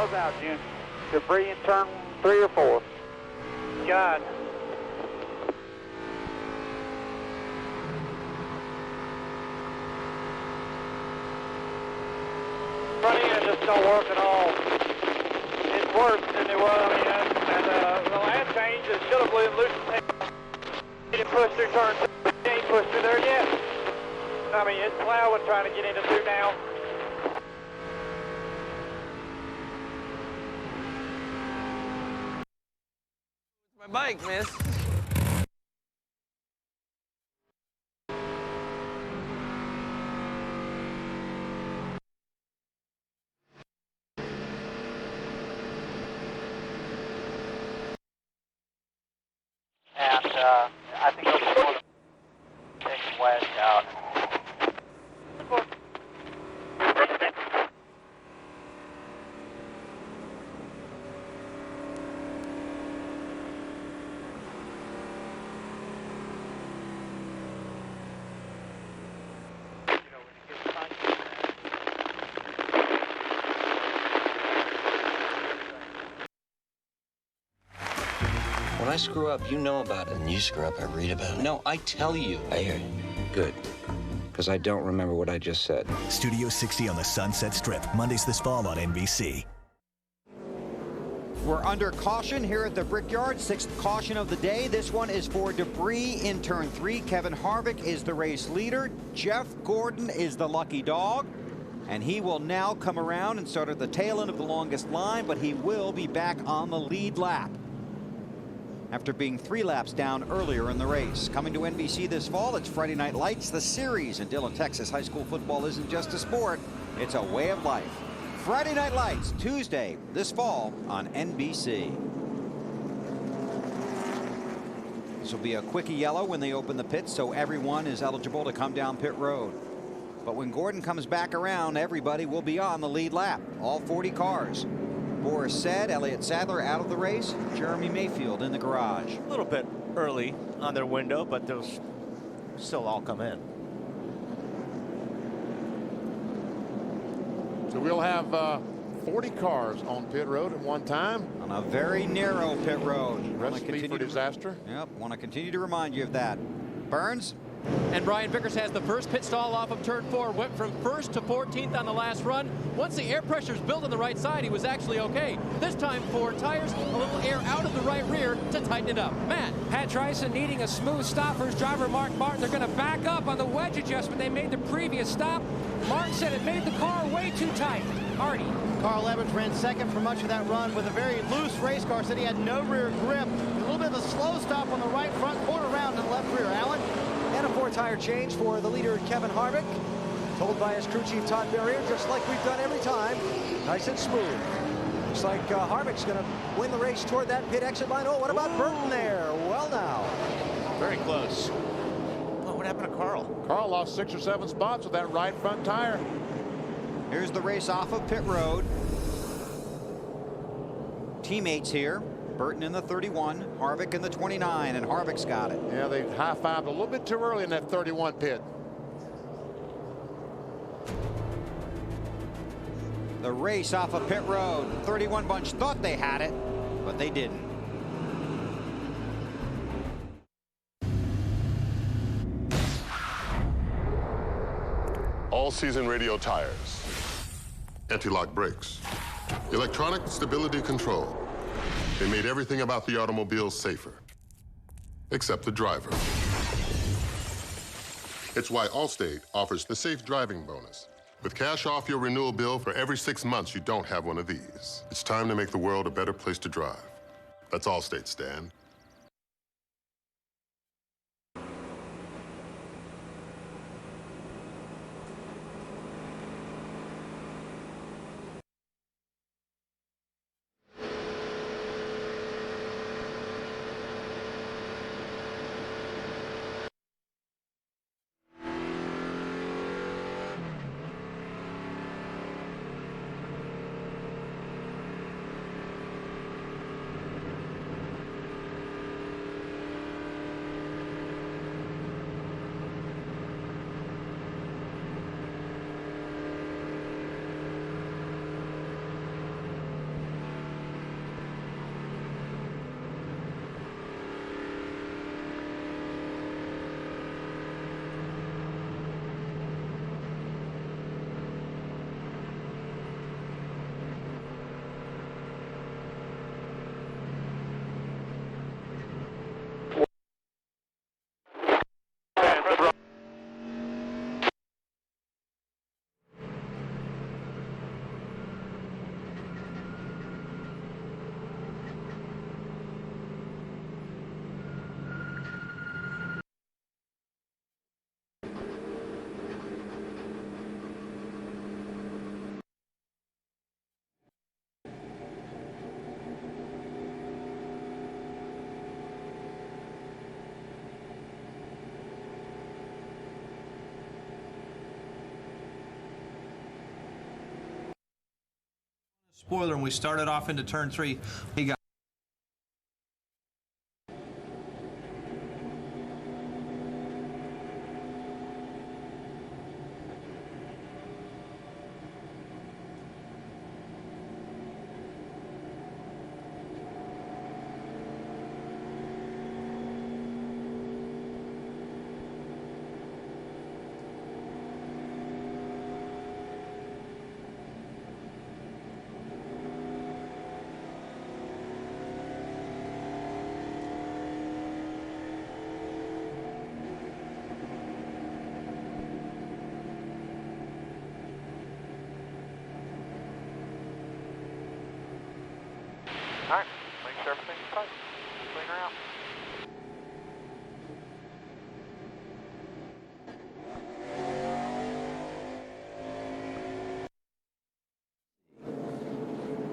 Close out, June. Debris in turn 3 or 4. God. Front end just don't work at all. It's worse than it was. I mean, and the last change is should have blew loose the tail. He didn't push through turn 2. He ain't pushed through there yet. I mean, it's plowing trying to get into 2 now. My bike, miss. And I think they'll be going to take West out. When I screw up, you know about it. When you screw up, I read about it. No, I tell you. I hear you. Good. Because I don't remember what I just said. Studio 60 on the Sunset Strip, Mondays this fall on NBC. We're under caution here at the Brickyard, 6th caution of the day. This one is for debris in turn 3. Kevin Harvick is the race leader. Jeff Gordon is the lucky dog. And he will now come around and start at the tail end of the longest line, but he will be back on the lead lap after being 3 laps down earlier in the race. Coming to NBC this fall, it's Friday Night Lights, the series. In Dillon, Texas, high school football isn't just a sport, it's a way of life. Friday Night Lights, Tuesday this fall on NBC. This will be a quickie yellow when they open the pits, so everyone is eligible to come down pit road. But when Gordon comes back around, everybody will be on the lead lap, all 40 cars. Boris Said, Elliott Sadler out of the race, Jeremy Mayfield in the garage. A little bit early on their window, but they'll still all come in. So we'll have 40 cars on pit road at one time. On a very narrow pit road. Recipe for disaster. Yep, want to continue to remind you of that. Burns. And Brian Vickers has the first pit stall off of turn 4. Went from 1st to 14th on the last run. Once the air pressure's built on the right side, he was actually okay. This time, 4 tires, a little air out of the right rear to tighten it up. Matt. Pat Tryson needing a smooth stop for his driver, Mark Martin. They're going to back up on the wedge adjustment they made the previous stop. Martin said it made the car way too tight. Artie. Carl Edwards ran second for much of that run with a very loose race car. Said he had no rear grip. A little bit of a slow stop on the right front, quarter round to the left rear. Alan? And a 4-tire change for the leader, Kevin Harvick. Told by his crew chief, Todd Berrier, just like we've done every time. Nice and smooth. Looks like Harvick's going to win the race toward that pit exit line. Oh, what about Burton there? Well, now. Very close. Oh, what happened to Carl? Carl lost 6 or 7 spots with that right front tire. Here's the race off of pit road. Teammates here. Burton in the 31, Harvick in the 29, and Harvick's got it. Yeah, they high-fived a little bit too early in that 31 pit. The race off of pit road. 31 bunch thought they had it, but they didn't. All-season radio tires, anti-lock brakes, electronic stability control. They made everything about the automobile safer, except the driver. It's why Allstate offers the Safe Driving Bonus, with cash off your renewal bill for every 6 months you don't have one of these. It's time to make the world a better place to drive. That's Allstate, Stan. spoiler, and we started off into turn 3. He got All right, make sure everything's tight. Clean her out.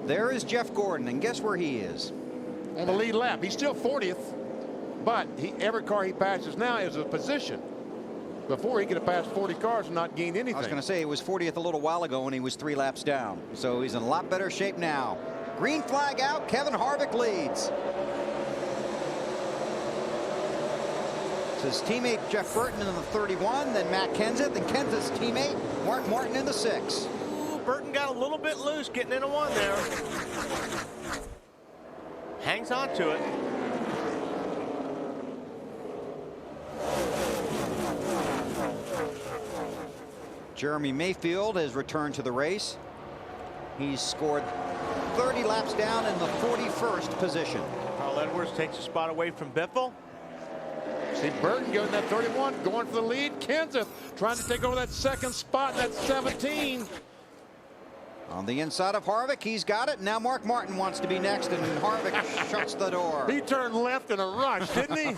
There is Jeff Gordon, and guess where he is? On the lead lap. He's still 40th, but every car he passes now is a position. Before, he could have passed 40 cars and not gained anything. I was going to say, he was 40th a little while ago, and he was 3 laps down. So he's in a lot better shape now. Green flag out. Kevin Harvick leads. It's his teammate Jeff Burton in the 31, then Matt Kenseth, and Kenseth's teammate Mark Martin in the 6. Ooh, Burton got a little bit loose getting into 1 there. Hangs on to it. Jeremy Mayfield has returned to the race. He's scored 30 laps down in the 41st position. Carl Edwards takes a spot away from Biffle. See Burton going that 31, going for the lead. Kenseth trying to take over that 2nd spot, that 17. On the inside of Harvick, he's got it. Now Mark Martin wants to be next, and Harvick shuts the door. He turned left in a rush, didn't he?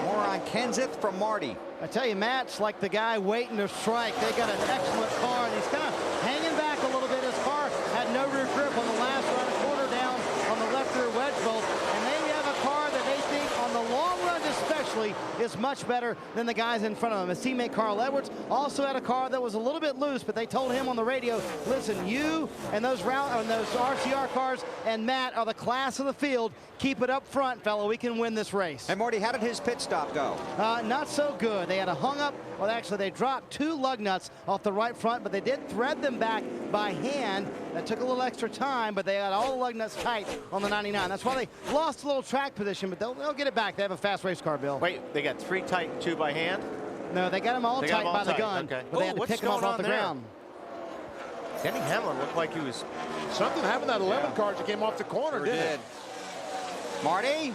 More on Kenseth from Marty. I tell you, Matt's like the guy waiting to strike. They got an excellent car, and he's kind of hanging back a little bit. His car had no rear grip on the last run, a quarter down on the left rear wedge bolt, and they have a car that they think on the long run especially is much better than the guys in front of him. His teammate Carl Edwards also had a car that was a little bit loose, but they told him on the radio, listen, you and those RCR cars and Matt are the class of the field. Keep it up front, fella. We can win this race. And Marty, how did his pit stop go? Not so good. They had a hung up, well, actually they dropped 2 lug nuts off the right front, but they did thread them back by hand. That took a little extra time, but they had all the lug nuts tight on the 99. That's why they lost a little track position, but they'll get it back. They have a fast race car, Bill. Wait, they got 3 tight and 2 by hand? No, they got them all tight by the gun, okay. but they had to pick them up off the ground. Denny Hamlin looked like he was... Something happened to that 11 cars that came off the corner, didn't it? Marty?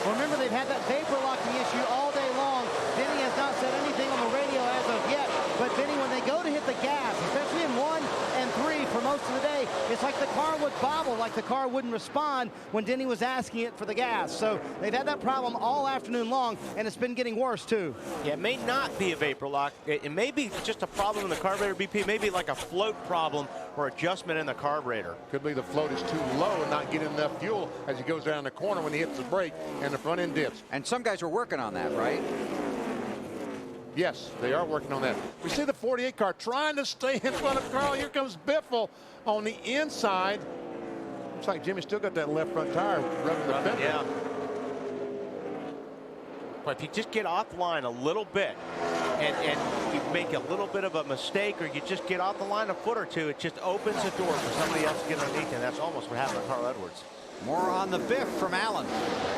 Well, remember, they've had that vapor locking issue all day long. Denny has not said anything on the radio as of yet, but Denny, when they go to hit the gas, especially in 1 and 3 for most of the day, it's like the car would bobble, like the car wouldn't respond when Denny was asking it for the gas. So they've had that problem all afternoon long, and it's been getting worse, too. Yeah, it may not be a vapor lock. It may be just a problem in the carburetor, BP. Maybe like a float problem or adjustment in the carburetor. Could be the float is too low and not getting enough fuel as he goes down the corner when he hits the brake and the front end dips. And some guys are working on that, right? Yes, they are working on that. We see the 48 car trying to stay in front of Carl. Here comes Biffle on the inside. Looks like Jimmy still got that left front tire rubbing the fender. Yeah. But if you just get off the line a little bit and you make a little bit of a mistake, or you just get off the line a foot or two, it just opens the door for somebody else to get underneath, and that's almost what happened to Carl Edwards. More on the biff from Allen.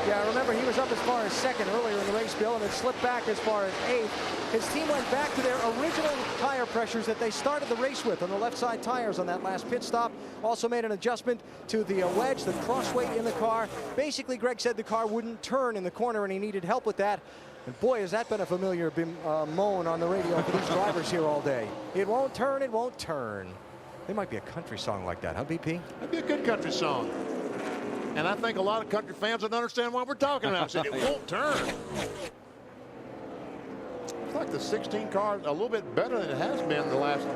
Yeah, remember, he was up as far as 2nd earlier in the race, Bill, and it slipped back as far as 8th. His team went back to their original tire pressures that they started the race with on the left side tires on that last pit stop. Also made an adjustment to the wedge, the crossweight in the car. Basically, Greg said the car wouldn't turn in the corner, and he needed help with that. And boy, has that been a familiar moan on the radio for these drivers here all day. It won't turn, it won't turn. There might be a country song like that, huh, BP? That'd be a good country song. And I think a lot of country fans would understand what we're talking about. Said it won't turn. It's like the 16 car a little bit better than it has been the last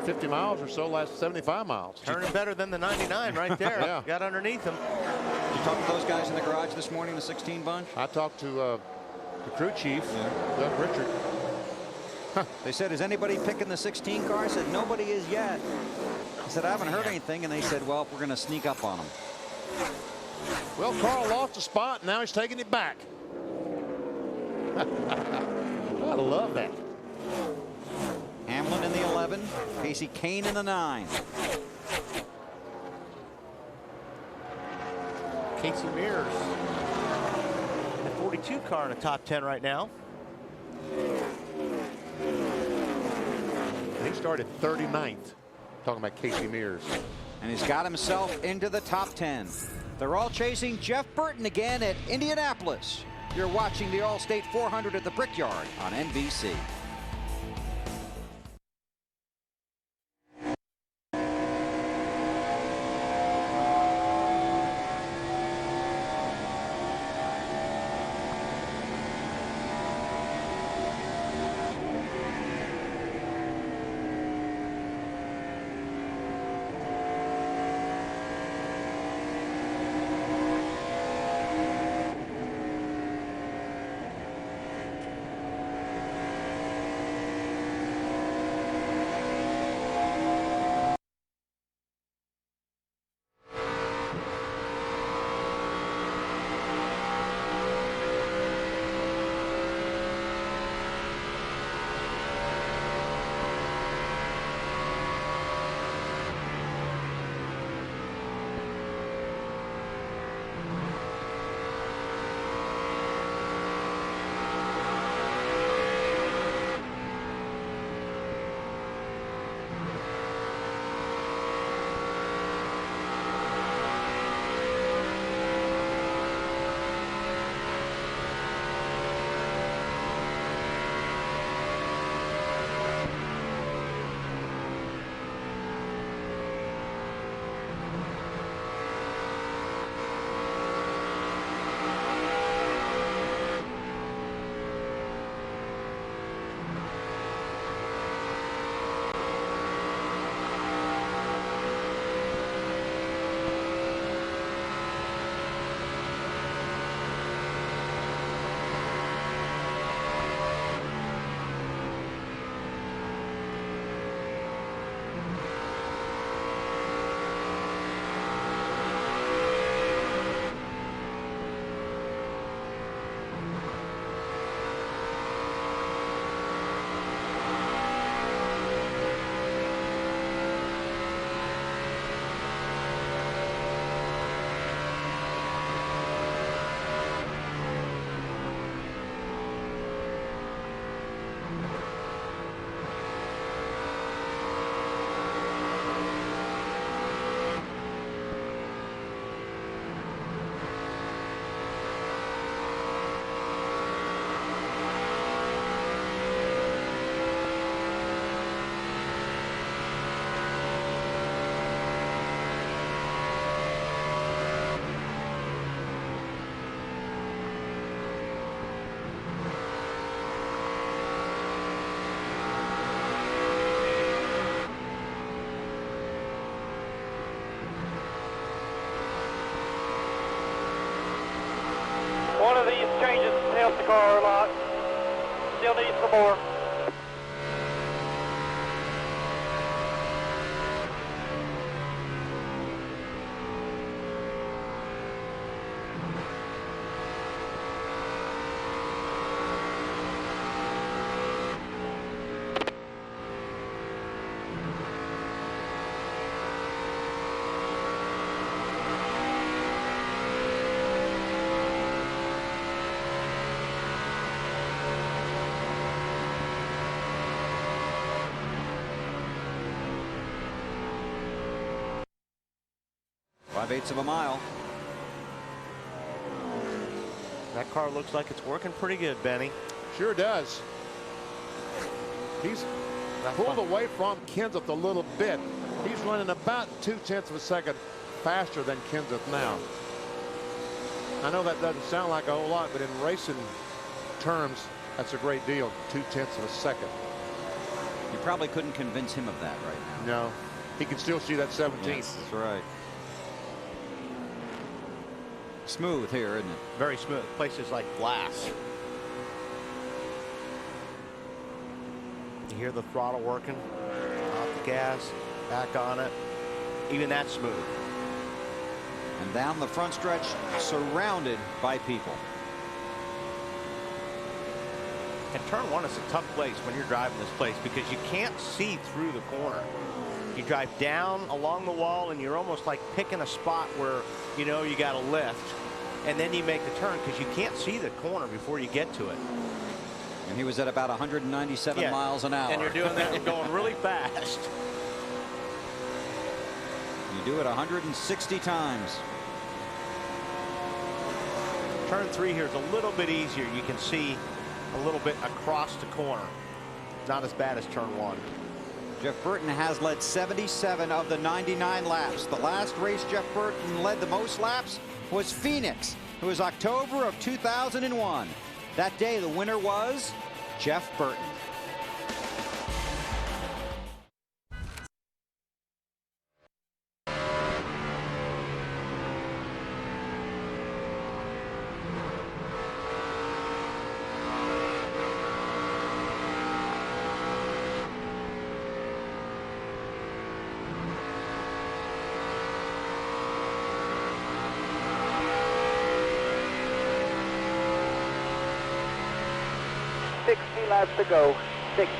50 miles or so, last 75 miles. Turning better than the 99 right there. Yeah. Got underneath them. Did you talk to those guys in the garage this morning, the 16 bunch? I talked to the crew chief, Doug Richard. They said, is anybody picking the 16 car? I said, nobody is yet. I said, I haven't heard anything. And they said, well, we're going to sneak up on them. Well, Carl lost a spot. Now he's taking it back. I love that. Hamlin in the 11. Casey Kane in the 9. Casey Mears, the 42 car in the top 10 right now. And he started 39th. Talking about Casey Mears. And he's got himself into the top 10. They're all chasing Jeff Burton again at Indianapolis. You're watching the All-State 400 at the Brickyard on NBC. One of these changes helps the car a lot. Still needs some more. Eighths of a mile. That car looks like it's working pretty good, Benny. Sure does. He's pulled away from Kenseth a little bit. He's running about 0.2 of a second faster than Kenseth now. I know that doesn't sound like a whole lot, but in racing terms, that's a great deal. 0.2 of a second. You probably couldn't convince him of that right now. No, he can still see that 17th. Yes, that's right. Smooth here, isn't it? Very smooth. Places like glass. hear the throttle working? Off the gas, back on it. Even that's smooth. And down the front stretch, surrounded by people. And turn 1 is a tough place when you're driving this place because you can't see through the corner. You drive down along the wall and you're almost like picking a spot where you know you got to lift, and then you make the turn because you can't see the corner before you get to it. And he was at about 197 miles an hour. And you're doing that and going really fast. You do it 160 times. Turn 3 here is a little bit easier. You can see a little bit across the corner. Not as bad as turn 1. Jeff Burton has led 77 of the 99 laps. The last race Jeff Burton led the most laps was Phoenix. It was October of 2001. That day, the winner was Jeff Burton. Laps to go, 60.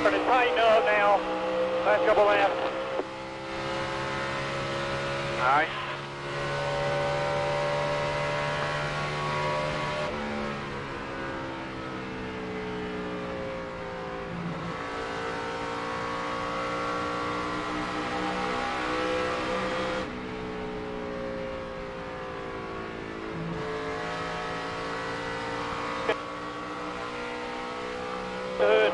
Starting to tighten up now. Last couple laps. All right. Good.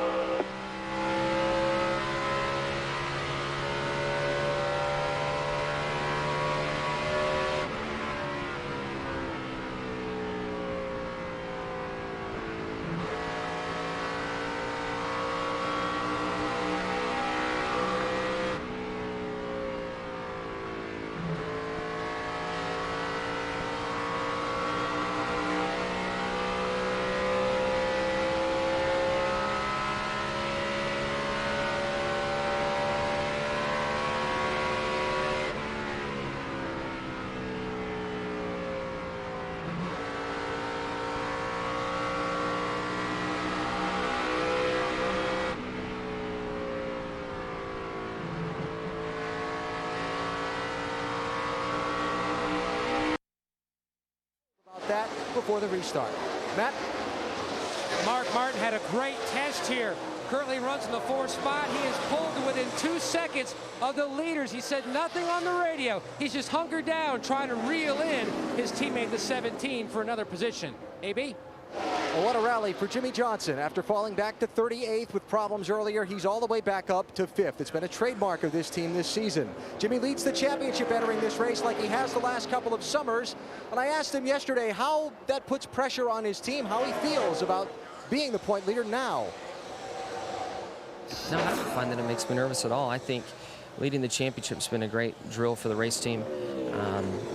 before the restart. Matt? Mark Martin had a great test here. Currently runs in the 4th spot. He is pulled to within 2 seconds of the leaders. He said nothing on the radio. He's just hunkered down trying to reel in his teammate, the 17, for another position. AB? Well, what a rally for Jimmie Johnson. After falling back to 38th with problems earlier, he's all the way back up to 5th. It's been a trademark of this team this season. Jimmy leads the championship entering this race like he has the last couple of summers. And I asked him yesterday how that puts pressure on his team, how he feels about being the point leader now. No, I don't find that it makes me nervous at all. I think leading the championship's been a great drill for the race team.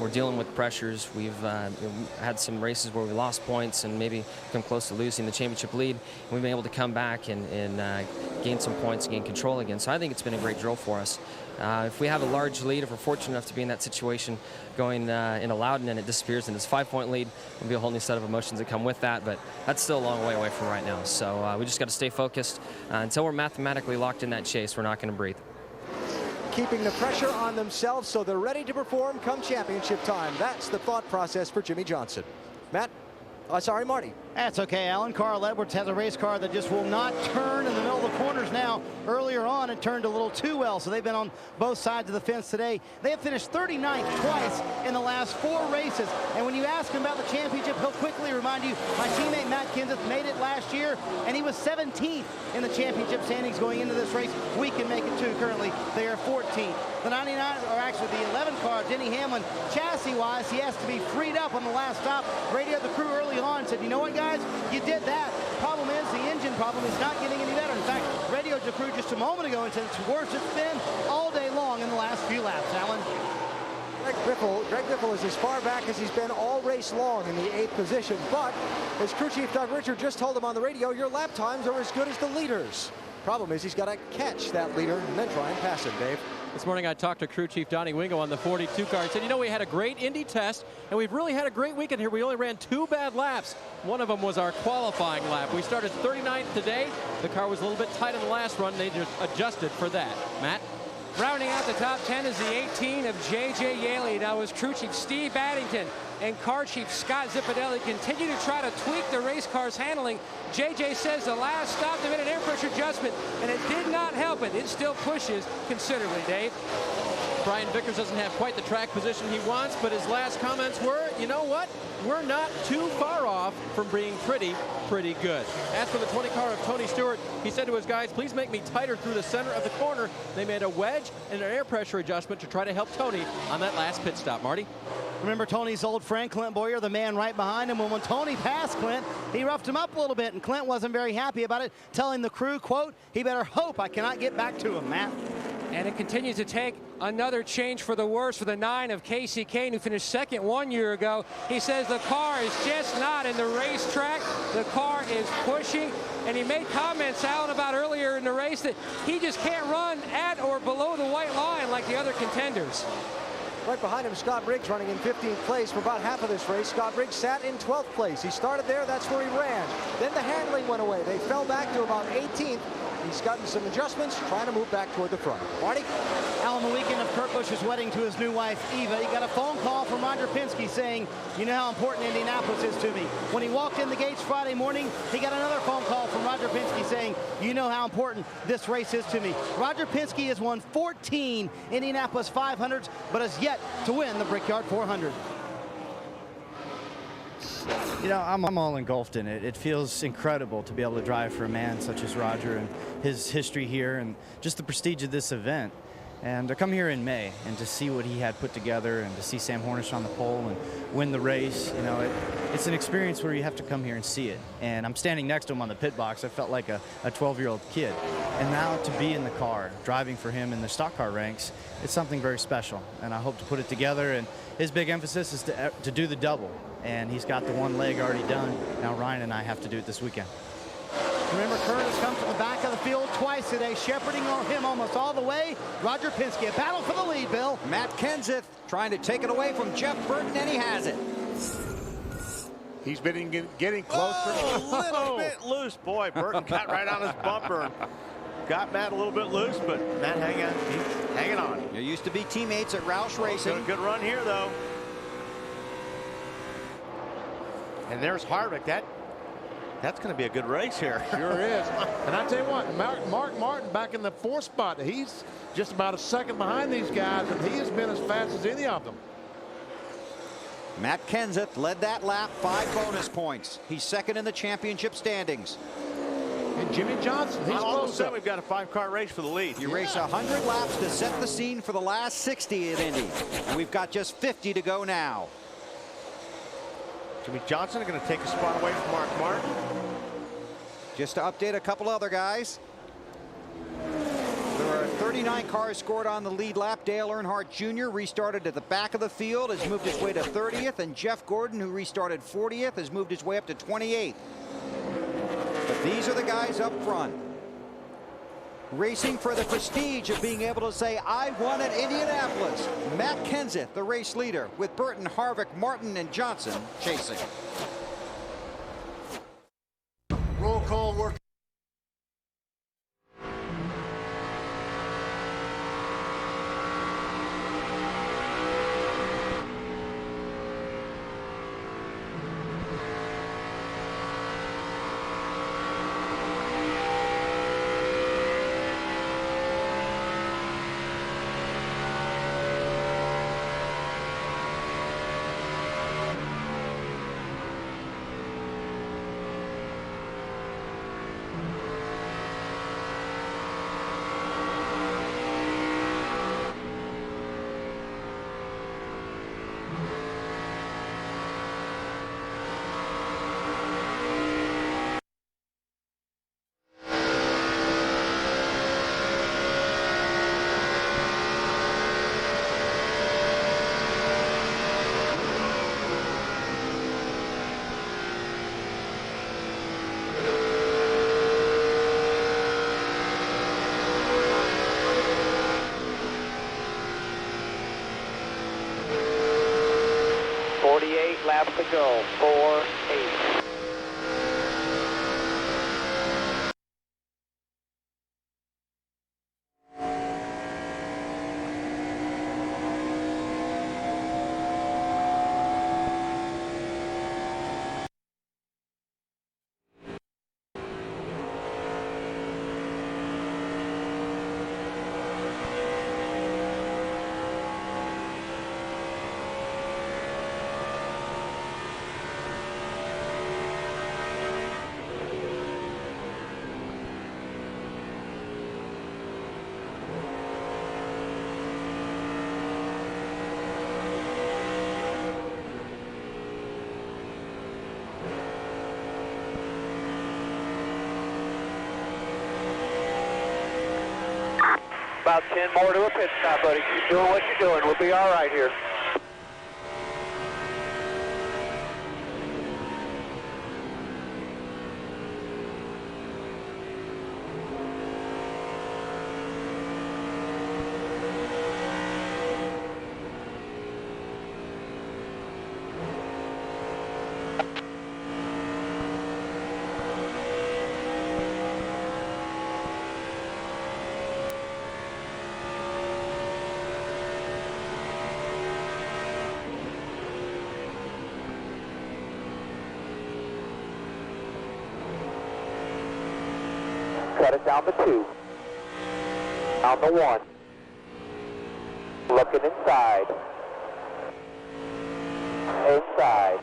We're dealing with pressures. We've had some races where we lost points and maybe come close to losing the championship lead. And we've been able to come back and gain some points and gain control again. So I think it's been a great drill for us. If we have a large lead, if we're fortunate enough to be in that situation going into Loudon and it disappears and it's a 5-point lead, it'll be a whole new set of emotions that come with that, but that's still a long way away from right now. So we just got to stay focused. Until we're mathematically locked in that chase, we're not going to breathe. Keeping the pressure on themselves so they're ready to perform come championship time. That's the thought process for Jimmie Johnson. Matt? Sorry, Marty. That's okay, Alan. Carl Edwards has a race car that just will not turn in the middle of the corners now. Earlier on, it turned a little too well, so they've been on both sides of the fence today. They have finished 39th twice in the last 4 races. And when you ask him about the championship, he'll quickly remind you, my teammate Matt Kenseth made it last year, and he was 17th in the championship standings going into this race. We can make it too. Currently, they are 14th. The 99, or actually the 11 car, Denny Hamlin, chassis-wise, he has to be freed up on the last stop. Radioed the crew early on and said, you know what, guys? You did that. Problem is, the engine problem is not getting any better. In fact, radioed the crew just a moment ago and said it's worse it's been all day long in the last few laps, Alan. Greg Biffle is as far back as he's been all race long in the 8th position. But, as crew chief Doug Richard just told him on the radio, your lap times are as good as the leaders. Problem is, he's got to catch that leader and then try and pass him, Dave. This morning I talked to crew chief Donnie Wingo on the 42 car. He said, you know, we had a great Indy test, and we've really had a great weekend here. We only ran 2 bad laps. One of them was our qualifying lap. We started 39th today. The car was a little bit tight in the last run. They just adjusted for that. Matt? Rounding out the top 10 is the 18 of J.J. Yaley. Now, as crew chief Steve Addington and car chief Scott Zippadelli continue to try to tweak the race car's handling, J.J. says the last stop they made an air pressure adjustment, and it did not help it. It still pushes considerably, Dave. Brian Vickers doesn't have quite the track position he wants, but his last comments were, you know what? We're not too far off from being pretty good. As for the 20 car of Tony Stewart, he said to his guys, please make me tighter through the center of the corner. They made a wedge and an air pressure adjustment to try to help Tony on that last pit stop. Marty? Remember Tony's old friend, Clint Boyer, the man right behind him. When Tony passed Clint, he roughed him up a little bit, and Clint wasn't very happy about it, telling the crew, quote, he better hope I cannot get back to him, Matt. And it continues to take another change for the worse for the 9 of Casey Kane, who finished 2nd 1 year ago. He says the car is just not in the racetrack. The car is pushing. And he made comments, Alan, about earlier in the race that he just can't run at or below the white line like the other contenders. Right behind him, Scott Briggs running in 15th place for about half of this race. Scott Briggs sat in 12th place. He started there, that's where he ran. Then the handling went away. They fell back to about 18th. He's gotten some adjustments, trying to move back toward the front. Marty? Alan, the weekend of Kurt Busch's wedding to his new wife, Eva, he got a phone call from Roger Penske saying, you know how important Indianapolis is to me. When he walked in the gates Friday morning, he got another phone call from Roger Penske saying, you know how important this race is to me. Roger Penske has won 14 Indianapolis 500s, but has yet to win the Brickyard 400. You know, I'm all engulfed in it. It feels incredible to be able to drive for a man such as Roger and his history here and just the prestige of this event. And to come here in May and to see what he had put together and to see Sam Hornish on the pole and win the race, you know, it's an experience where you have to come here and see it. And I'm standing next to him on the pit box. I felt like a 12-year-old kid. And now to be in the car, driving for him in the stock car ranks, it's something very special. And I hope to put it together. And his big emphasis is to do the double. And he's got the one leg already done. Now Ryan and I have to do it this weekend. Remember, Kurt has come to the back of the field twice today, shepherding him almost all the way. Roger Penske, a battle for the lead, Bill. Matt Kenseth trying to take it away from Jeff Burton, and he has it. He's been getting closer. Oh, a little bit loose. Boy, Burton got right on his bumper. Got Matt a little bit loose, but Matt he's hanging on. They used to be teammates at Roush Racing. Good run here, though. And there's Harvick. That's going to be a good race here. Sure is. And I tell you what, Mark Martin back in the 4th spot. He's just about a second behind these guys, and he has been as fast as any of them. Matt Kenseth led that lap, 5 bonus points. He's second in the championship standings. And Jimmy Johnson, he's all of a close sudden up. we've got a 5-car race for the lead. You race 100 laps to set the scene for the last 60 at Indy. And we've got just 50 to go now. Jimmy Johnson going to take a spot away from Mark Martin. Just to update a couple other guys. There are 39 cars scored on the lead lap. Dale Earnhardt Jr. restarted at the back of the field, has moved his way to 30th, and Jeff Gordon, who restarted 40th, has moved his way up to 28th. But these are the guys up front, racing for the prestige of being able to say, I won at Indianapolis. Matt Kenseth, the race leader, with Burton, Harvick, Martin, and Johnson chasing. Roll call work. Laps to go. 4-8. About 10 more to a pit stop, buddy. Keep doing what you're doing. We'll be all right here. Cut it down to 2. Down to 1. Looking inside. Inside.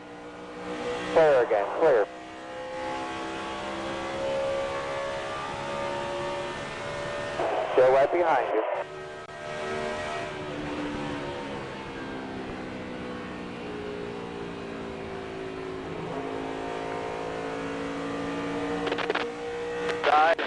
Clear again, clear. Still right behind you. Side.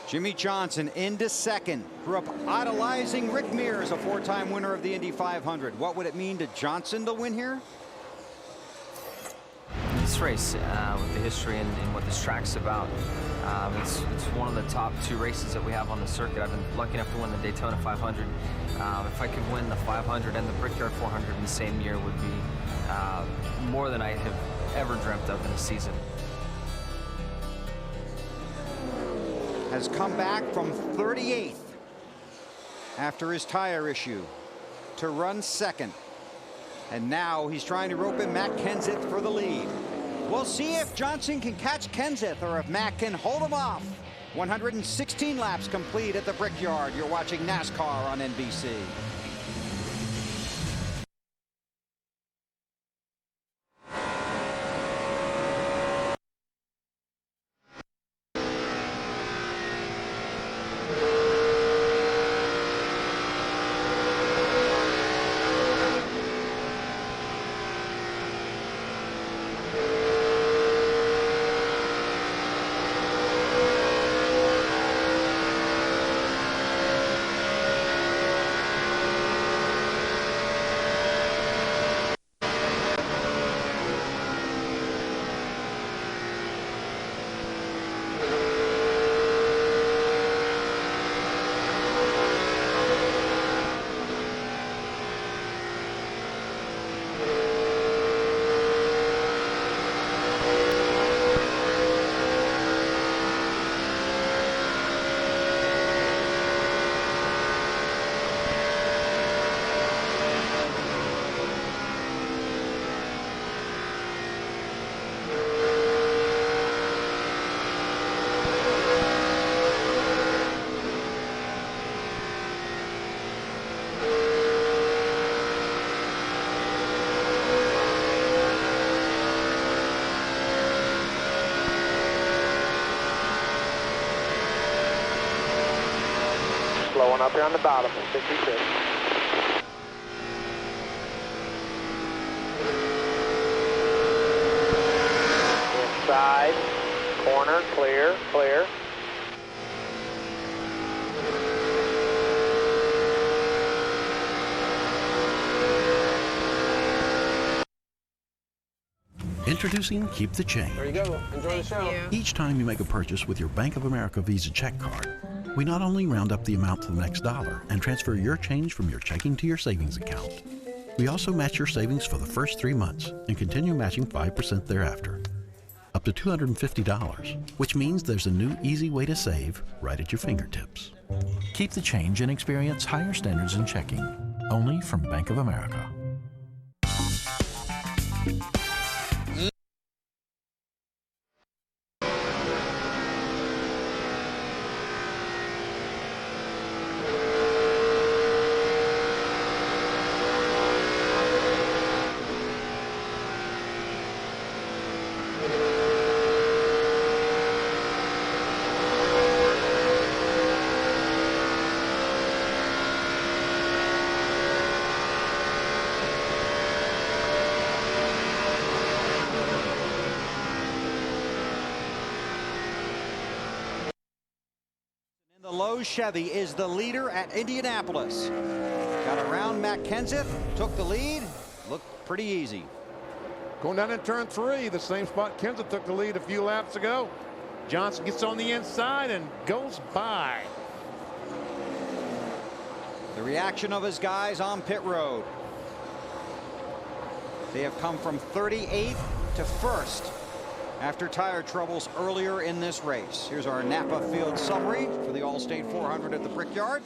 Jimmy Johnson into second. Grew up idolizing Rick Mears, a 4-time winner of the Indy 500. What would it mean to Johnson to win here? This race, with the history and what this track's about, it's one of the top 2 races that we have on the circuit. I've been lucky enough to win the Daytona 500. If I could win the 500 and the Brickyard 400 in the same year would be more than I have ever dreamt of in a season. Has come back from 38th after his tire issue to run second. And now he's trying to rope in Matt Kenseth for the lead. We'll see if Johnson can catch Kenseth or if Matt can hold him off. 116 laps complete at the Brickyard. You're watching NASCAR on NBC. Slowing up here on the bottom at 66. Inside, corner, clear, clear. Introducing Keep the Change. There you go. Enjoy the show. Each time you make a purchase with your Bank of America Visa check card, we not only round up the amount to the next dollar and transfer your change from your checking to your savings account, we also match your savings for the first 3 months and continue matching 5% thereafter. Up to $250, which means there's a new easy way to save right at your fingertips. Keep the change and experience higher standards in checking. Only from Bank of America. The low Chevy is the leader at Indianapolis. Got around Matt Kenseth, took the lead, looked pretty easy. Going down in turn 3, the same spot Kenseth took the lead a few laps ago. Johnson gets on the inside and goes by. The reaction of his guys on pit road. They have come from 38th to 1st after tire troubles earlier in this race. Here's our Napa field summary for the All-State 400 at the Brickyard.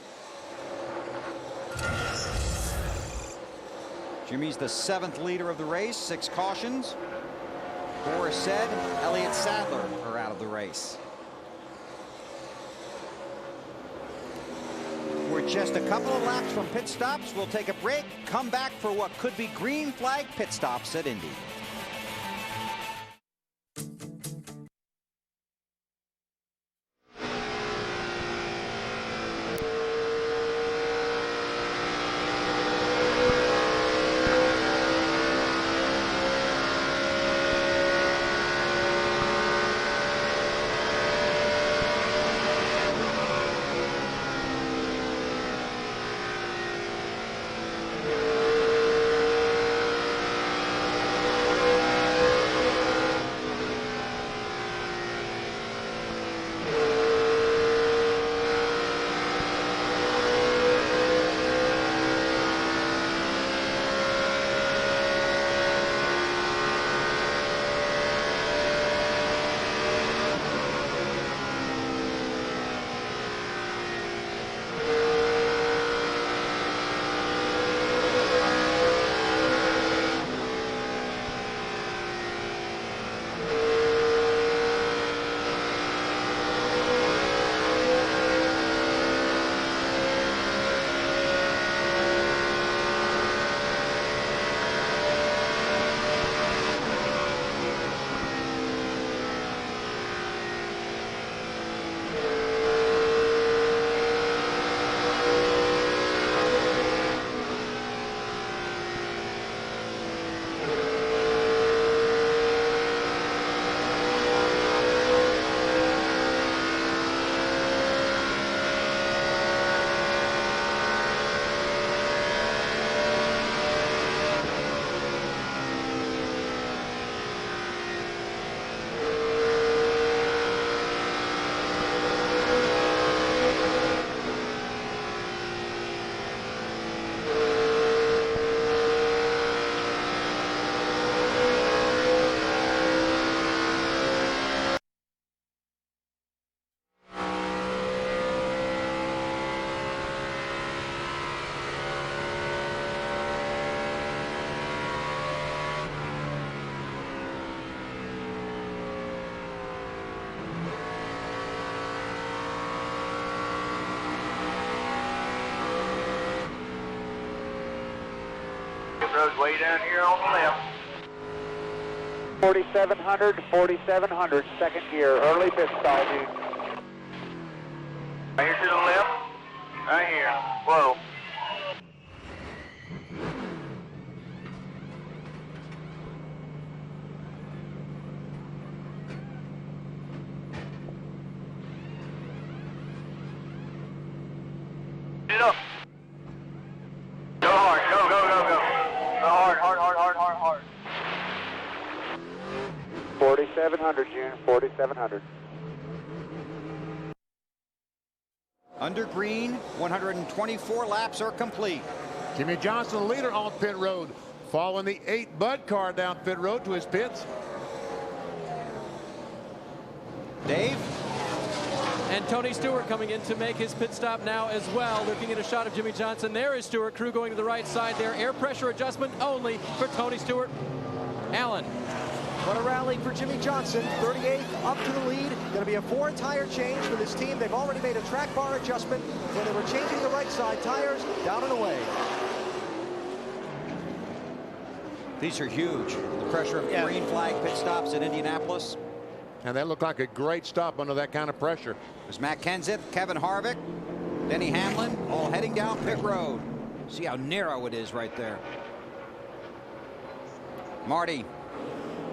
Jimmy's the 7th leader of the race, 6 cautions. Boris Said, Elliott Sadler are out of the race. We're just a couple of laps from pit stops. We'll take a break, come back for what could be green flag pit stops at Indy. road's way down here on the left. 4700, second gear, early pit stall, dude. Right here to the left, right here, whoa. Get it up. Go hard, go. Go hard. 4700, June, 4700. Under green, 124 laps are complete. Jimmy Johnson, the leader on pit road, following the 8 Bud car down pit road to his pits. Dave? And Tony Stewart coming in to make his pit stop now as well. Looking at a shot of Jimmy Johnson. There is Stewart. Crew going to the right side there. Air pressure adjustment only for Tony Stewart. Alan. What a rally for Jimmy Johnson. 38th up to the lead. Going to be a 4-tire change for this team. They've already made a track bar adjustment when they were changing the right side tires. Down and away. These are huge. The pressure of green flag pit stops in Indianapolis. And that looked like a great stop under that kind of pressure. There's Matt Kenseth, Kevin Harvick, Denny Hamlin, all heading down pit road. See how narrow it is right there. Marty.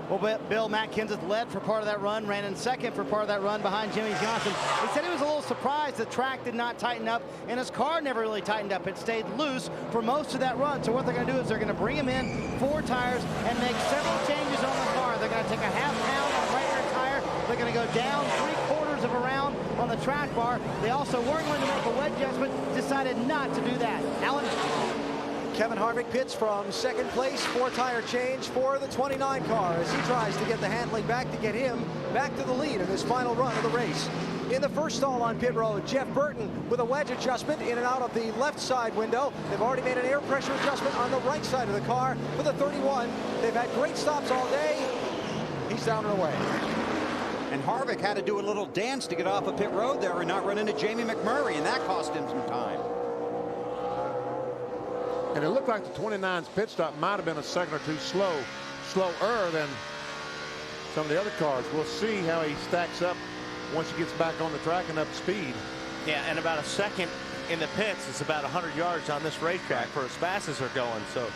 Well, Bill, Matt Kenseth led for part of that run, ran in second for part of that run behind Jimmy Johnson. He said he was a little surprised the track did not tighten up, and his car never really tightened up. It stayed loose for most of that run. So what they're going to do is they're going to bring him in 4 tires and make several changes on the car. They're going to take a half pound on the right rear tire. They're going to go down 3/4 of a round on the track bar. They also weren't going to make a wedge adjustment, decided not to do that. Alan? Kevin Harvick pits from second place, 4-tire change for the 29 car as he tries to get the handling back to get him back to the lead in this final run of the race. In the first stall on pit road, Jeff Burton with a wedge adjustment in and out of the left side window. They've already made an air pressure adjustment on the right side of the car for the 31. They've had great stops all day. He's down and away. And Harvick had to do a little dance to get off of pit road there and not run into Jamie McMurray, and that cost him some time. And it looked like the 29's pit stop might have been a second or two slower than some of the other cars. We'll see how he stacks up once he gets back on the track and up to speed. Yeah, and about a second in the pits. It's about 100 yards on this racetrack for as fast as they're going. So,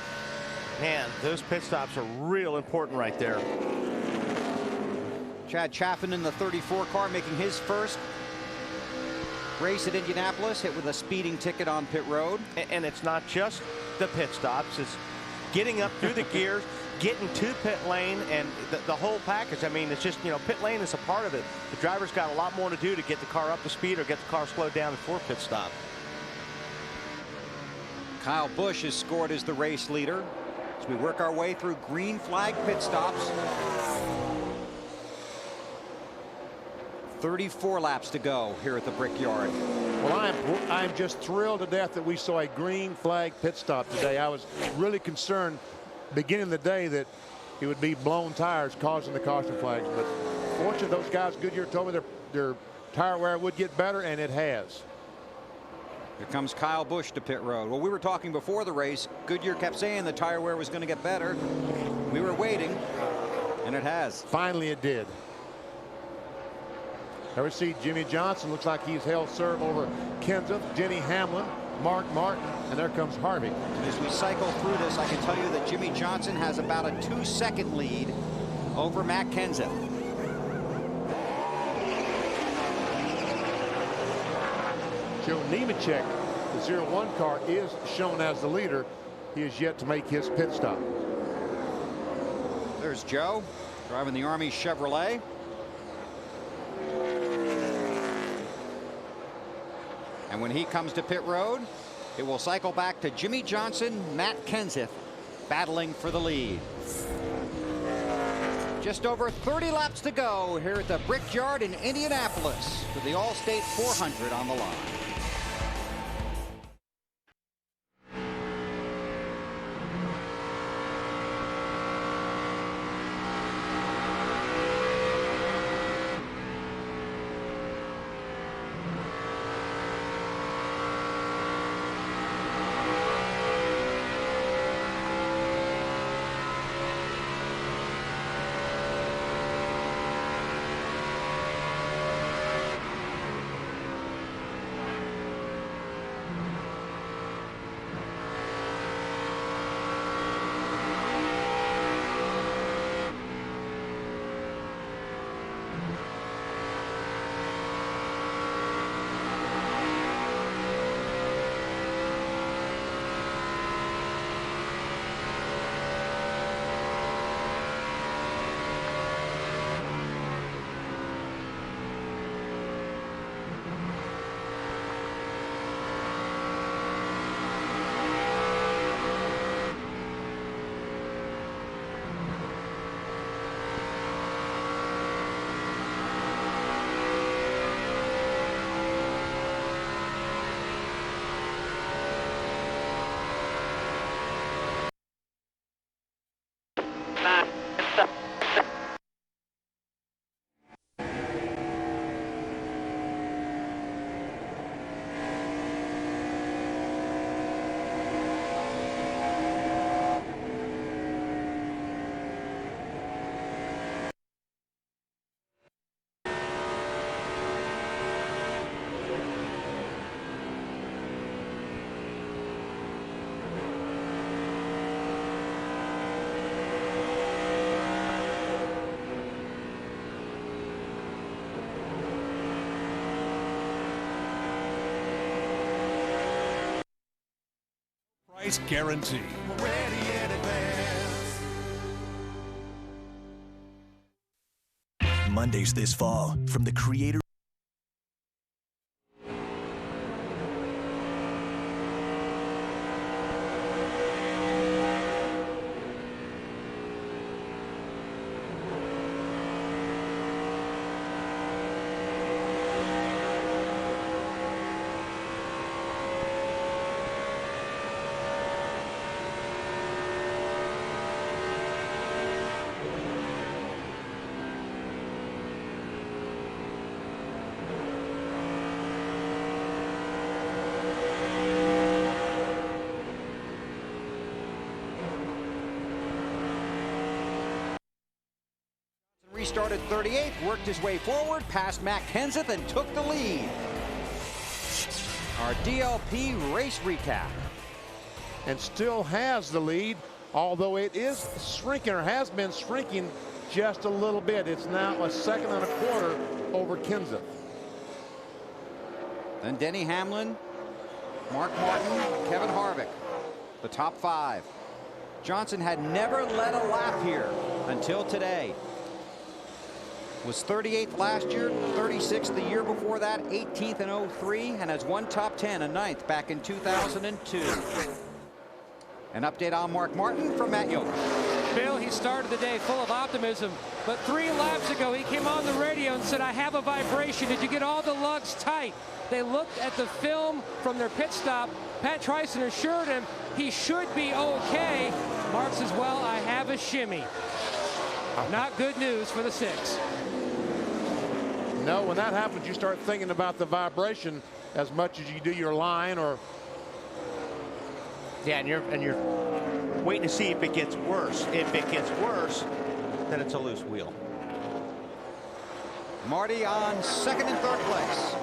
man, those pit stops are real important right there. Chad Chaffin in the 34 car making his first race at Indianapolis, hit with a speeding ticket on pit road. And it's not just the pit stops, it's getting up through the gears, getting to pit lane, and the whole package. I mean, it's just, you know, pit lane is a part of it. The driver's got a lot more to do to get the car up to speed or get the car slowed down before pit stop. Kyle Busch is scored as the race leader as we work our way through green flag pit stops. 34 laps to go here at the Brickyard. Well, I'm just thrilled to death that we saw a green flag pit stop today. I was really concerned beginning of the day that it would be blown tires causing the caution flags. But fortunately, those guys, Goodyear, told me their tire wear would get better, and it has. Here comes Kyle Busch to pit road. Well, we were talking before the race. Goodyear kept saying the tire wear was going to get better. We were waiting, and it has. Finally, it did. There we see Jimmy Johnson. Looks like he's held serve over Kenseth, Denny Hamlin, Mark Martin, and there comes Harvick. As we cycle through this, I can tell you that Jimmy Johnson has about a 2-second lead over Matt Kenseth. Joe Nemechek, the 01 car, is shown as the leader. He is yet to make his pit stop. There's Joe driving the Army Chevrolet. And when he comes to pit road, it will cycle back to Jimmy Johnson, Matt Kenseth, battling for the lead. Just over 30 laps to go here at the Brickyard in Indianapolis with the Allstate 400 on the line. points guarantee. Ready in advance. Mondays this fall from the creator. Restarted 38th, worked his way forward, past Matt Kenseth, and took the lead. Our DLP race recap. And still has the lead, although it is shrinking, or has been shrinking just a little bit. It's now a 2.25 seconds over Kenseth. Then Denny Hamlin, Mark Martin, Kevin Harvick, the top 5. Johnson had never led a lap here until today. Was 38th last year, 36th the year before that, 18th in 03, and has one top 10, a 9th back in 2002. An update on Mark Martin from Matt Yoder. Bill, he started the day full of optimism, but 3 laps ago he came on the radio and said, I have a vibration. Did you get all the lugs tight? They looked at the film from their pit stop. Pat Tryson assured him he should be okay. Mark says, well, I have a shimmy. Not good news for the 6. No, when that happens, you start thinking about the vibration as much as you do your line, or yeah, and you're waiting to see if it gets worse. If it gets worse, then it's a loose wheel. Marty on 2nd and 3rd place.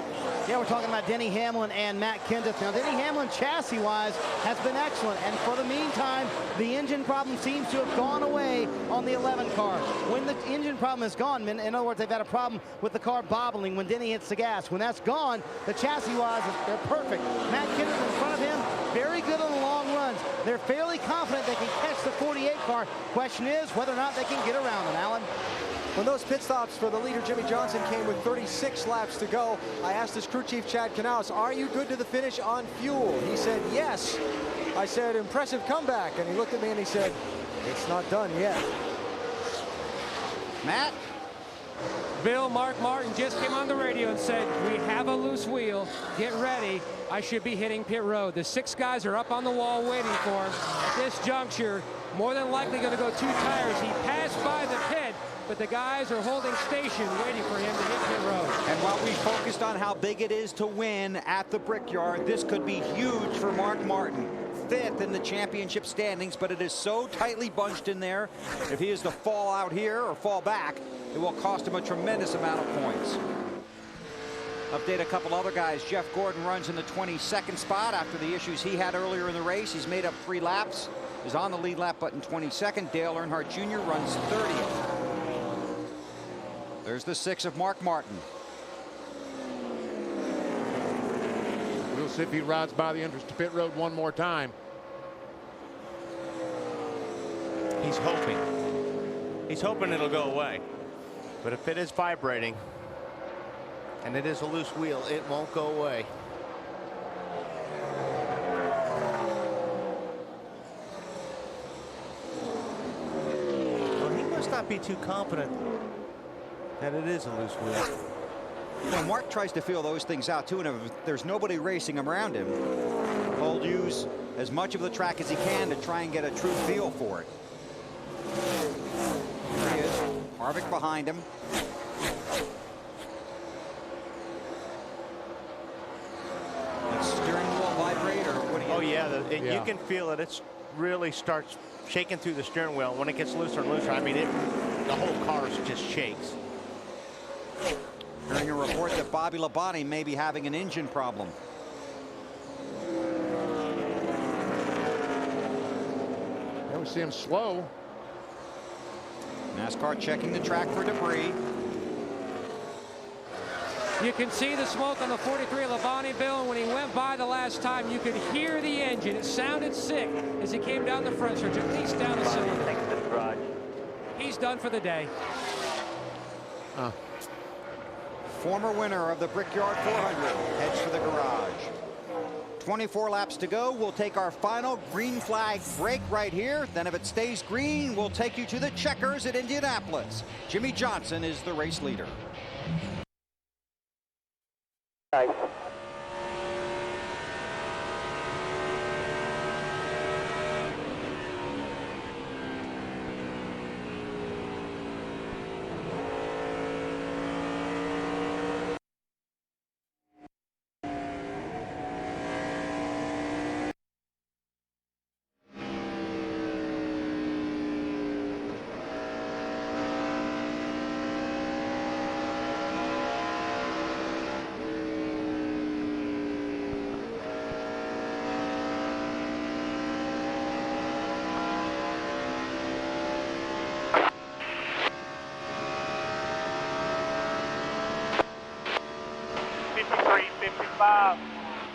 Yeah, we're talking about Denny Hamlin and Matt Kenseth. Now, Denny Hamlin, chassis-wise, has been excellent. And for the meantime, the engine problem seems to have gone away on the 11 car. When the engine problem is gone, in other words, they've had a problem with the car bobbling when Denny hits the gas. When that's gone, the chassis-wise, they're perfect. Matt Kenseth in front of him, very good on the long runs. They're fairly confident they can catch the 48 car. Question is whether or not they can get around them, Alan. When those pit stops for the leader, Jimmy Johnson, came with 36 laps to go, I asked his crew chief, Chad Canales, are you good to the finish on fuel? He said, yes. I said, impressive comeback. And he looked at me and he said, it's not done yet. Matt? Bill, Mark Martin just came on the radio and said, we have a loose wheel. Get ready. I should be hitting pit road. The 6 guys are up on the wall waiting for him. At this juncture, more than likely going to go 2 tires. He passed by the pit, but the guys are holding station waiting for him to hit pit road. And while we focused on how big it is to win at the Brickyard, this could be huge for Mark Martin. 5th in the championship standings, but it is so tightly bunched in there. If he is to fall out here or fall back, it will cost him a tremendous amount of points. Update a couple other guys. Jeff Gordon runs in the 22nd spot after the issues he had earlier in the race. He's made up 3 laps, is on the lead lap button 22nd. Dale Earnhardt Jr. runs 30th. There's the 6 of Mark Martin. We'll see if he rides by the entrance to pit road one more time. He's hoping. He's hoping it'll go away. But if it is vibrating and it is a loose wheel, it won't go away. Well, he must not be too confident that it is a loose wheel. Well, Mark tries to feel those things out too, and if there's nobody racing around him, he'll use as much of the track as he can to try and get a true feel for it. There he is, Harvick behind him. That steering wheel vibrate, or what do you? Oh yeah, you can feel it. It really starts shaking through the steering wheel. When it gets looser and looser, I mean, the whole car just shakes. Hearing a report that Bobby Labonte may be having an engine problem. There we see him slow. NASCAR checking the track for debris. You can see the smoke on the 43 Labonte Bill, and when he went by the last time, you could hear the engine. It sounded sick as he came down the front stretch, at least down the cylinder. He's done for the day. Former winner of the Brickyard 400 heads for the garage. 24 laps to go. We'll take our final green flag break right here. Then if it stays green, we'll take you to the Checkers at Indianapolis. Jimmy Johnson is the race leader. Nice.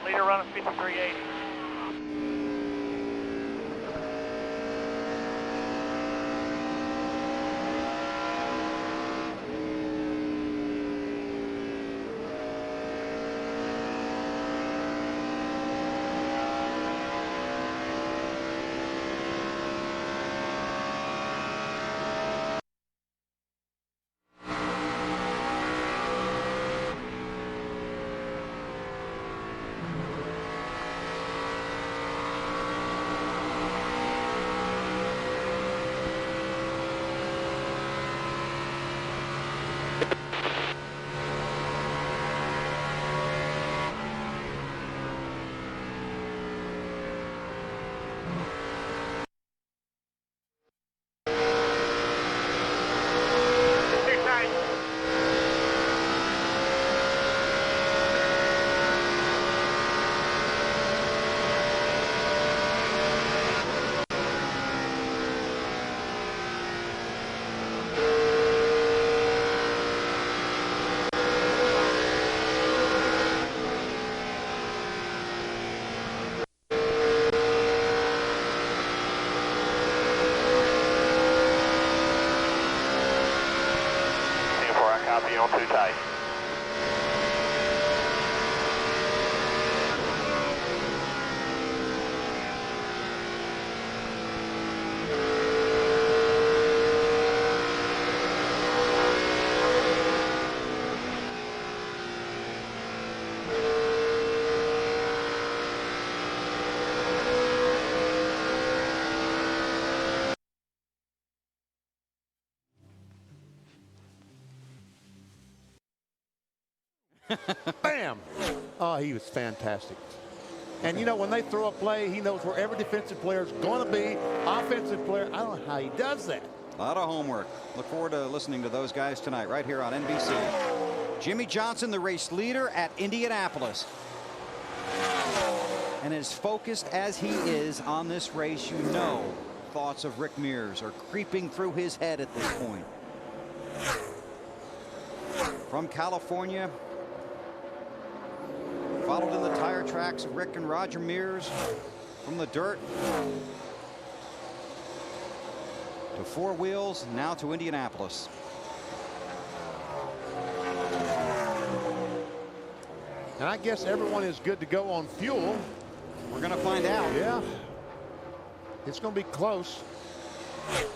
Leader running 53.80. Copy on 2 tight. Bam! Oh, he was fantastic. And, you know, when they throw a play, he knows where every defensive player is going to be. Offensive player, I don't know how he does that. A lot of homework. Look forward to listening to those guys tonight right here on NBC. Jimmy Johnson, the race leader at Indianapolis. And as focused as he is on this race, you know thoughts of Rick Mears are creeping through his head at this point. From California, followed in the tire tracks of Rick and Roger Mears, from the dirt to 4 wheels, now to Indianapolis. And I guess everyone is good to go on fuel. We're going to find out. Yeah. It's going to be close.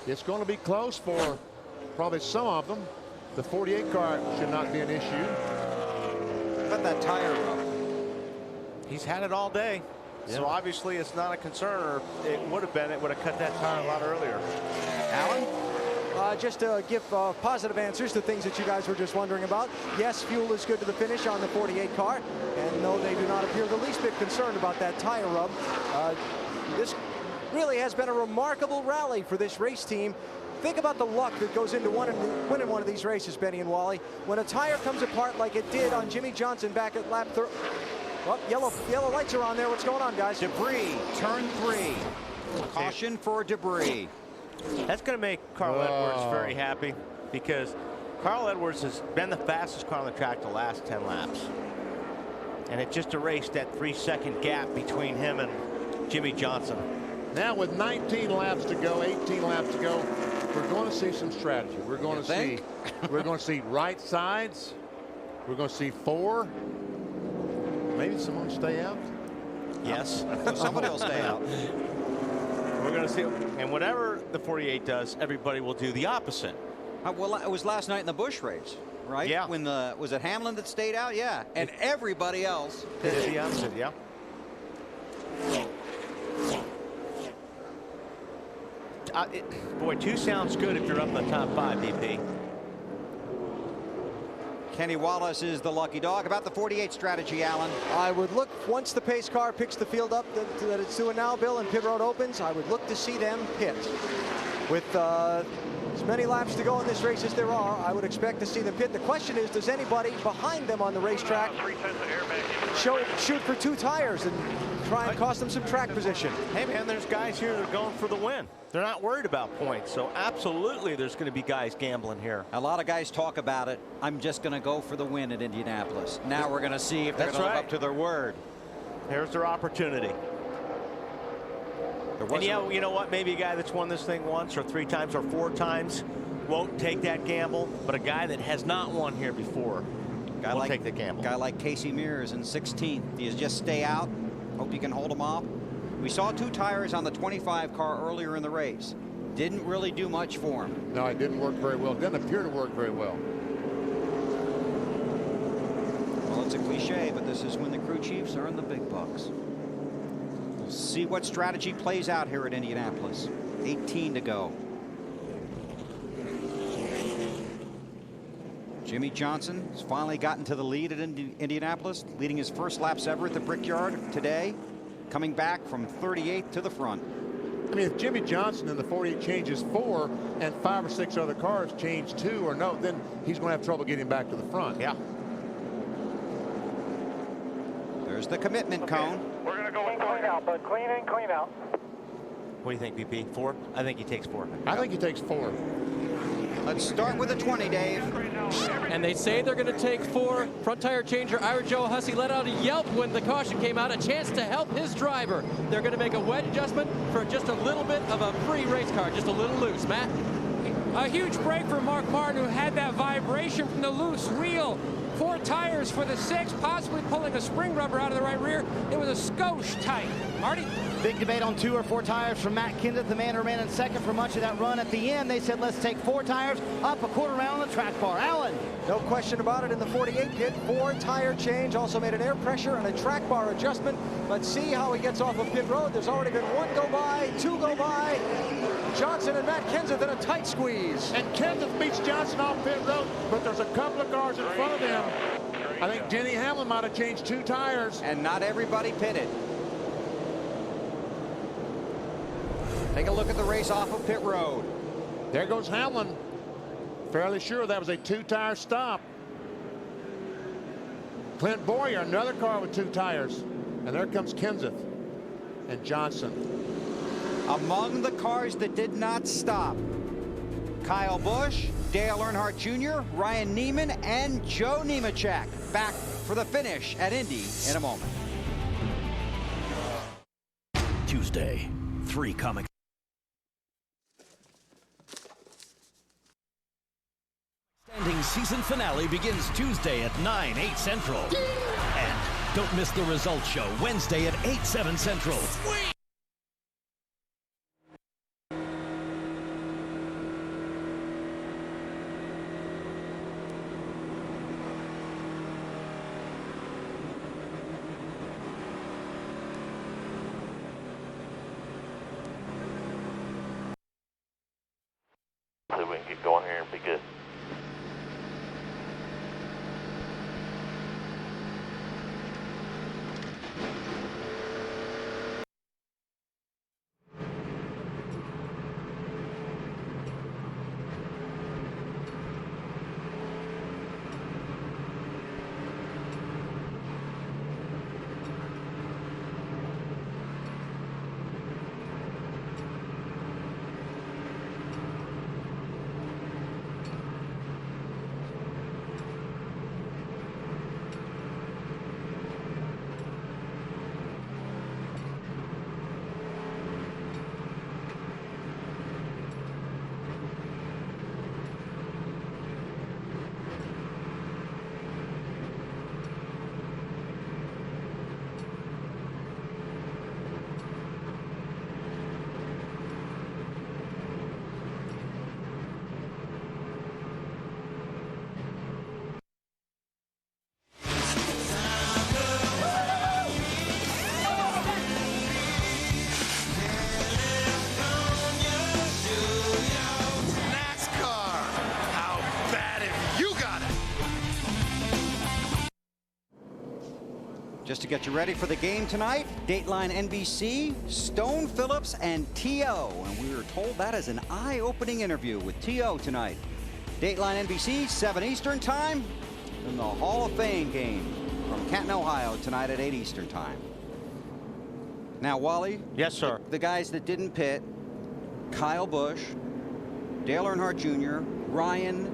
It's going to be close for probably some of them. The 48 car should not be an issue. How about that tire rub? He's had it all day. Yeah. So obviously it's not a concern, or it would have been. It would have cut that tire a lot earlier. Alan? Just to give positive answers to things that you guys were just wondering about. Yes, fuel is good to the finish on the 48 car, and no, they do not appear the least bit concerned about that tire rub. This really has been a remarkable rally for this race team. Think about the luck that goes into winning one of these races, Benny and Wally. When a tire comes apart like it did on Jimmy Johnson back at lap 30. Well, yellow lights are on there. What's going on, guys? Debris, turn 3. Caution for debris. That's going to make Carl Edwards very happy, because Carl Edwards has been the fastest car on the track the last 10 laps. And it just erased that 3-second gap between him and Jimmy Johnson. Now with 19 laps to go, 18 laps to go, we're going to see some strategy. We're going to see right sides. We're going to see 4. Maybe someone will stay out. Yes. Somebody will stay out. We're going to see, and whatever the 48 does, everybody will do the opposite. Well, it was last night in the Busch race, right? Yeah. When was it Hamlin that stayed out? Yeah. And everybody else did the opposite. Yeah. Boy, 2 sounds good if you're up in the top 5, BP. Kenny Wallace is the lucky dog. About the 48 strategy, Alan. I would look, once the pace car picks the field up that it's doing now, Bill, and pit road opens, I would look to see them pit. With as many laps to go in this race as there are, I would expect to see them pit. The question is, does anybody behind them on the racetrack shoot for 2 tires and try and cost them some track position? Hey, man, there's guys here that are going for the win. They're not worried about points, so absolutely there's going to be guys gambling here. A lot of guys talk about it. I'm just going to go for the win at Indianapolis. Now we're going to see if they're going to live up to their word. Here's their opportunity. And yeah, you know what? Maybe a guy that's won this thing once or 3 times or 4 times won't take that gamble, but a guy that has not won here before will take the gamble. A guy like Casey Mears in 16th. Do you just stay out? Hope you can hold him off? We saw 2 tires on the 25 car earlier in the race. Didn't really do much for him. No, it didn't work very well. It didn't appear to work very well. Well, it's a cliche, but this is when the crew chiefs are in the big bucks. We'll see what strategy plays out here at Indianapolis. 18 to go. Jimmy Johnson has finally gotten to the lead at Indianapolis, leading his first laps ever at the Brickyard today, coming back from 38th to the front. I mean, if Jimmy Johnson in the 48 changes 4 and 5 or 6 other cars change 2 or no, then he's going to have trouble getting back to the front. Yeah. There's the commitment cone. We're going to go clean out, but clean in, clean out. What do you think, BP? 4? I think he takes 4. I think he takes 4. Let's start with a 20, Dave. And they say they're going to take 4. Front tire changer Ira Joe Hussey let out a yelp when the caution came out, a chance to help his driver. They're going to make a wedge adjustment for just a little bit of a free race car, just a little loose. Matt? A huge break for Mark Martin, who had that vibration from the loose wheel. 4 tires for the 6, possibly pulling a spring rubber out of the right rear. It was a skosh tight. Marty? Big debate on 2 or 4 tires from Matt Kenseth, the man who ran in second for much of that run. At the end, they said, let's take 4 tires, up a quarter round on the track bar. Alan? No question about it. In the 48 kit, 4 tire change, also made an air pressure and a track bar adjustment. Let's see how he gets off of pit road. There's already been 1 go by, 2 go by. Johnson and Matt Kenseth in a tight squeeze. And Kenseth beats Johnson off pit road, but there's a couple of cars in front of them. I think Denny Hamlin might have changed 2 tires. And not everybody pitted. Take a look at the race off of pit road. There goes Hamlin. Fairly sure that was a 2-tire stop. Clint Boyer, another car with 2 tires. And there comes Kenseth and Johnson. Among the cars that did not stop, Kyle Busch, Dale Earnhardt Jr., Ryan Neiman, and Joe Nemechek back for the finish at Indy in a moment. Tuesday, 3 comic. Standing season finale begins Tuesday at 9/8 Central. And don't miss the results show Wednesday at 8/7 Central. Sweet. So we can get going here and be good. get you ready for the game tonight. Dateline NBC, Stone Phillips, and T.O. And we were told that is an eye-opening interview with T.O. tonight. Dateline NBC, 7 Eastern time, and the Hall of Fame game from Canton, Ohio tonight at 8 Eastern time. Now, Wally. Yes, sir. The guys that didn't pit, Kyle Busch, Dale Earnhardt Jr., Ryan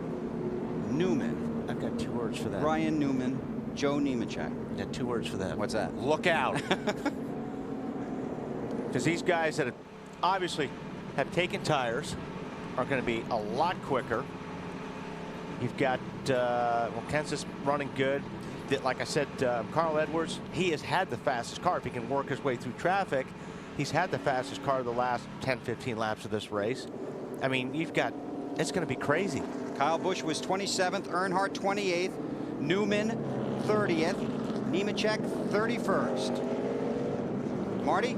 Newman. I've got 2 words for that. Ryan Newman, Joe Nemechek. I've got 2 words for that. What's that? Look out. Because these guys that obviously have taken tires are going to be a lot quicker. You've got, well, Kansas running good. Like I said, Carl Edwards, he has had the fastest car. If he can work his way through traffic, he's had the fastest car the last 10, 15 laps of this race. I mean, you've got, it's going to be crazy. Kyle Busch was 27th, Earnhardt 28th, Newman 30th, Nemechek 31st. Marty?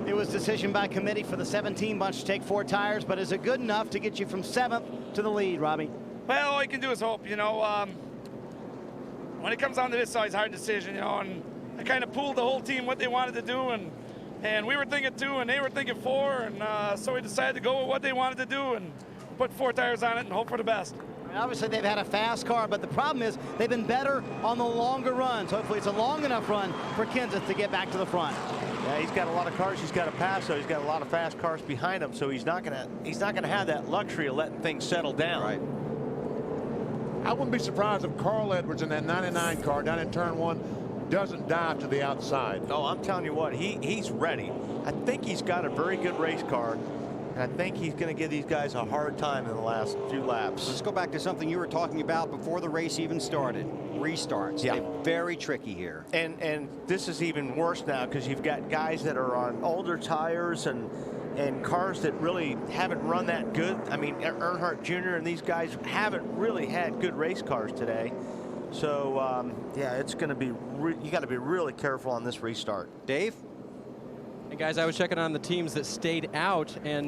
It was decision by committee for the 17 bunch to take 4 tires, but is it good enough to get you from 7th to the lead, Robbie? Well, all you can do is hope, you know. When it comes down to this, it's always a hard decision, you know, and I kind of pooled the whole team what they wanted to do, and we were thinking 2 and they were thinking 4, and so we decided to go with what they wanted to do and put 4 tires on it and hope for the best. I mean, obviously they've had a fast car, but the problem is they've been better on the longer runs. Hopefully it's a long enough run for Kenseth to get back to the front. Yeah, he's got a lot of cars he's got to pass, so he's got a lot of fast cars behind him, so he's not gonna have that luxury of letting things settle down. Right. I wouldn't be surprised if Carl Edwards in that 99 car down in turn 1 doesn't dive to the outside. No, I'm telling you what, he's ready. I think he's got a very good race car, and I think he's going to give these guys a hard time in the last few laps. Let's go back to something you were talking about before the race even started. Restarts. Yeah. They're very tricky here. And this is even worse now because you've got guys that are on older tires and cars that really haven't run that good. I mean, Earnhardt Jr. and these guys haven't really had good race cars today. So, yeah, it's going to be, you got to be really careful on this restart. Dave? And guys, I was checking on the teams that stayed out, and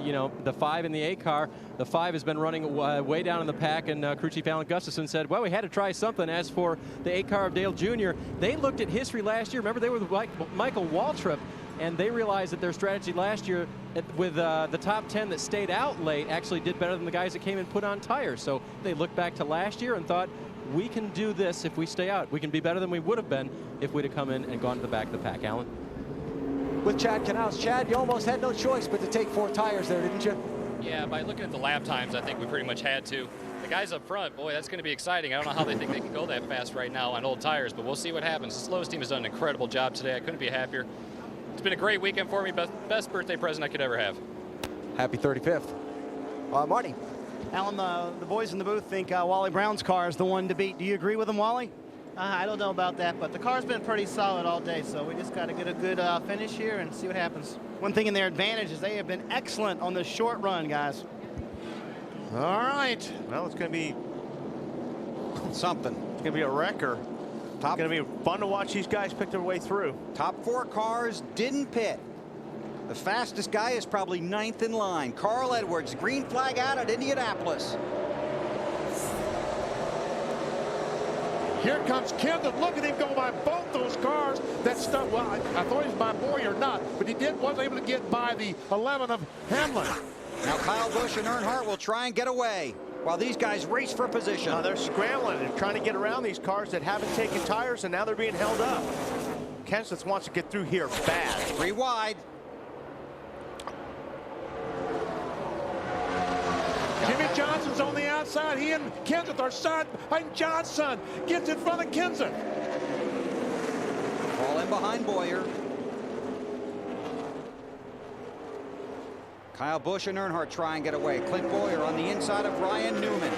you know, the 5 in the 8 car, the 5 has been running way down in the pack, and crew chief Alan Gustafson said, well, we had to try something. As for the 8 car of Dale Jr., they looked at history last year. Remember, they were with Michael Waltrip, and they realized that their strategy last year with the top 10 that stayed out late actually did better than the guys that came and put on tires. So they looked back to last year and thought, we can do this if we stay out. We can be better than we would have been if we'd have come in and gone to the back of the pack. Alan? With Chad Canals. Chad, you almost had no choice but to take 4 tires there, didn't you? Yeah, by looking at the lap times, I think we pretty much had to. The guys up front, boy, that's going to be exciting. I don't know how they think they can go that fast right now on old tires, but we'll see what happens. The Slows team has done an incredible job today. I couldn't be happier. It's been a great weekend for me. Best birthday present I could ever have. Happy 35th. Marty. Alan, the boys in the booth think Wally Brown's car is the one to beat. Do you agree with him, Wally? I don't know about that, but the car's been pretty solid all day, so we just got to get a good finish here and see what happens. One thing in their advantage is they have been excellent on the short run, guys. All right. Well, it's going to be something. It's going to be a wrecker. It's going to be fun to watch these guys pick their way through. Top 4 cars didn't pit. The fastest guy is probably 9th in line. Carl Edwards, green flag out at Indianapolis. Here comes Kenseth. Look at him go by both those cars. That stuff, well, I thought he was by Boyer or not, but he wasn't able to get by the 11 of Hamlin. Now Kyle Busch and Earnhardt will try and get away while these guys race for position. They're scrambling and trying to get around these cars that haven't taken tires, and now they're being held up. Kenseth wants to get through here bad. 3 wide. Jimmy Johnson's on the outside. He and Kenseth are side behind. Johnson gets in front of Kenseth. Fall in behind Boyer. Kyle Busch and Earnhardt try and get away. Clint Boyer on the inside of Ryan Newman.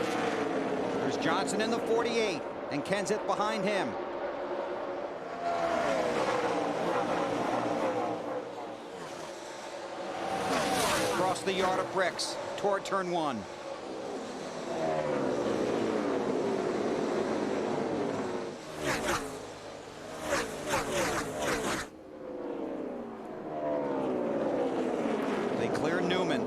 There's Johnson in the 48 and Kenseth behind him. Across the yard of bricks toward turn 1. They clear Newman.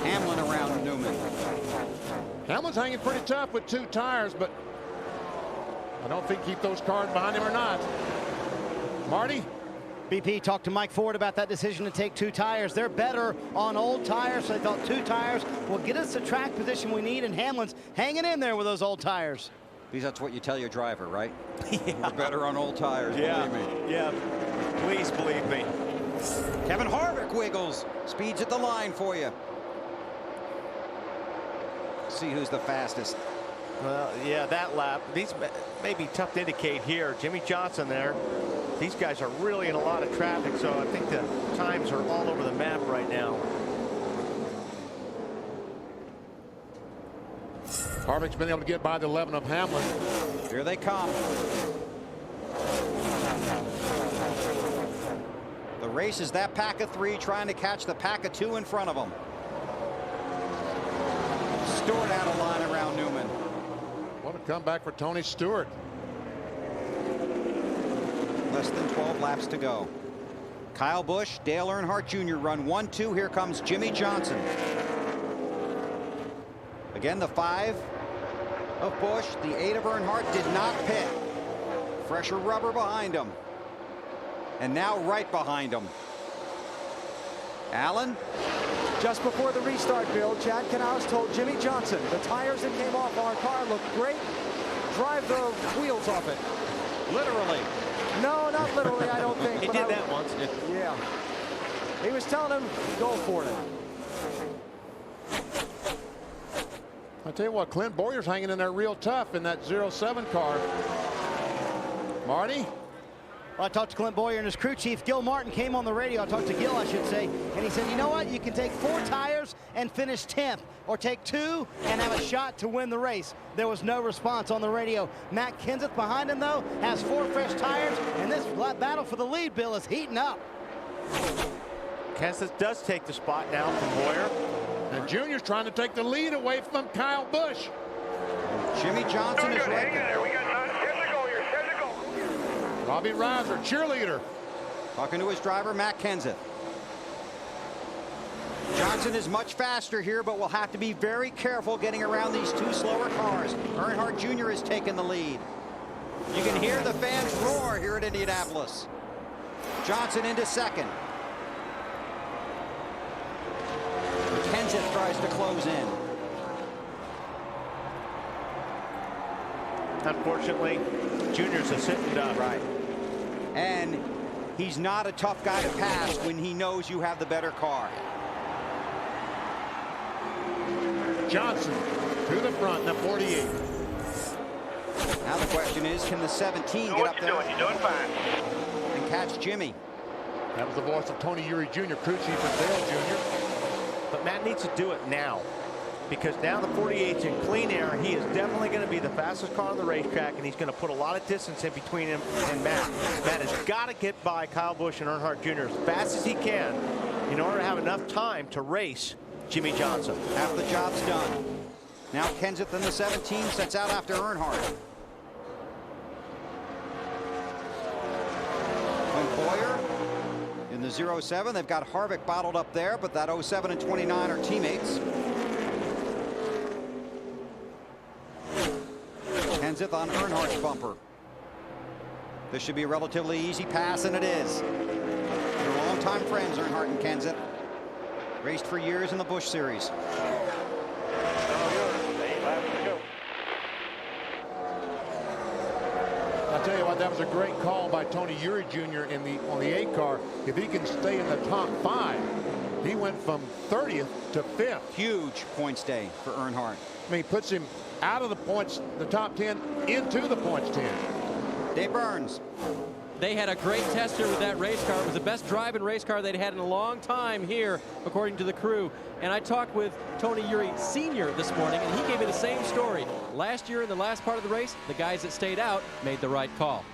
Hamlin around Newman. Hamlin's hanging pretty tough with 2 tires, but I don't think keep those cars behind him or not. Marty? BP talked to Mike Ford about that decision to take 2 tires. They're better on old tires, so they thought 2 tires will get us the track position we need, and Hamlin's hanging in there with those old tires. Because that's what you tell your driver, right? Yeah. We're better on old tires, yeah. believe me. Yeah, please believe me. Kevin Harvick wiggles. Speeds at the line for you. See who's the fastest. Well, yeah, that lap. These may be tough to indicate here. Jimmy Johnson there. These guys are really in a lot of traffic, so I think the times are all over the map right now. Harvick's been able to get by the 11 of Hamlin. Here they come. The race is that pack of 3 trying to catch the pack of 2 in front of them. Stewart out of line around Newman. What a comeback for Tony Stewart. Less than 12 laps to go. Kyle Busch, Dale Earnhardt Jr. run 1-2. Here comes Jimmy Johnson. Again, the 5 of Busch, the 8 of Earnhardt did not pit. Fresher rubber behind him. And now right behind him. Allen. Just before the restart, Bill, Chad Knaus told Jimmy Johnson, the tires that came off our car look great. Drive the wheels off it. Literally. No, not literally, I don't think. He did that once. Yeah. He was telling him, go for it. I tell you what, Clint Bowyer's hanging in there real tough in that 07 car. Marty? Well, I talked to Clint Bowyer, and his crew chief, Gil Martin, came on the radio. I talked to Gil, I should say, and he said, you know what? You can take 4 tires and finish 10th, or take 2 and have a shot to win the race. There was no response on the radio. Matt Kenseth behind him, though, has 4 fresh tires, and this battle for the lead, Bill, is heating up. Kenseth does take the spot now from Bowyer. And Junior's trying to take the lead away from Kyle Busch. Jimmy Johnson is right there. Robbie Reiser, cheerleader. Talking to his driver, Matt Kenseth. Johnson is much faster here, but will have to be very careful getting around these 2 slower cars. Earnhardt Jr. has taken the lead. You can hear the fans roar here at Indianapolis. Johnson into second. Kenseth tries to close in. Unfortunately, Junior's a sitting duck. Right. And he's not a tough guy to pass when he knows you have the better car. Johnson to the front, the 48. Now the question is, can the 17 get up there? You're doing fine. And catch Jimmy? That was the voice of Tony Eury Jr., crew chief for Dale Jr. But Matt needs to do it now, because now the 48's in clean air. He is definitely going to be the fastest car on the racetrack, and he's going to put a lot of distance in between him and Matt. Matt has got to get by Kyle Busch and Earnhardt Jr. as fast as he can in order to have enough time to race Jimmy Johnson. Half the job's done. Now Kenseth in the 17 sets out after Earnhardt. Clint Bowyer in the 07. They've got Harvick bottled up there, but that 07 and 29 are teammates. Kenseth on Earnhardt's bumper. This should be a relatively easy pass, and it is. They're longtime friends, Earnhardt and Kenseth. Raced for years in the Busch Series. I'll tell you what, that was a great call by Tony Eury Jr. on the 8 car. If he can stay in the top 5, he went from 30th to 5th. Huge points day for Earnhardt. I mean, he puts him out of the points, the top 10, into the points 10. Dave Burns. They had a great test here with that race car. It was the best driving race car they'd had in a long time here, according to the crew. And I talked with Tony Eury Sr. this morning, and he gave me the same story. Last year in the last part of the race, the guys that stayed out made the right call.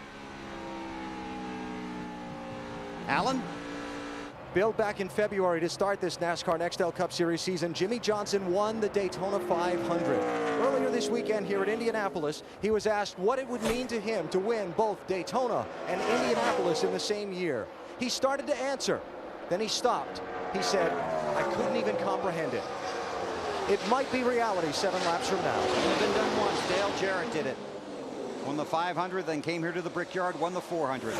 Allen? Bill, back in February to start this NASCAR Nextel Cup Series season, Jimmy Johnson won the Daytona 500. Earlier this weekend here at Indianapolis, he was asked what it would mean to him to win both Daytona and Indianapolis in the same year. He started to answer, then he stopped. He said, I couldn't even comprehend it. It might be reality 7 laps from now. It's been done once. Dale Jarrett did it. Won the 500, then came here to the Brickyard, won the 400.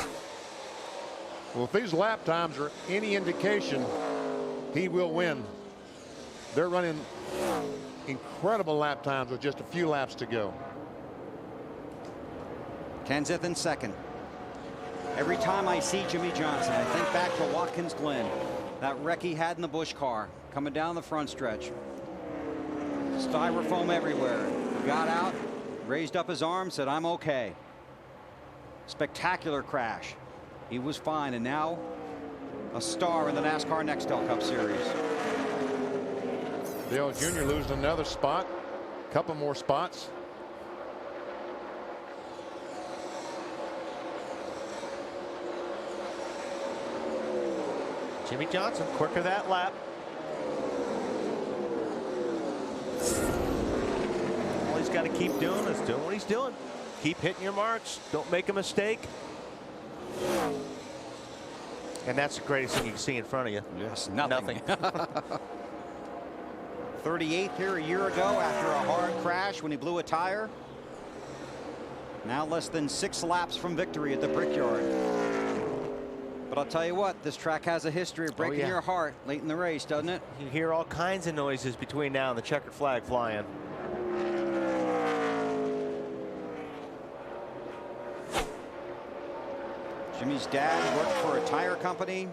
Well, if these lap times are any indication, he will win. They're running incredible lap times with just a few laps to go. Kenseth in second. Every time I see Jimmy Johnson, I think back to Watkins Glen, that wreck he had in the Busch car coming down the front stretch. Styrofoam everywhere. Got out, raised up his arm, said, "I'm okay." Spectacular crash. He was fine, and now a star in the NASCAR Nextel Cup Series. Dale Jr. losing another spot, a couple more spots. Jimmy Johnson, quicker that lap. All he's got to keep doing is doing what he's doing. Keep hitting your marks. Don't make a mistake. And that's the greatest thing you can see in front of you. Yes, nothing. 38th here a year ago after a hard crash when he blew a tire. Now less than 6 laps from victory at the Brickyard. But I'll tell you what, this track has a history of breaking your heart late in the race, doesn't it? You hear all kinds of noises between now and the checkered flag flying. Jimmy's dad worked for a tire company.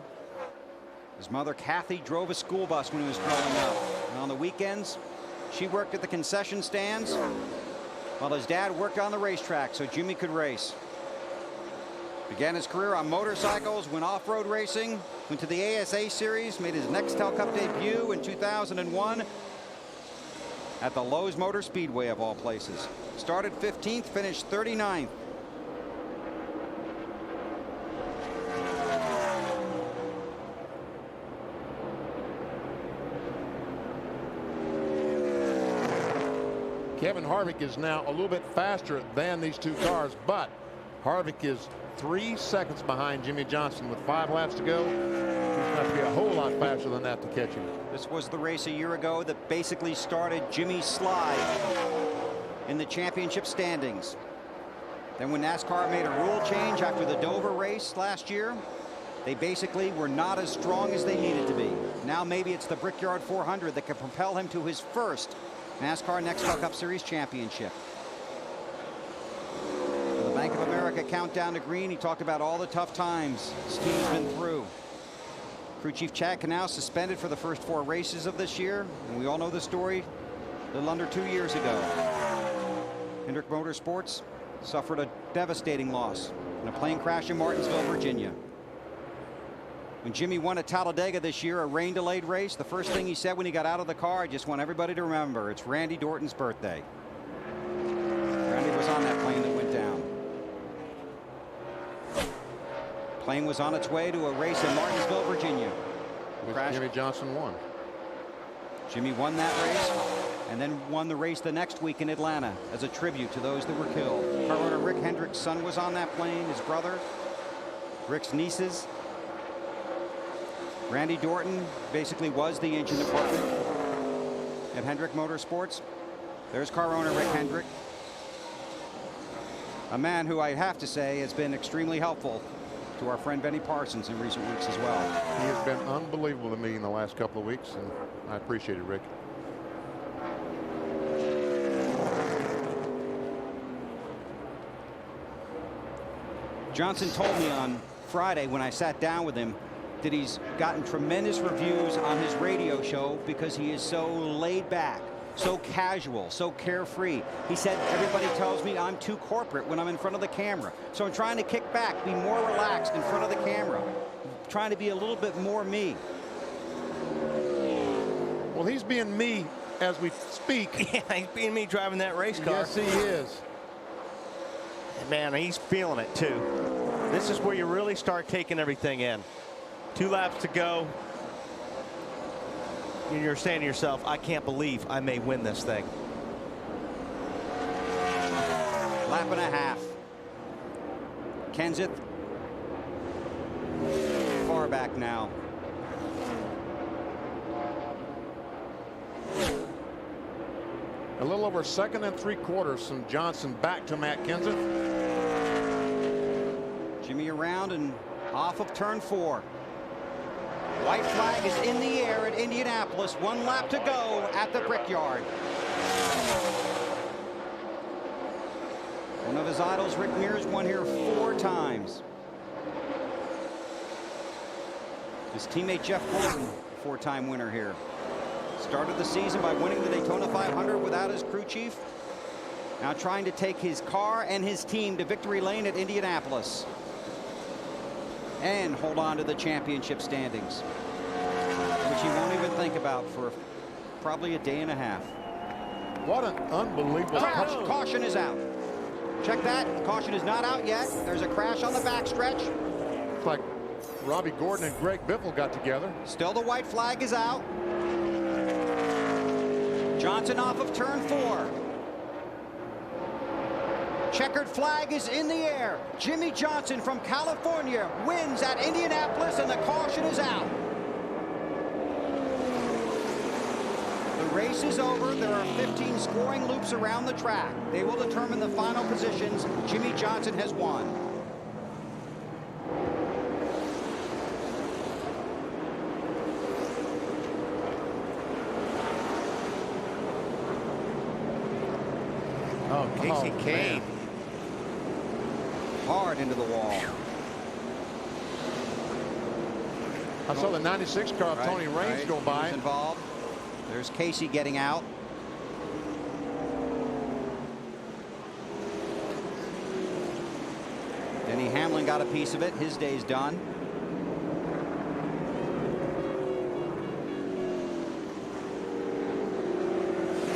His mother, Kathy, drove a school bus when he was growing up. And on the weekends, she worked at the concession stands while his dad worked on the racetrack so Jimmy could race. Began his career on motorcycles, went off-road racing, went to the ASA Series, made his Nextel Cup debut in 2001 at the Lowe's Motor Speedway, of all places. Started 15th, finished 39th. Kevin Harvick is now a little bit faster than these two cars, but Harvick is 3 seconds behind Jimmy Johnson with 5 laps to go. He's going to have to be a whole lot faster than that to catch him. This was the race a year ago that basically started Jimmy's slide in the championship standings. Then when NASCAR made a rule change after the Dover race last year, they basically were not as strong as they needed to be. Now maybe it's the Brickyard 400 that can propel him to his first NASCAR Nextel Cup Series championship. The Bank of America countdown to green. He talked about all the tough times his team's been through. Crew Chief Chad Canal suspended for the first 4 races of this year, and we all know the story a little under 2 years ago. Hendrick Motorsports suffered a devastating loss in a plane crash in Martinsville, Virginia. When Jimmy won at Talladega this year, a rain-delayed race, the first thing he said when he got out of the car, I just want everybody to remember, it's Randy Dorton's birthday. Randy was on that plane that went down. Plane was on its way to a race in Martinsville, Virginia. Jimmy Johnson won. Jimmy won that race and then won the race the next week in Atlanta as a tribute to those that were killed. Car owner Rick Hendrick's son was on that plane, his brother, Rick's nieces. Randy Dorton basically was the engine department at Hendrick Motorsports. There's car owner Rick Hendrick, a man who I have to say has been extremely helpful to our friend Benny Parsons in recent weeks as well. He has been unbelievable to me in the last couple of weeks, and I appreciate it, Rick. Johnson told me on Friday when I sat down with him that he's gotten tremendous reviews on his radio show because he is so laid back, so casual, so carefree. He said, everybody tells me I'm too corporate when I'm in front of the camera. So I'm trying to kick back, be more relaxed in front of the camera, trying to be a little bit more me. Well, he's being me as we speak. Yeah, he's being me driving that race car. Yes, he is. Man, he's feeling it too. This is where you really start taking everything in. 2 laps to go. And you're saying to yourself, I can't believe I may win this thing. Lap and a half. Kenseth far back now. A little over a second and 3/4 from Johnson back to Matt Kenseth. Jimmy around and off of turn 4. White flag is in the air at Indianapolis. 1 lap to go at the Brickyard. One of his idols, Rick Mears, won here 4 times. His teammate Jeff Gordon, 4-time winner here. Started the season by winning the Daytona 500 without his crew chief. Now trying to take his car and his team to victory lane at Indianapolis. And hold on to the championship standings, which he won't even think about for probably a day and a half. What an unbelievable Caution is out. Check that. Caution is not out yet. There's a crash on the backstretch. Looks like Robbie Gordon and Greg Biffle got together. Still the white flag is out. Johnson off of turn 4. Checkered flag is in the air. Jimmy Johnson from California wins at Indianapolis, and the caution is out. The race is over. There are 15 scoring loops around the track. They will determine the final positions. Jimmy Johnson has won. Oh, Casey Kane. Hard into the wall. I saw the 96 car of Tony Raines go by. He's involved. There's Casey getting out. Denny Hamlin got a piece of it. His day's done.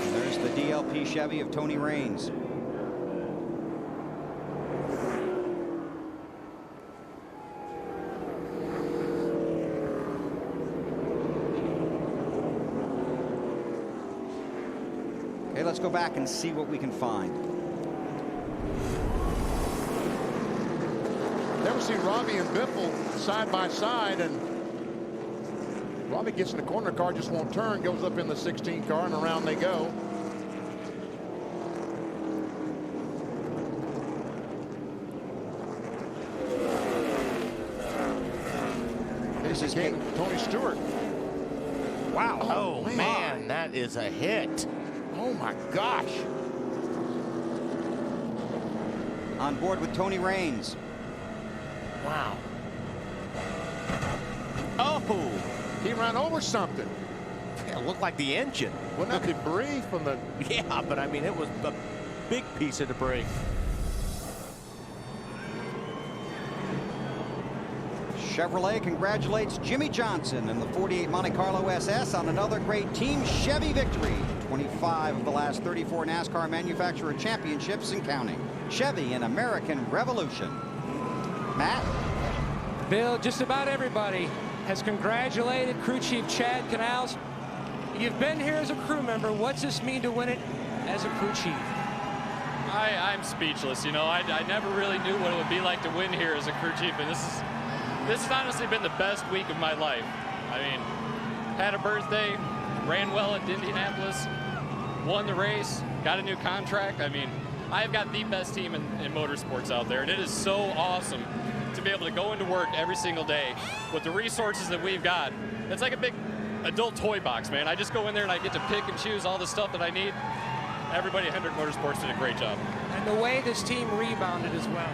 And there's the DLP Chevy of Tony Raines. Okay, let's go back and see what we can find. Never seen Robbie and Biffle side by side, and Robbie gets in the corner, car just won't turn, goes up in the 16 car, and around they go. This is Tony Stewart. Wow. Oh, man, that is a hit. Oh, my gosh. On board with Tony Raines. Wow. Oh. He ran over something. It looked like the engine. Wasn't that debris from the... Yeah, but I mean, it was a big piece of debris. Chevrolet congratulates Jimmy Johnson and the 48 Monte Carlo SS on another great Team Chevy victory. 25 of the last 34 NASCAR manufacturer championships and counting. Chevy, an American revolution. Matt? Bill, just about everybody has congratulated crew chief Chad Canals. You've been here as a crew member. What's this mean to win it as a crew chief? I'm speechless. You know, I never really knew what it would be like to win here as a crew chief, and this has honestly been the best week of my life. I mean, had a birthday, ran well at Indianapolis, won the race, got a new contract. I mean, I've got the best team in motorsports out there, and it is so awesome to be able to go into work every single day with the resources that we've got. It's like a big adult toy box, man. I just go in there and I get to pick and choose all the stuff that I need. Everybody at Hendrick Motorsports did a great job. And the way this team rebounded as well.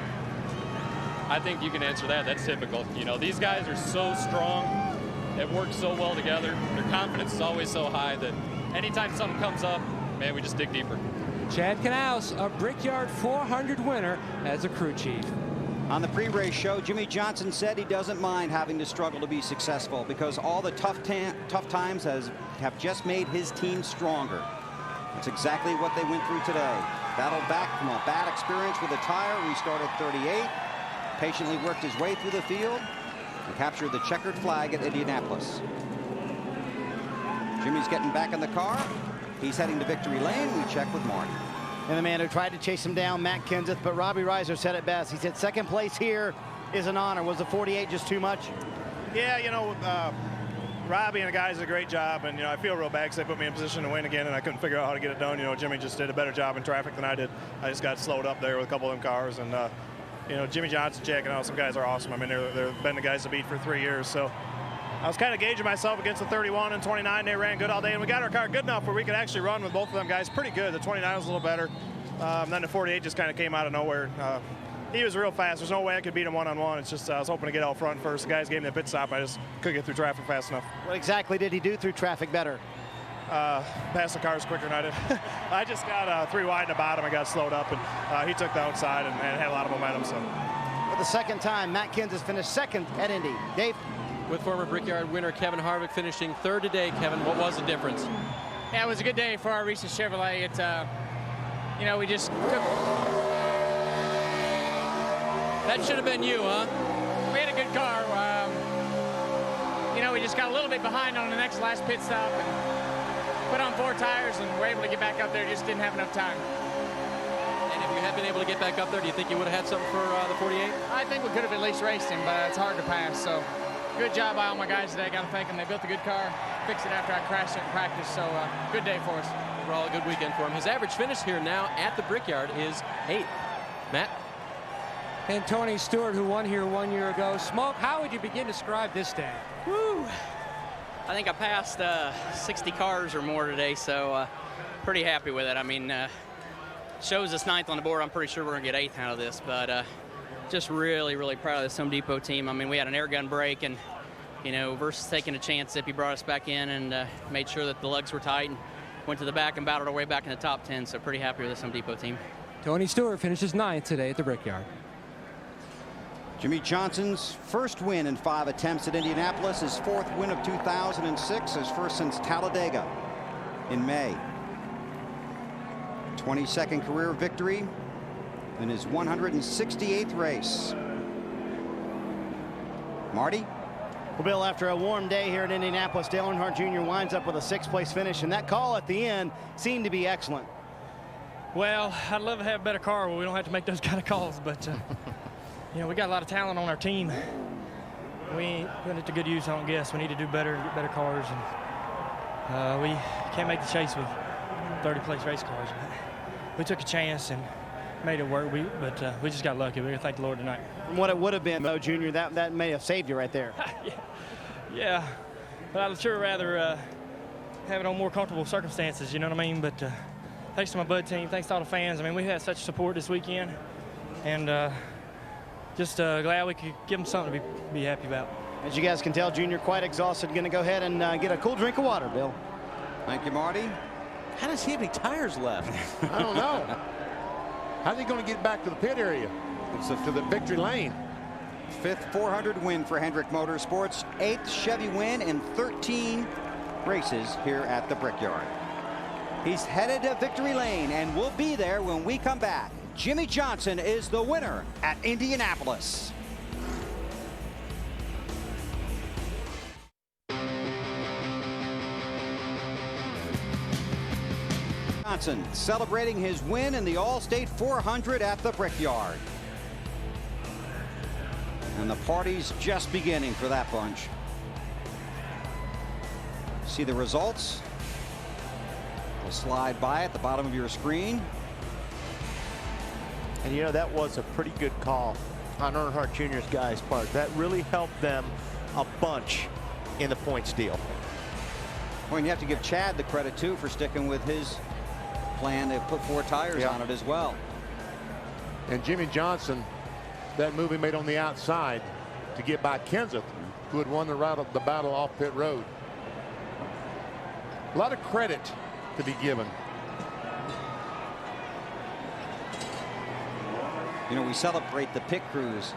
I think you can answer that. That's typical. You know, these guys are so strong. They work so well together. Their confidence is always so high that anytime something comes up, man, we just dig deeper. Chad Canals, a Brickyard 400 winner as a crew chief. On the pre-race show, Jimmy Johnson said he doesn't mind having to struggle to be successful because all the tough times have just made his team stronger. That's exactly what they went through today. Battled back from a bad experience with a tire, restarted 38, patiently worked his way through the field, and captured the checkered flag at Indianapolis. Jimmy's getting back in the car. He's heading to victory lane. We check with Mark. And the man who tried to chase him down, Matt Kenseth, but Robbie Reiser said it best. He said second place here is an honor. Was the 48 just too much? Yeah, you know, Robbie and the guys did a great job, and I feel real bad because they put me in position to win again, and I couldn't figure out how to get it done. Jimmy just did a better job in traffic than I did. I just got slowed up there with a couple of them cars, and Jimmy Johnson, Jack, and some guys are awesome. I mean, they've been the guys to beat for 3 years, so I was kind of gauging myself against the 31 and 29. They ran good all day, and we got our car good enough where we could actually run with both of them guys pretty good. The 29 was a little better. Then the 48 just kind of came out of nowhere. He was real fast. There's no way I could beat him one-on-one. It's just I was hoping to get out front first. The guys gave me the pit stop. I just couldn't get through traffic fast enough. What exactly did he do through traffic better? Pass the cars quicker than I did. I just got 3 wide in the bottom. I got slowed up, and he took the outside and had a lot of momentum. So, for the second time, Matt Kenseth finished second at Indy. Dave? With former Brickyard winner Kevin Harvick finishing third today. Kevin, what was the difference? Yeah, it was a good day for our Reese's Chevrolet. We just took... That should have been you, huh? We had a good car. We just got a little bit behind on the last pit stop and put on 4 tires and were able to get back up there. Just didn't have enough time. And if you had been able to get back up there, do you think you would have had something for the 48? I think we could have at least raced him, but it's hard to pass. So good job by all my guys today. Got to thank them. They built a good car, fixed it after I crashed it in practice. So good day for us. Overall, a good weekend for him. His average finish here now at the Brickyard is 8th. Matt? And Tony Stewart, who won here 1 year ago. Smoke, how would you begin to describe this day? Woo! I think I passed 60 cars or more today, so pretty happy with it. I mean, shows us 9th on the board. I'm pretty sure we're going to get 8th out of this, but just really, really proud of this Home Depot team. I mean, we had an air gun break, and, versus taking a chance, Zippy brought us back in and made sure that the lugs were tight and went to the back and battled our way back in the top 10, so pretty happy with this Home Depot team. Tony Stewart finishes 9th today at the Brickyard. Jimmy Johnson's first win in 5 attempts at Indianapolis, his 4th win of 2006, his first since Talladega in May. 22nd career victory in his 168th race. Marty? Well, Bill, after a warm day here in Indianapolis, Dale Earnhardt Jr. winds up with a 6th place finish, and that call at the end seemed to be excellent. Well, I'd love to have a better car where we don't have to make those kind of calls, but we got a lot of talent on our team. We ain't putting it to good use, I don't guess. We need to do better, get better cars, and we can't make the chase with 30-place race cars. We took a chance and made it work, but we just got lucky. We're going to thank the Lord tonight. From what it would have been, though, Junior, that may have saved you right there. Yeah, but I'd sure rather have it on more comfortable circumstances, you know what I mean? But thanks to my Bud team, thanks to all the fans. I mean, we've had such support this weekend, and just glad we could give them something to be happy about. As you guys can tell, Junior quite exhausted. Going to go ahead and get a cool drink of water, Bill. Thank you, Marty. How does he have any tires left? I don't know. How's he going to get back to the pit area? To the victory lane. 5th 400 win for Hendrick Motorsports. 8th Chevy win in 13 races here at the Brickyard. He's headed to victory lane, and we'll be there when we come back. Jimmy Johnson is the winner at Indianapolis. Johnson celebrating his win in the Allstate 400 at the Brickyard. And the party's just beginning for that bunch. See the results? We'll slide by at the bottom of your screen. And that was a pretty good call on Earnhardt Jr.'s guys' part. That really helped them a bunch in the points deal. Well, and you have to give Chad the credit, too, for sticking with his plan to put 4 tires on it as well. And Jimmy Johnson, that move he made on the outside to get by Kenseth, who had won the battle off pit road. A lot of credit to be given. We celebrate the pit crews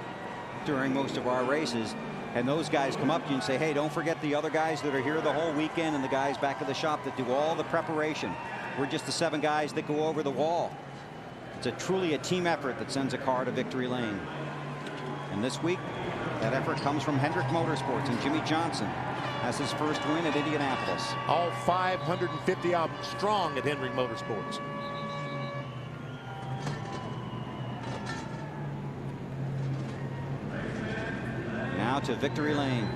during most of our races, and those guys come up to you and say, hey, don't forget the other guys that are here the whole weekend and the guys back at the shop that do all the preparation. We're just the 7 guys that go over the wall. It's truly a team effort that sends a car to victory lane. And this week, that effort comes from Hendrick Motorsports, and Jimmy Johnson has his first win at Indianapolis. All 550 strong at Hendrick Motorsports. Now to victory lane.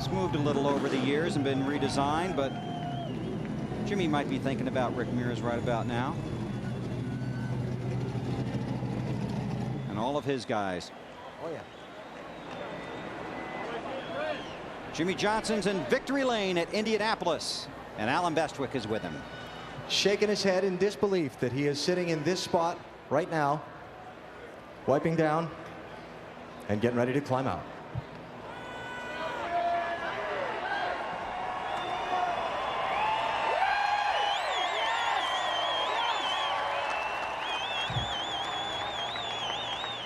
It's moved a little over the years and been redesigned, but Jimmy might be thinking about Rick Mears right about now. And all of his guys. Oh, yeah. Jimmy Johnson's in victory lane at Indianapolis, and Alan Bestwick is with him. Shaking his head in disbelief that he is sitting in this spot right now, wiping down and getting ready to climb out.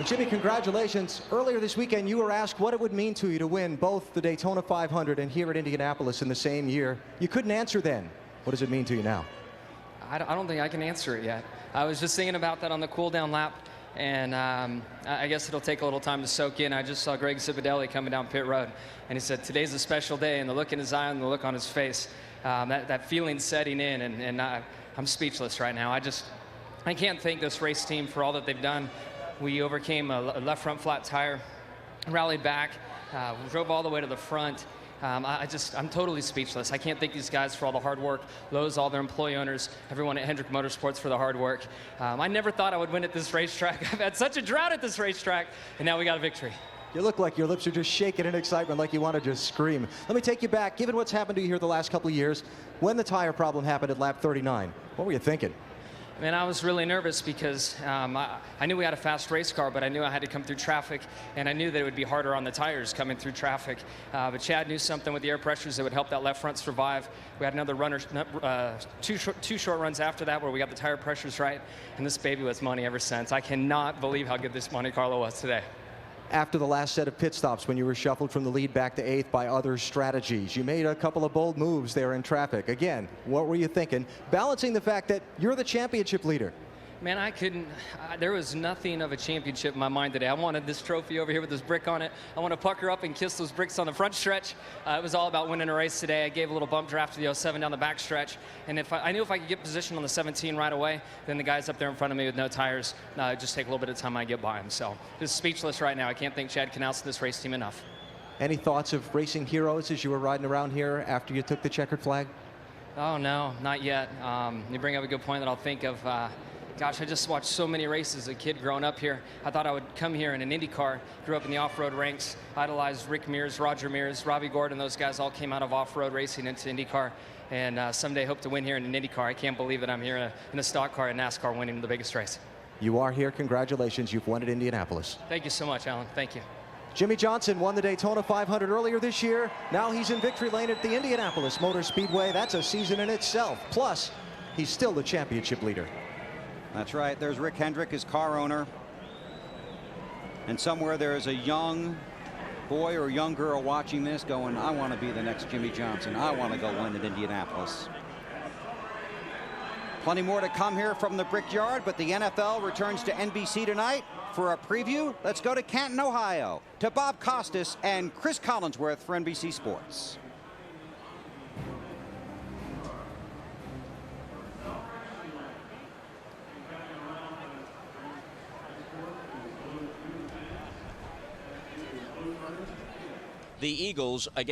Jimmy, congratulations. Earlier this weekend, you were asked what it would mean to you to win both the Daytona 500 and here at Indianapolis in the same year. You couldn't answer then. What does it mean to you now? I don't think I can answer it yet. I was just thinking about that on the cool-down lap, and I guess it'll take a little time to soak in. I just saw Greg Zipadelli coming down pit road, and he said, today's a special day, and the look in his eye and the look on his face, that feeling setting in, and I'm speechless right now. I can't thank this race team for all that they've done. We overcame a left front flat tire, rallied back, drove all the way to the front. I'm totally speechless. I can't thank these guys for all the hard work. Lowe's, all their employee owners, everyone at Hendrick Motorsports for the hard work. I never thought I would win at this racetrack. I've had such a drought at this racetrack, and now we got a victory. You look like your lips are just shaking in excitement, like you want to just scream. Let me take you back. Given what's happened to you here the last couple of years, when the tire problem happened at lap 39, what were you thinking? Man, I was really nervous because I knew we had a fast race car, but I knew I had to come through traffic, and I knew that it would be harder on the tires coming through traffic. But Chad knew something with the air pressures that would help that left front survive. We had another runner, two short runs after that where we got the tire pressures right, and this baby was money ever since. I cannot believe how good this Monte Carlo was today. After the last set of pit stops, when you were shuffled from the lead back to 8th by other strategies, you made a couple of bold moves there in traffic. Again, what were you thinking? Balancing the fact that you're the championship leader. Man, there was nothing of a championship in my mind today. I wanted this trophy over here with this brick on it. I want to pucker up and kiss those bricks on the front stretch. It was all about winning a race today. I gave a little bump draft to the 07 down the back stretch. And I knew if I could get position on the 17 right away, then the guys up there in front of me with no tires, just take a little bit of time I get by them. So just speechless right now. I can't thank Chad Knaus and this race team enough. Any thoughts of racing heroes as you were riding around here after you took the checkered flag? Oh, no, not yet. You bring up a good point that I'll think of. Gosh, I just watched so many races as a kid growing up here. I thought I would come here in an IndyCar, grew up in the off-road ranks, idolized Rick Mears, Roger Mears, Robbie Gordon. Those guys all came out of off-road racing into IndyCar, and someday hope to win here in an IndyCar. I can't believe that I'm here in a stock car in NASCAR winning the biggest race. You are here. Congratulations. You've won at Indianapolis. Thank you so much, Alan. Thank you. Jimmy Johnson won the Daytona 500 earlier this year. Now he's in victory lane at the Indianapolis Motor Speedway. That's a season in itself. Plus, he's still the championship leader. That's right. There's Rick Hendrick, his car owner. And somewhere there's a young boy or young girl watching this going, I want to be the next Jimmy Johnson. I want to go win at Indianapolis. Plenty more to come here from the Brickyard, but the NFL returns to NBC tonight for a preview. Let's go to Canton, Ohio, to Bob Costas and Chris Collinsworth for NBC Sports. The Eagles again.